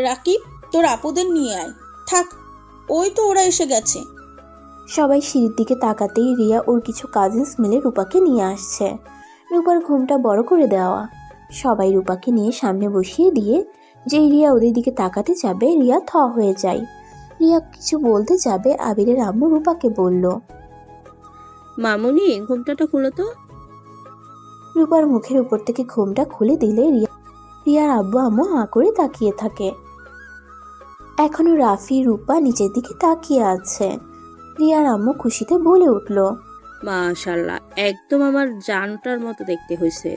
রাকিব, তোর আপুদের নিয়ে আয়। থাক, ওই তো ওরা এসে গেছে। সবাই সিঁড়ির দিকে তাকাতেই রিয়া ওর কিছু কাজিনস মিলে রূপাকে নিয়ে আসছে। রূপার ঘুমটা বড় করে দেওয়া। সবাই রূপাকে নিয়ে সামনে বসিয়ে দিয়ে যেই রিয়া ওদের দিকে তাকাতে যাবে, রিয়া থ হয়ে যায়। রিয়া কিছু বলতে যাবে, আবিরের আম্মু রূপাকে বলল। মামুনি, ঘুমটাটা খুলো তো। রূপার মুখের উপর থেকে ঘুমটা খুলে দিলে রিয়ার আব্বু আম্মু হাঁ করে তাকিয়ে থাকে। এখনো রাফি রূপা নিচের দিকে তাকিয়ে আছে। রিয়ার আম্মু খুশিতে বলে উঠল, মাশাআল্লাহ, একদম আমার জানটার মতো দেখতে হয়েছে।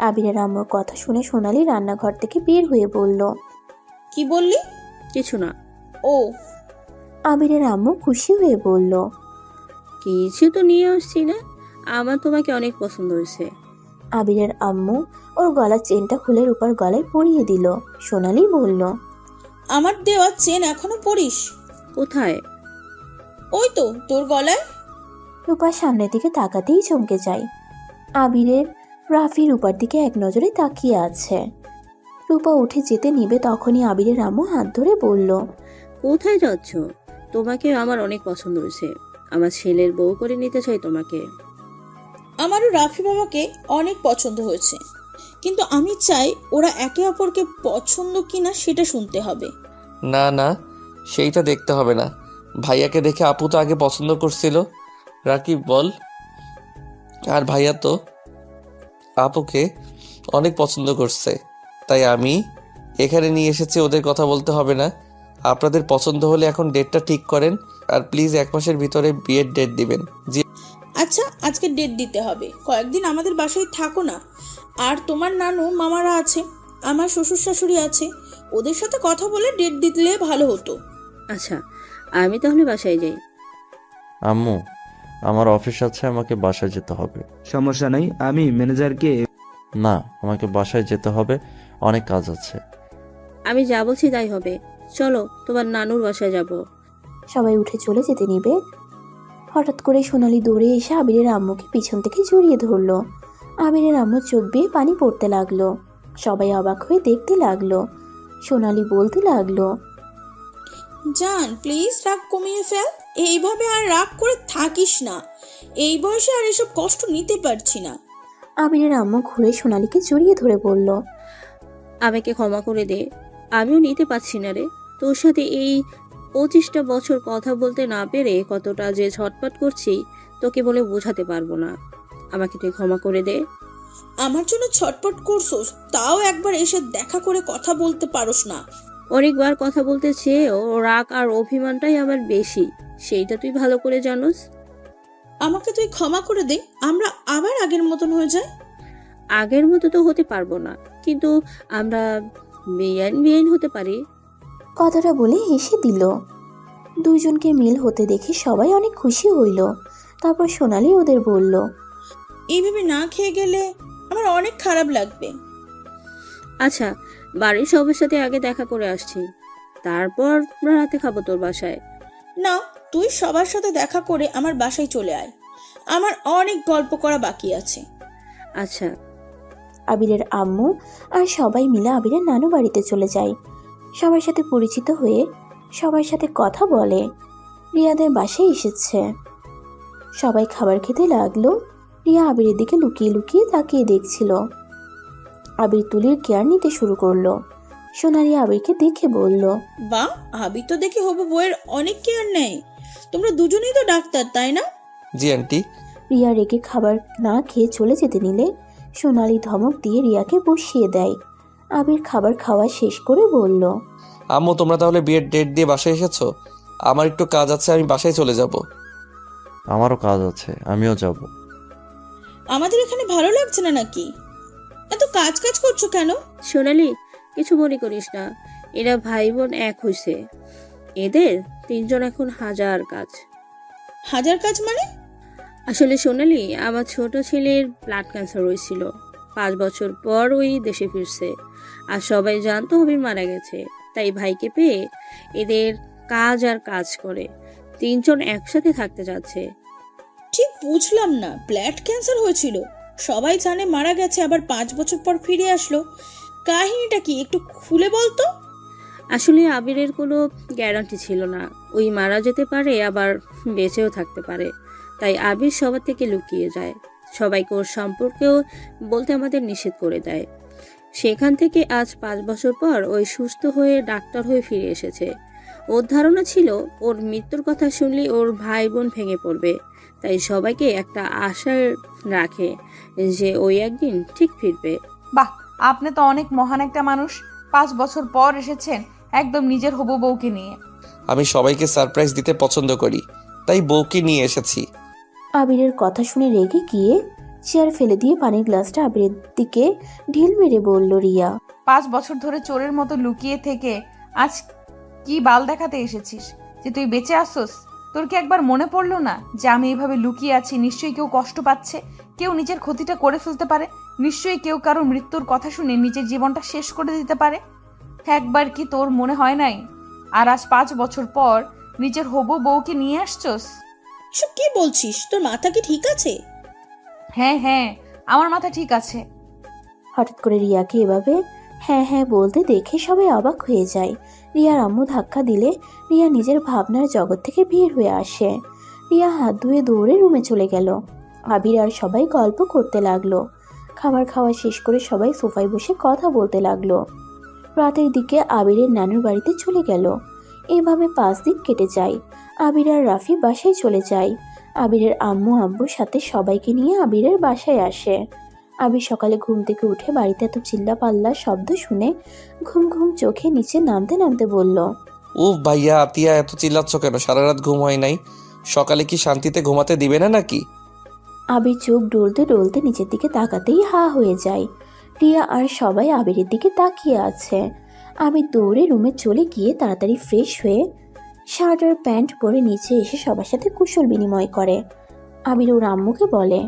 আবিরের আম্মুর কথা শুনে সোনালি রান্নাঘর থেকে বের হয়ে বলল, কি বললি? কিছু না। ও, আবিরের আম্মু খুশি হয়ে বলল, কিছু তো নিয়ে আসছি না, আমার তোমাকে অনেক পছন্দ হয়েছে। আবিরের আম্মু ওর গলার চেনটা খুলে রূপার গলায় পরিয়ে দিল। সোনালি বলল, আমার দেওয়া চেন এখনো পরিস? কোথায়? ওই তো তোর গলায়। রূপার সামনের দিকে তাকাতেই চমকে যায়। আবিরের রাফি রূপার দিকে এক নজরে তাকিয়ে আছে। রূপা উঠে যেতে নিবে, তখনই আবিরের আম্মু হাত ধরে বলল, কোথায় যাচ্ছ? তোমাকে আমার অনেক পছন্দ হয়েছে, আমার ছেলের বউ করে নিতে চাই তোমাকে। আমারও রাফি বাবাকে অনেক পছন্দ হয়েছে, কিন্তু আমি চাই ওরা একে অপরকে পছন্দ কিনা সেটা শুনতে হবে। না না, সেইটা দেখতে হবে না। ভাইয়াকে দেখে আপু তো আগে পছন্দ করছিল। রাকিব বল। আর ভাইয়া তো আপুকে অনেক পছন্দ করছে, তাই আমি এখানে নিয়ে এসেছি। ওদের কথা বলতে হবে না। আপনাদের পছন্দ হলে এখন ডেটটা ঠিক করেন, আর প্লিজ 1 মাসের ভিতরে বিয়ের ডেট দিবেন। জি। আচ্ছা, আজকে ডেট দিতে হবে। কয়েকদিন আমাদের বাসায় থাকো না। আর তোমার নানু মামারা আছে, আমার শ্বশুর শাশুড়ি আছে, ওদের সাথে কথা বলে ডেট দিলে ভালো হতো। আচ্ছা, আমি তাহলে বাসায় যাই। আম্মু, আমার অফিস আছে, আমাকে বাসায় যেতে হবে। সমস্যা নেই, আমি ম্যানেজারকে। না, আমাকে বাসায় যেতে হবে, অনেক কাজ আছে। আমি যা বলছি তাই হবে। চলো, তোমার নানুর বাসায় যাব। সবাই উঠে চলে যেতে নিবে, হঠাৎ করে সোনালি দৌড়ে এসে আবিরের আম্মুকে পিছন থেকে জড়িয়ে ধরল। আবিরের আম্মুর চোখ বেয়ে পানি পড়তে লাগলো। সবাই অবাক হয়ে দেখতে লাগলো। সোনালি বলতে লাগলো, জান, প্লিজ রাগ কমিয়ে ফেল। এইভাবে আর রাগ করে থাকিস না। এই বয়সে আর এসব কষ্ট নিতে পারছি না। আবিরের আম্মু ঘুরে সোনালিকে জড়িয়ে ধরে বলল, আমাকে ক্ষমা করে দে, আমিও নিতে পারছি না রে। তোর সাথে এই 25টা বছর কথা বলতে না পেরে কতটা যে ছটপট করছি তোকে বলে বোঝাতে পারবো না। আমাকে তুই ক্ষমা করে দে। আমার জন্য ছটপট করছোস, তাও একবার এসে দেখা করে কথা বলতে পারোস না। অনেকবার কথা বলতে চেয়েও রাগ আর অভিমানটাই আমার বেশি, সেইটা তুই ভালো করে জানোস। আমাকে তুই ক্ষমা করে দে, আমরা আবার আগের মতন হয়ে যাই। আগের মতো তো হতে পারবো না, কিন্তু আমরা বেআইন হতে পারি। কথাটা বলে হেসে দিল। দুইজনকে মিল হতে দেখে সবাই অনেক খুশি হইল। তারপর সোনালি ওদের বলল, এইভাবে না খেয়ে গেলে আমার অনেক খারাপ লাগবে। আচ্ছা, বাড়ির সবার সাথে আগে দেখা করে আসছি, তারপর রাতে খাবো তোর বাসায়। না, তুই সবার সাথে দেখা করে আমার বাসায় চলে আয়, আমার অনেক গল্প করা বাকি আছে। আচ্ছা। আবিরের আম্মু আর সবাই মিলে আবিরের নানু বাড়িতে চলে যায়। সবার সাথে পরিচিত হয়ে সবার সাথে কথা বলে। রিয়াদের বাসায় এসেছে। সবাই খাবার খেতে লাগলো। রিয়া আবিরের দিকে লুকিয়ে লুকিয়ে তাকিয়ে দেখছিল। আবির তুলির কেয়ার নিতে শুরু করলো। সোনালি আবিরকে দেখে বলল, বা, আবির তো দেখে হবু বইয়ের অনেক কেয়ার নেয়। তোমরা দুজনেই তো ডাক্তার, তাই না? জি আন্টি। রিয়া রেগে খাবার না খেয়ে চলে যেতে নিলে সোনালি ধমক দিয়ে রিয়াকে বসিয়ে দেয়। আবির খাবার খাওয়া শেষ করে বলল, আম্মু, তোমরা তাহলে বিয়ের ডেট দিয়ে বাসায় এসেছো? আমার একটু কাজ আছে, আমি বাসায় চলে যাব। আমারও কাজ আছে, আমিও যাব। আমাদের এখানে ভালো লাগছে না নাকি? এত কাজ কাজ করছো কেন? সোনালি, কিছু মনে করিস না, এরা ভাই বোন এক হয়েছে, এদের 3 জন এখন হাজার কাজ। হাজার কাজ মানে? আসলে সোনালি, আমার ছোট ছেলের ব্লাড ক্যান্সার হয়েছিল, 5 বছর পর ওই দেশে ফিরছে। আর সবাই জানতো আবির মারা গেছে, তাই ভাইকে পেয়ে এদের কাজ আর কাজ করে 3 জন একসাথে থাকতে যাচ্ছে। ঠিক বুঝলাম না, ব্লাড ক্যান্সার হয়েছিল, সবাই জানে মারা গেছে, আবার 5 বছর পর ফিরে আসলো। কাহিনীটা কি একটু খুলে বলতো। আসলে আবিরের কোনো গ্যারান্টি ছিল না, ওই মারা যেতে পারে আবার বেঁচেও থাকতে পারে, তাই আবির সবার থেকে লুকিয়ে যায়। সবাইকে ওর সম্পর্কেও বলতে আমাদের নিষেধ করে দেয়। সেখান থেকে আজ 5 বছর পর ওই সুস্থ হয়ে ডাক্তার হয়ে ফিরে এসেছে। ওর ধারণা ছিল ওর মৃত্যুর কথা শুনলে ওর ভাই বোন ভেঙে পড়বে, তাই সবাইকে একটা আশা রাখে যে ওই একদিন ঠিক ফিরবে। বাহ, আপনি তো অনেক মহান একটা মানুষ। 5 বছর পর এসেছেন একদম নিজের হবু বউকে নিয়ে। আমি সবাইকে সারপ্রাইজ দিতে পছন্দ করি, তাই বউকে নিয়ে এসেছি। আবিরের কথা শুনে রেগে গিয়ে চেয়ার ফেলে দিয়ে পানির গ্লাসটা আবিরের দিকে ঢিল মেরে বলল রিয়া। 5 বছর ধরে চোরের মতো লুকিয়ে থেকে আজ কি বাল দেখাতে এসেছিস যে তুই বেঁচে আসোস? তোর কি একবার মনে পড়লো না যে আমি এইভাবে লুকিয়ে আছি? নিশ্চয়ই কেউ কষ্ট পাচ্ছে, কেউ নিজের ক্ষতিটা করে ফেলতে পারে, নিশ্চয়ই কেউ কারো মৃত্যুর কথা শুনে নিজের জীবনটা শেষ করে দিতে পারে। একবার কি তোর মনে হয় নাই? আর আজ 5 বছর পর নিজের হবু বউকে নিয়ে আসছোস? সব কি বলছিস? তোর মাথা কি ঠিক আছে? হ্যাঁ হ্যাঁ, আমার মাথা ঠিক আছে। হঠাৎ করে রিয়াকে এভাবে হ্যাঁ হ্যাঁ বলতে দেখে সবাই অবাক হয়ে যায়। রিয়ার আম্মু ধাক্কা দিলে রিয়া নিজের ভাবনার জগৎ থেকে বের হয়ে আসে। রিয়া হাত ধুয়ে দৌড়ে রুমে চলে গেল। আবির আর সবাই গল্প করতে লাগলো। খাবার খাওয়া শেষ করে সবাই সোফায় বসে কথা বলতে লাগলো। রাতের দিকে আবিরের নানুর বাড়িতে চলে গেল। এভাবে 5 দিন কেটে যায়। আবির আর রাফি বাসায় চলে যায়। আবিরের আম্মু আব্বুর সাথে সবাইকে নিয়ে আবিরের বাসায় আসে। আবির সকালে ঘুম থেকে উঠে বাড়িতে এত চিল্লা পাল্লার শব্দ শুনে ঘুম ঘুম চোখে নিচে নামতে নামতে বলল, ও ভাইয়া, আতিয়া এত চিল্লাচ্ছ কেন? সারা রাত ঘুম হয় নাই? সকালে কি শান্তিতে ঘুমাতে দিবে না নাকি? আবির চোখ ডলতে ডলতে নিচের দিকে তাকাতেই হা হয়ে যায়। রিয়া আর সবাই আবিরের দিকে তাকিয়ে আছে। আবির দৌড়ে রুমে চলে গিয়ে তাড়াতাড়ি ফ্রেশ হয়ে শার্ট আর প্যান্ট পরে নিচে এসে সবার সাথে কুশল বিনিময় করে। আবির ওর আম্মুকে বলে,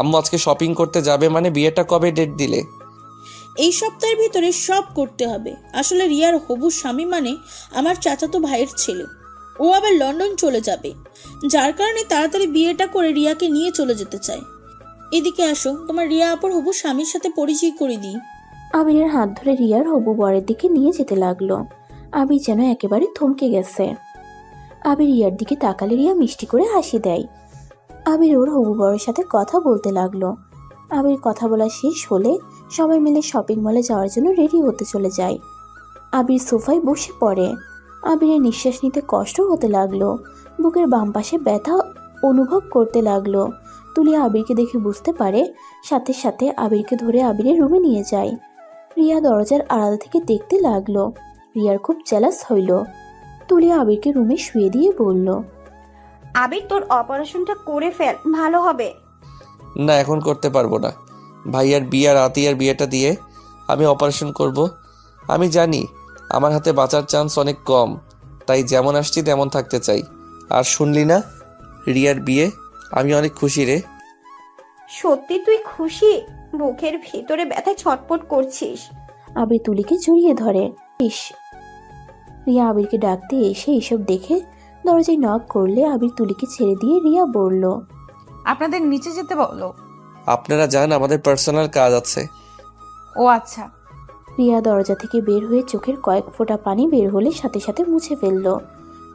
আম্মু আজকে শপিং করতে যাবে মানে বিয়েটা কবে ডেট দিলে? এই সপ্তাহের ভিতরে সব করতে হবে। আসলে রিয়ার হবু স্বামী মানে আমার চাচাতো ভাইয়ের ছেলে, ও আবার লন্ডন চলে যাবে, যার কারণে তাড়াতাড়ি বিয়েটা করে রিয়াকে নিয়ে চলে যেতে চাই। এদিকে আসো, তোমার রিয়া আপুর হবু স্বামীর সাথে পরিচয় করে দিই। আবিরের হাত ধরে রিয়ার হবু বরের দিকে নিয়ে যেতে লাগলো। আবির যেন একেবারে থমকে গেছে। আবির রিয়ার দিকে তাকালে রিয়া মিষ্টি করে হাসি দেয়। আবির ওর হবু বরের সাথে কথা বলতে লাগলো। আবির কথা বলা শেষ হলে সবাই মিলে শপিং মলে যাওয়ার জন্য রেডি হতে চলে যায়। আবির সোফায় বসে পড়ে। আবিরের নিঃশ্বাস নিতে কষ্ট হতে লাগলো। বুকের বাম পাশে ব্যথা অনুভব করতে লাগলো। তুলি আবিরকে দেখে বুঝতে পারে, সাথে সাথে আবিরকে ধরে আবিরের রুমে নিয়ে যায়। রিয়া দরজার আড়াল থেকে দেখতে লাগলো। রিয়ার খুব জেলাস হইল। তুলি আবিরকে রুমে শুয়ে দিয়ে বলল, আবির তোর অপারেশনটা করে ফেল, ভালো হবে। না, এখন করতে পারবো না। ভাইয়ার বিয়ে আর আতিয়ার বিয়েটা দিয়ে আমি অপারেশন করব। আমি জানি আমার হাতে বাঁচার চান্স অনেক কম, তাই যেমন আসছি তেমন থাকতে চাই। আর শুনলি না, রিয়ার বিয়ে? আমি অনেক খুশি রে। সত্যি তুই খুশি? বুকের ভিতরে ব্যথায় ছটপট করছিস। আবির তুলিকে জড়িয়ে ধরে। ইস! রিয়া আবিরকে ডাকতে এসে এসব দেখে দরজায় নক করলে আবির তুলিকে ছেড়ে দিয়ে রিয়া বলল, আপনাদের নিচে যেতে বলো। আপনারা যান, আমাদের পার্সোনাল কাজ আছে। ও আচ্ছা। রিয়া দরজা থেকে বের হয়ে চোখের কয়েক ফোঁটা পানি বের হলে সাথে সাথে মুছে ফেলল।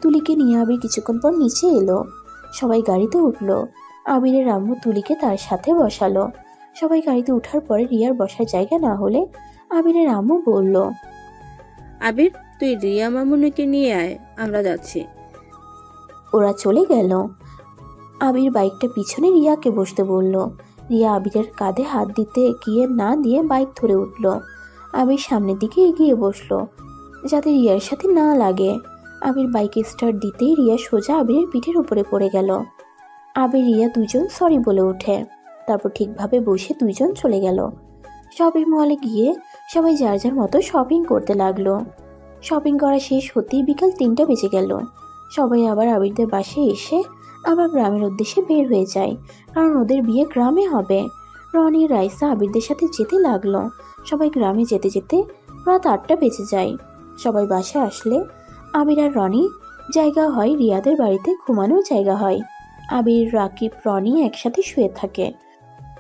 তুলিকে নিয়ে আবির কিছুক্ষণ পর নিচে এলো। সবাই গাড়িতে উঠলো। আবিরের আম্মু তুলিকে তার সাথে বসালো। সবাই গাড়িতে ওঠার পরে রিয়ার বসার জায়গা না হলে আবিরের আম্মু বলল, আবির, তুই রিয়া মামুনিকে নিয়ে আয়, আমরা যাচ্ছি। ওরা চলে গেল। আবির বাইকটা পিছনে রিয়াকে বসতে বলল। রিয়া আবিরের কাঁধে হাত দিতে গিয়ে না দিয়ে বাইক ধরে উঠল। আবির সামনের দিকে এগিয়ে বসলো যাতে রিয়ার সাথে না লাগে। আবির বাইকে স্টার্ট দিতেই রিয়া সোজা আবিরের পিঠের উপরে পড়ে গেল। আবির রিয়া দুজন সরি বলে ওঠে। তারপর ঠিকভাবে বসে দুইজন চলে গেল। শপিং মলে গিয়ে সবাই যার যার মতো শপিং করতে লাগলো। শপিং করা শেষ হতেই বিকাল 3টা বেজে গেল। সবাই আবার আবিরদের বাসায় এসে আবার গ্রামের উদ্দেশ্যে বের হয়ে যায়, কারণ ওদের বিয়ে গ্রামে হবে। রনি রাইসা আবিরদের সাথে যেতে লাগলো। সবাই গ্রামে যেতে যেতে রাত 8টা বেজে যায়। সবাই বাসায় আসলে আবির আর রনি জায়গা হয় রিয়াদের বাড়িতে ঘুমানোর জায়গা হয়। আবির, রাকিব, রনি একসাথে শুয়ে থাকে।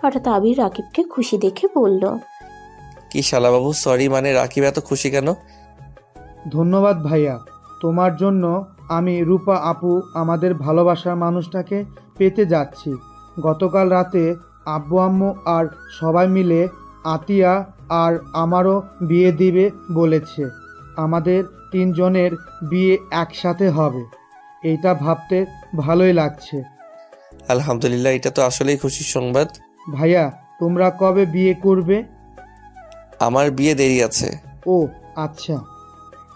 হঠাৎ আবির রাকিবকে খুশি দেখে বলল, কি শালাবাবু, সরি, মানে রাকিব এত খুশি কেন? ধন্যবাদ ভাইয়া, তোমার জন্য আমি রূপা আপু আমাদের ভালোবাসার মানুষটাকে পেতে যাচ্ছি। গতকাল রাতে আব্বু আম্মু আর সবাই মিলে আতিয়া আর আমারও বিয়ে দিবে বলেছে। আমাদের 3 জনের বিয়ে একসাথে হবে, এইটা ভাবতে ভালোই লাগছে। আলহামদুলিল্লাহ, এটা তো আসলেই খুশির সংবাদ। ভাইয়া, তোমরা কবে বিয়ে করবে? আমার বিয়ে দেরি আছে। ও আচ্ছা।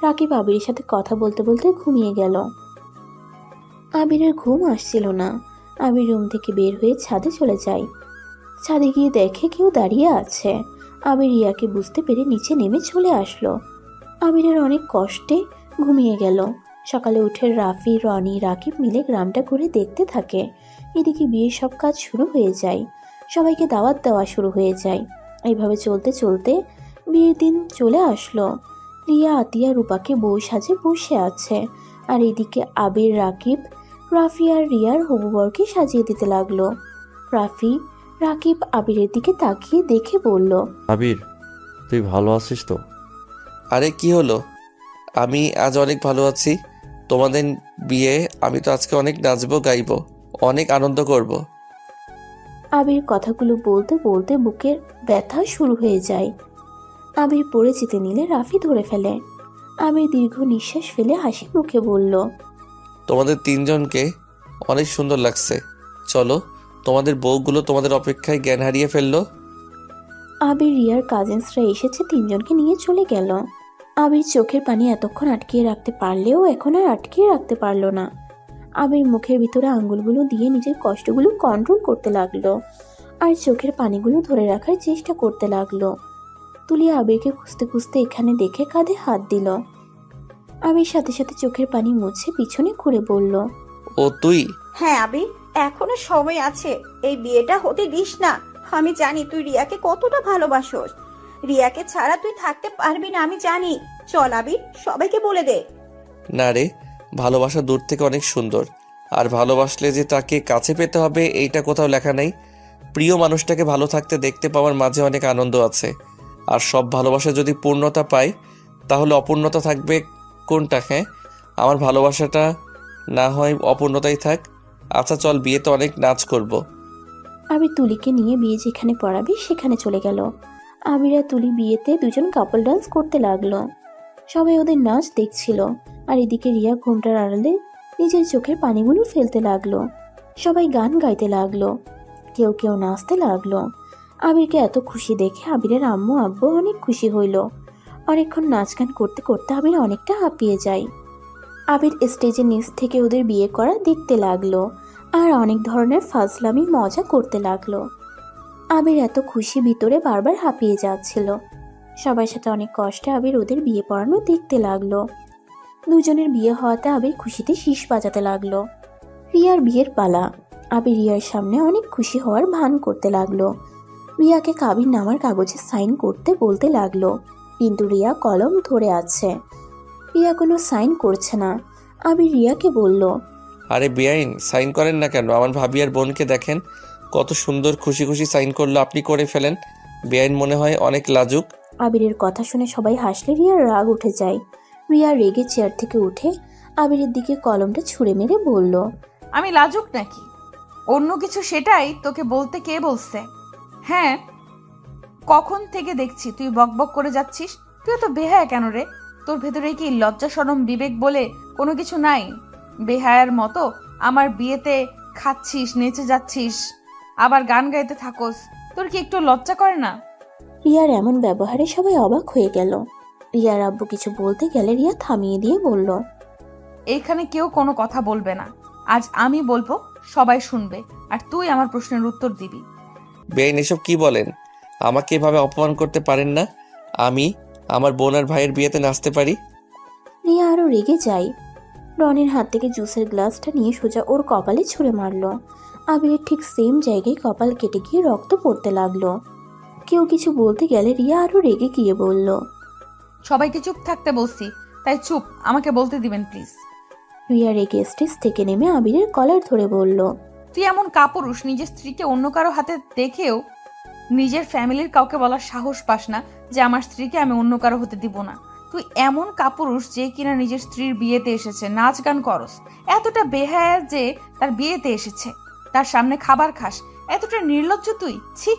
রাকিব আবিরের সাথে কথা বলতে বলতে ঘুমিয়ে গেল। আবিরের ঘুম আসছিল না। আবির রুম থেকে বের হয়ে ছাদে চলে যায়। ছাদে গিয়ে দেখে কেউ দাঁড়িয়ে আছে। আবির রিয়াকে বুঝতে পেরে নিচে নেমে চলে আসলো। আবিরের অনেক কষ্টে ঘুমিয়ে গেল। সকালে উঠে রাফি, রনি, রাকিব মিলে গ্রামটা ঘুরে দেখতে থাকে। এদিকে বিয়ের সব কাজ শুরু হয়ে যায়। সবাইকে দাওয়াত দেওয়া শুরু হয়ে যায়। এইভাবে চলতে চলতে বিয়ের দিন চলে আসলো। রিয়া আতিয়া রূপাকে বউ সাজে বসে আছে, আর এদিকে আবির, রাকিব, রাফি আর রিয়ার হবুবরকে সাজিয়ে দিতে লাগলো। রাকিব আবিরের দিকে তাকিয়ে দেখে বলল, আবির, তুই ভালো আছিস তো? আরে কি হলো? আমি আজ অনেক ভালো আছি। তোমাদের বিয়ে, আমি তো আজকে অনেক নাচবো, গাইবো, অনেক আনন্দ করব। আবির কথাগুলো বলতে বলতে বুকের ব্যথা শুরু হয়ে যায়। আবির পড়ে যেতে নিলে রাফি ধরে ফেলে। আবির দীর্ঘ নিঃশ্বাস ফেলে হাসি মুখে বলল, তোমাদের 3 জনকে অনেক সুন্দর লাগছে। চলো, তোমাদের বউগুলো তোমাদের অপেক্ষায় জ্ঞান হারিয়ে ফেললো। আবির, রিয়ার কাজিনসরা এসেছে, 3 জনকে নিয়ে চলে গেল। আবির চোখের পানি এতক্ষণ আটকিয়ে রাখতে পারলেও এখন আর আটকিয়ে রাখতে পারল না। আবির মুখের ভিতরে আঙ্গুলগুলো দিয়ে নিজের কষ্টগুলো কন্ট্রোল করতে লাগলো, আর চোখের পানিগুলো ধরে রাখার চেষ্টা করতে লাগলো। তুলি আবিরকে খুঁজতে খুঁজতে এখানে দেখে কাঁধে হাত দিল। আবির সাথে সাথে চোখের পানি মুছে পিছনে ঘুরে বলল, ও তুই? হ্যাঁ আবির, এখনো সময় আছে, এই বিয়েটা হতে দিস না। আমি জানি তুই রিয়াকে কতটা ভালোবাসোস। রিয়াকে ছাড়া তুই থাকতে পারবি না, আমি জানি। চল আবির, সবাইকে বলে দে। না রে, ভালোবাসা দূর থেকে অনেক সুন্দর, আর ভালোবাসলে যে তাকে কাছে পেতে হবে এইটা কোথাও লেখা নেই। প্রিয় মানুষটাকে ভালো থাকতে দেখতে পাওয়ার মাঝে অনেক আনন্দ আছে। আর সব ভালোবাসা যদি পূর্ণতা পায়, তাহলে অপূর্ণতা থাকবে কোনটা? হ্যাঁ, আমার ভালোবাসাটা না হয় অপূর্ণতাই থাক। আচ্ছা চল, বিয়েতে অনেক নাচ করব। আবির তুলিকে নিয়ে বিয়ে যেখানে পড়াবে সেখানে চলে গেল। আবির আর তুলি বিয়েতে 2 জন কাপল ডান্স করতে লাগলো। সবাই ওদের নাচ দেখছিল, আর এদিকে রিয়া ঘোমটার আড়ালে নিজের চোখের পানিগুলো ফেলতে লাগলো। সবাই গান গাইতে লাগলো, কেউ কেউ নাচতে লাগলো। আবিরকে এত খুশি দেখে আবিরের আম্মু আব্বু অনেক খুশি হইল। অনেকক্ষণ নাচ গান করতে করতে আবির অনেকটা হাঁপিয়ে যায়। আবির স্টেজের নিচ থেকে ওদের বিয়ে করা দেখতে লাগলো, আর অনেক ধরনের ফাজলামি মজা করতে লাগলো। আবির এত খুশি ভিতরে বারবার হাঁপিয়ে যাচ্ছিল। সবার সাথে অনেক কষ্টে আবির ওদের বিয়ে পড়ানো দেখতে লাগলো। 2 জনের বিয়ে হওয়াতে আবির খুশিতে শীষ বাজাতে লাগলো। রিয়ার বিয়ের পালা। আবির রিয়ার সামনে অনেক খুশি হওয়ার ভান করতে লাগলো। রিয়াকে কাবির নামার কাগজে সাইন করতে বলতে লাগলো, কিন্তু রিয়া কলম ধরে আছে। রিয়া কোনো সাইন করছে না। আবির রিয়াকে বলল, আরে বেআইন, সাইন করেন না কেন? আমার ভাবি আর বোনকে দেখেন, কত সুন্দর খুশি খুশি সাইন করলো, আপনি করে ফেলেন। বেআইন মনে হয় অনেক লাজুক। আবিরের কথা শুনে সবাই হাসলে রিয়ার রাগ উঠে যায়। রিয়া রেগে চেয়ার থেকে উঠে আবিরের দিকে কলমটা ছুঁড়ে মেরে বলল, আমি লাজুক নাকি অন্য কিছু, সেটাই তোকে বলতে কে বলছে? হ্যাঁ, কখন থেকে দেখছি তুই বকবক করে যাচ্ছিস। তুই তো বেহায়া কেন রে? তোর ভেতরে কি লজ্জা শরম বিবেক বলে কোনো কিছু নাই? বেহায়ার মতো আমার বিয়েতে খাচ্ছিস, নেচে যাচ্ছিস, আবার গান গাইতে থাকোস। তোর কি একটু লজ্জা করে না? রিয়ার এমন ব্যবহারে সবাই অবাক হয়ে গেল। রিয়ার আব্বু কিছু বলতে গেলে রিয়া থামিয়ে দিয়ে বলল, এইখানে কেউ কোনো কথা বলবে না। আজ আমি বলবো, সবাই শুনবে, আর তুই আমার প্রশ্নের উত্তর দিবি। বেআইন এসব কি বলেন? আমাকে এভাবে অপমান করতে পারেন না। আমি আমার বোন আর ভাইয়ের বিয়েতে নাচতে পারি। রিয়া আরো রেগে যায়। রনির হাত থেকে জুসের গ্লাসটা নিয়ে সোজা ওর কপালে ছুঁড়ে মারল। আবিরের ঠিক সেম জায়গায় কপাল কেটে গিয়ে রক্ত পড়তে লাগলো। কেউ কিছু বলতে গেলে রিয়া আরো রেগে গিয়ে বলল, সবাইকে চুপ থাকতে বলছি, তাই চুপ, আমাকে বলতে দিবেন প্লিজ। রিয়া রেগে স্টেজ থেকে নেমে আবিরের কলার ধরে বলল, তুই এমন কাপুরুষ, নিজের স্ত্রীকে অন্য কারো হাতে দেখেও নিজের ফ্যামিলির কাউকে বলার সাহস পাস না যে আমার স্ত্রীকে আমি অন্য কারো হতে দিব না। তুই এমন কাপুরুষ যে কিনা নিজের স্ত্রীর বিয়েতে এসেছে, নাচ গান করস, এতটা বেহায়া যে তার বিয়েতে এসেছে, তার সামনে খাবার খাস, এতটা নির্লজ্জ তুই, ছি।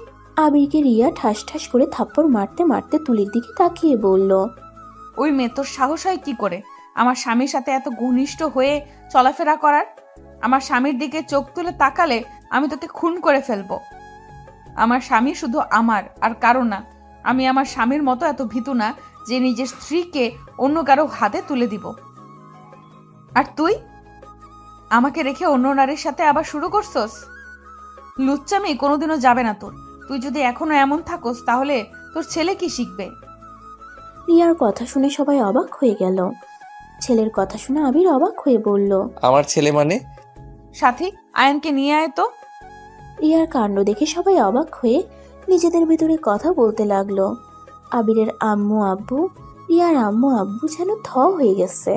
আবিরকে রিয়া ঠাস ঠাস করে থাপ্পড় মারতে মারতে তুলির দিকে তাকিয়ে বলল, ওই মেয়ে, তোর সাহস হয় কি করে আমার স্বামীর সাথে এত ঘনিষ্ঠ হয়ে চলাফেরা করার? আমার স্বামীর দিকে চোখ তুলে তাকালে আমি তোকে খুন করে ফেলবো। আমার স্বামী শুধু আমার আর কারো না। আমি আমার স্বামীর মতো এত ভীতু না যে নিজের স্ত্রীকে অন্য কারো হাতে তুলে দিব। আর তুই আমাকে রেখে অন্য নারীর সাথে আবার শুরু করছস? লুচ্চামি কোনোদিনও যাবে না তোর। তুই যদি এখনো এমন থাকোস তাহলে তোর ছেলে কি শিখবে? রিয়ার কথা শুনে সবাই অবাক হয়ে গেল। ছেলের কথা শুনে আবির অবাক হয়ে বলল, আমার ছেলে মানে? সাথী, আয়নকে নিয়ে আয় তো। রিয়ার কাণ্ড দেখে সবাই অবাক হয়ে নিজেদের ভেতরে কথা বলতে লাগলো। আবিরের আম্মু আব্বু, রিয়ার আম্মু আব্বু যেন থ হয়ে গেছে।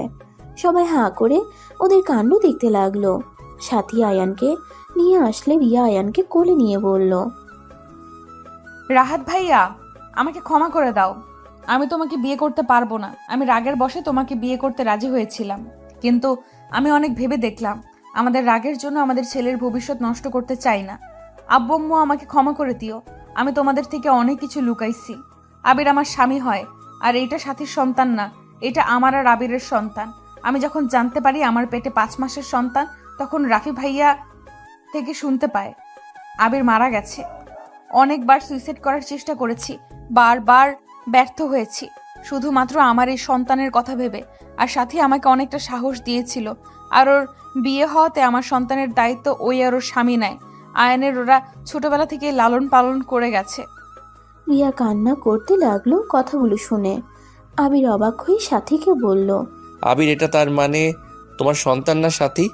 সবাই হাঁ করে ওদের কাণ্ড দেখতে লাগলো। সাথী আয়ানকে নিয়ে আসলে রিয়া আয়ানকে কোলে নিয়ে বলল, রাহাত ভাইয়া, আমাকে ক্ষমা করে দাও। আমি তোমাকে বিয়ে করতে পারবো না। আমি রাগের বশে তোমাকে বিয়ে করতে রাজি হয়েছিলাম, কিন্তু আমি অনেক ভেবে দেখলাম আমাদের রাগের জন্য আমাদের ছেলের ভবিষ্যৎ নষ্ট করতে চাই না। আব্বু আম্মু, আমাকে ক্ষমা করে দিও। আমি তোমাদের থেকে অনেক কিছু লুকাইছি। আবির আমার স্বামী হয়, আর এইটা সাথীর সন্তান না, এটা আমার আর আবিরের সন্তান। আমি যখন জানতে পারি আমার পেটে 5 মাসের সন্তান, তখন রাফি ভাইয়া থেকে শুনতে পায় আবির মারা গেছে। অনেকবার সুইসাইড করার চেষ্টা করেছি, বারবার ব্যর্থ হয়েছি, শুধুমাত্র আমার এই সন্তানের কথা ভেবে। আর সাথী আমাকে অনেকটা সাহস দিয়েছিল। আর ওর বিয়ে হওয়াতে আমার সন্তানের দায়িত্ব ওই আর ওর স্বামী নেয়। আয়নের ওরা ছোটবেলা থেকে লালন পালন করে গেছে। রিয়া কান্না করতে লাগলো কথাগুলো শুনে। আবির অবাক হয়ে সাথীকে বলল, আবির, এটা তার মানে তোমার সন্তান না সাথী?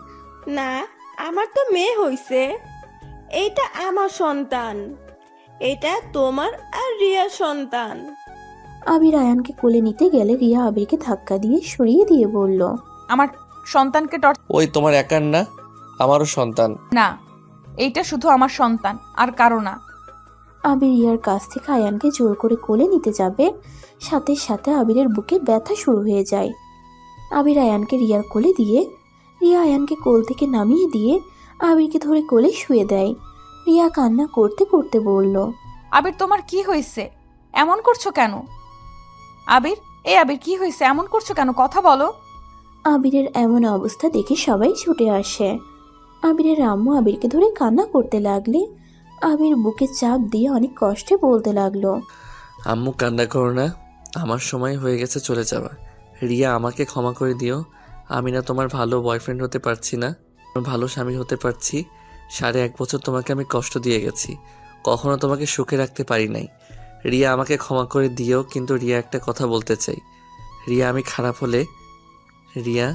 না, আমার তো মেয়ে হইছে। এইটা আমার সন্তান, এটা তোমার আর রিয়ার সন্তান। আবির আয়ানকে কোলে নিতে গেলে রিয়া আবিরকে ধাক্কা দিয়ে সরিয়ে দিয়ে বলল, আমার সন্তানকে ওই তোমার একার না, আমারও সন্তান। না, এইটা শুধু আমার সন্তান আর কারো না। আবির রিয়ার কাছ থেকে আয়ানকে জোর করে কোলে নিতে যাবে, সাথে সাথে আবিরের বুকে ব্যথা শুরু হয়ে যায়। আবির আয়ানকে রিয়ার কোলে দিয়ে রিয়া আয়ানকে কোল থেকে নামিয়ে দিয়ে আবিরকে ধরে কোলে শুয়ে দেয়। রিয়া কান্না করতে করতে বলল, আবির, তোমার কি হয়েছে? এমন করছো কেন? আবির, আবির, কি হয়েছে? এমন করছো কেন? কথা বলো। আবিরের এমন অবস্থা দেখে সবাই ছুটে আসে। আবিরের আম্মু আবিরকে ধরে কান্না করতে লাগলে আবির বুকে চাপ দিয়ে অনেক কষ্টে বলতে লাগলো, আম্মু, কান্না করো না, আমার সময় হয়ে গেছে চলে যাওয়া। রিয়া, আমাকে ক্ষমা করে দিও। আমি না তোমার ভালো বয়ফ্রেন্ড হতে পারছি না, ভালো স্বামী হতে পারছি। 1.5 বছর তোমাকে আমি কষ্ট দিয়ে গেছি, কখনো তোমাকে সুখে রাখতে পারি নাই। রিয়া, আমাকে ক্ষমা করে দিও। কিন্তু রিয়া, একটা কথা বলতে চাই। রিয়া, আমি খারাপ হলে, রিয়া,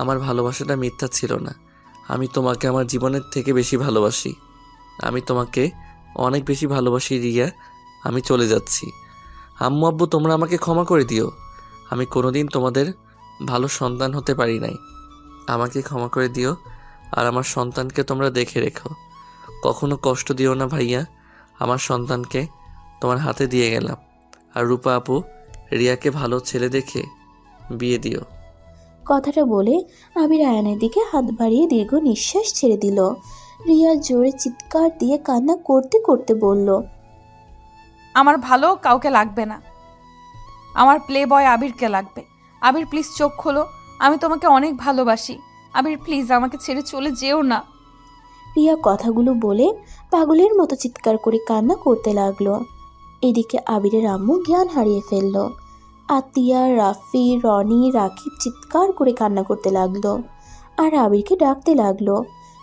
আমার ভালোবাসাটা মিথ্যা ছিল না। আমি তোমাকে আমার জীবনের থেকে বেশি ভালোবাসি। আমি তোমাকে অনেক বেশি ভালোবাসি রিয়া। আমি চলে যাচ্ছি। আম্মু আব্বু, তোমরা আমাকে ক্ষমা করে দিও। আমি কোনোদিন তোমাদের ভালো সন্তান হতে পারি নাই। আমাকে ক্ষমা করে দিও, আর আমার সন্তানকে তোমরা দেখে রেখো। কখনো কষ্ট দিও না ভাইয়া। আমার সন্তানকে তোমার হাতে দিয়ে গেলাম। আর রূপা আপু, রিয়াকে ভালো ছেলে দেখে বিয়ে দিও। কথাটা বলে আবির আয়ানের দিকে হাত বাড়িয়ে দীর্ঘ নিঃশ্বাস ছেড়ে দিল। রিয়া জোরে চিৎকার দিয়ে কান্না করতে করতে বলল, আমার ভালো কাউকে লাগবে না, আমার প্লে বয় আবিরকে লাগবে। আবির, প্লিজ চোখ খোলো, আমি তোমাকে অনেক ভালোবাসি। আবির, প্লিজ আমাকে ছেড়ে চলে যেও না। রিয়া কথাগুলো বলে পাগলের মতো চিৎকার করে কান্না করতে লাগলো। এদিকে আবিরের আম্মু জ্ঞান হারিয়ে ফেলল। আতিয়া, রাফি, রনি, রাকিব চিৎকার করে কান্না করতে লাগলো আর আবিরকে ডাকতে লাগলো।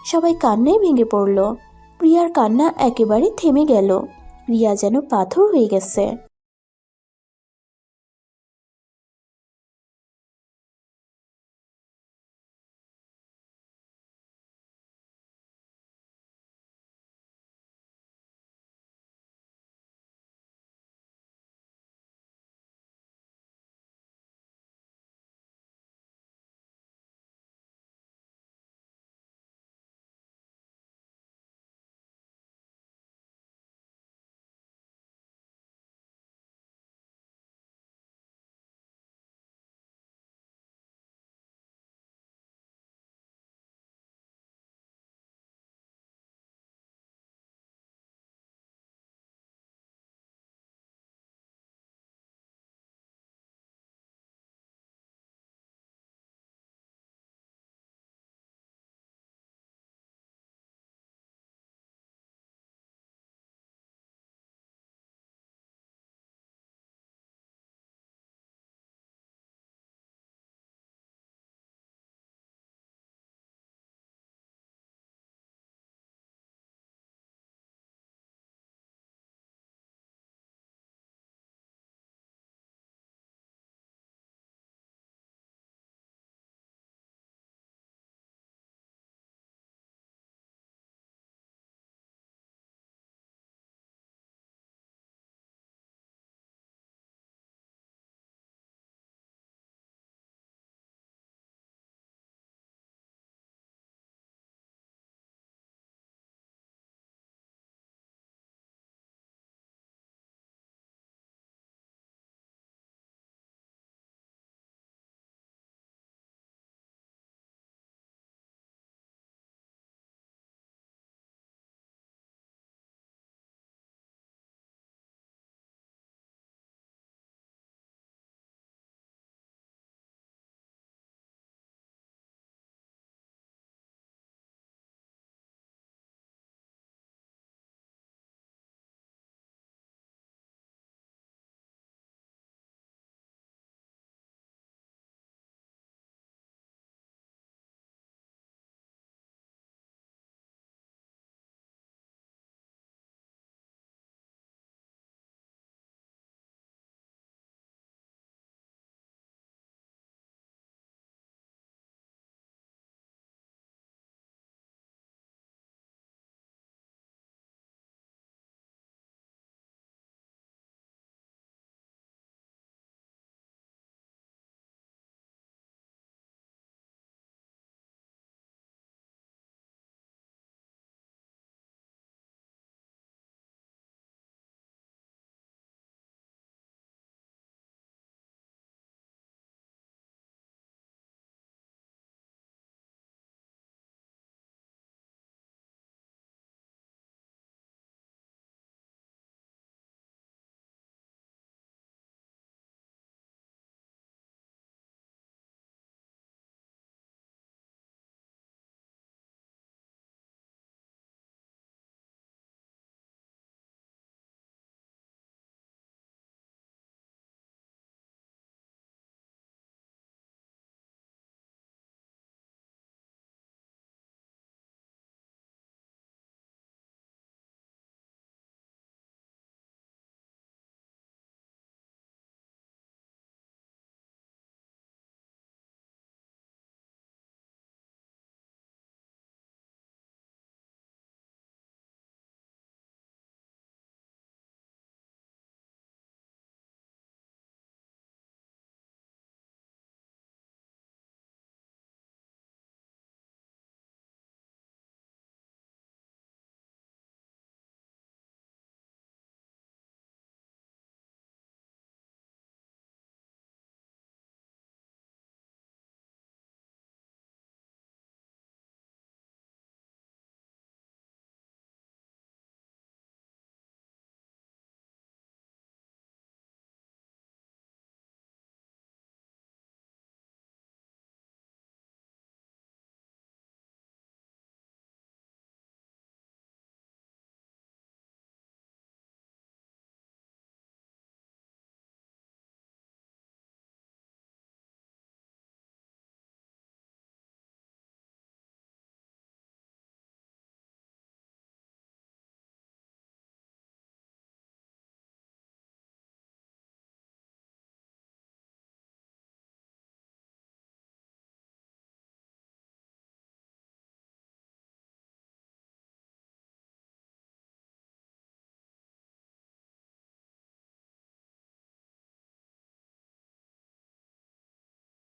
সবাই কান্নায় ভেঙে পড়ল। রিয়ার কান্না একেবারে থেমে গেল। রিয়া যেন পাথর হয়ে গেছে।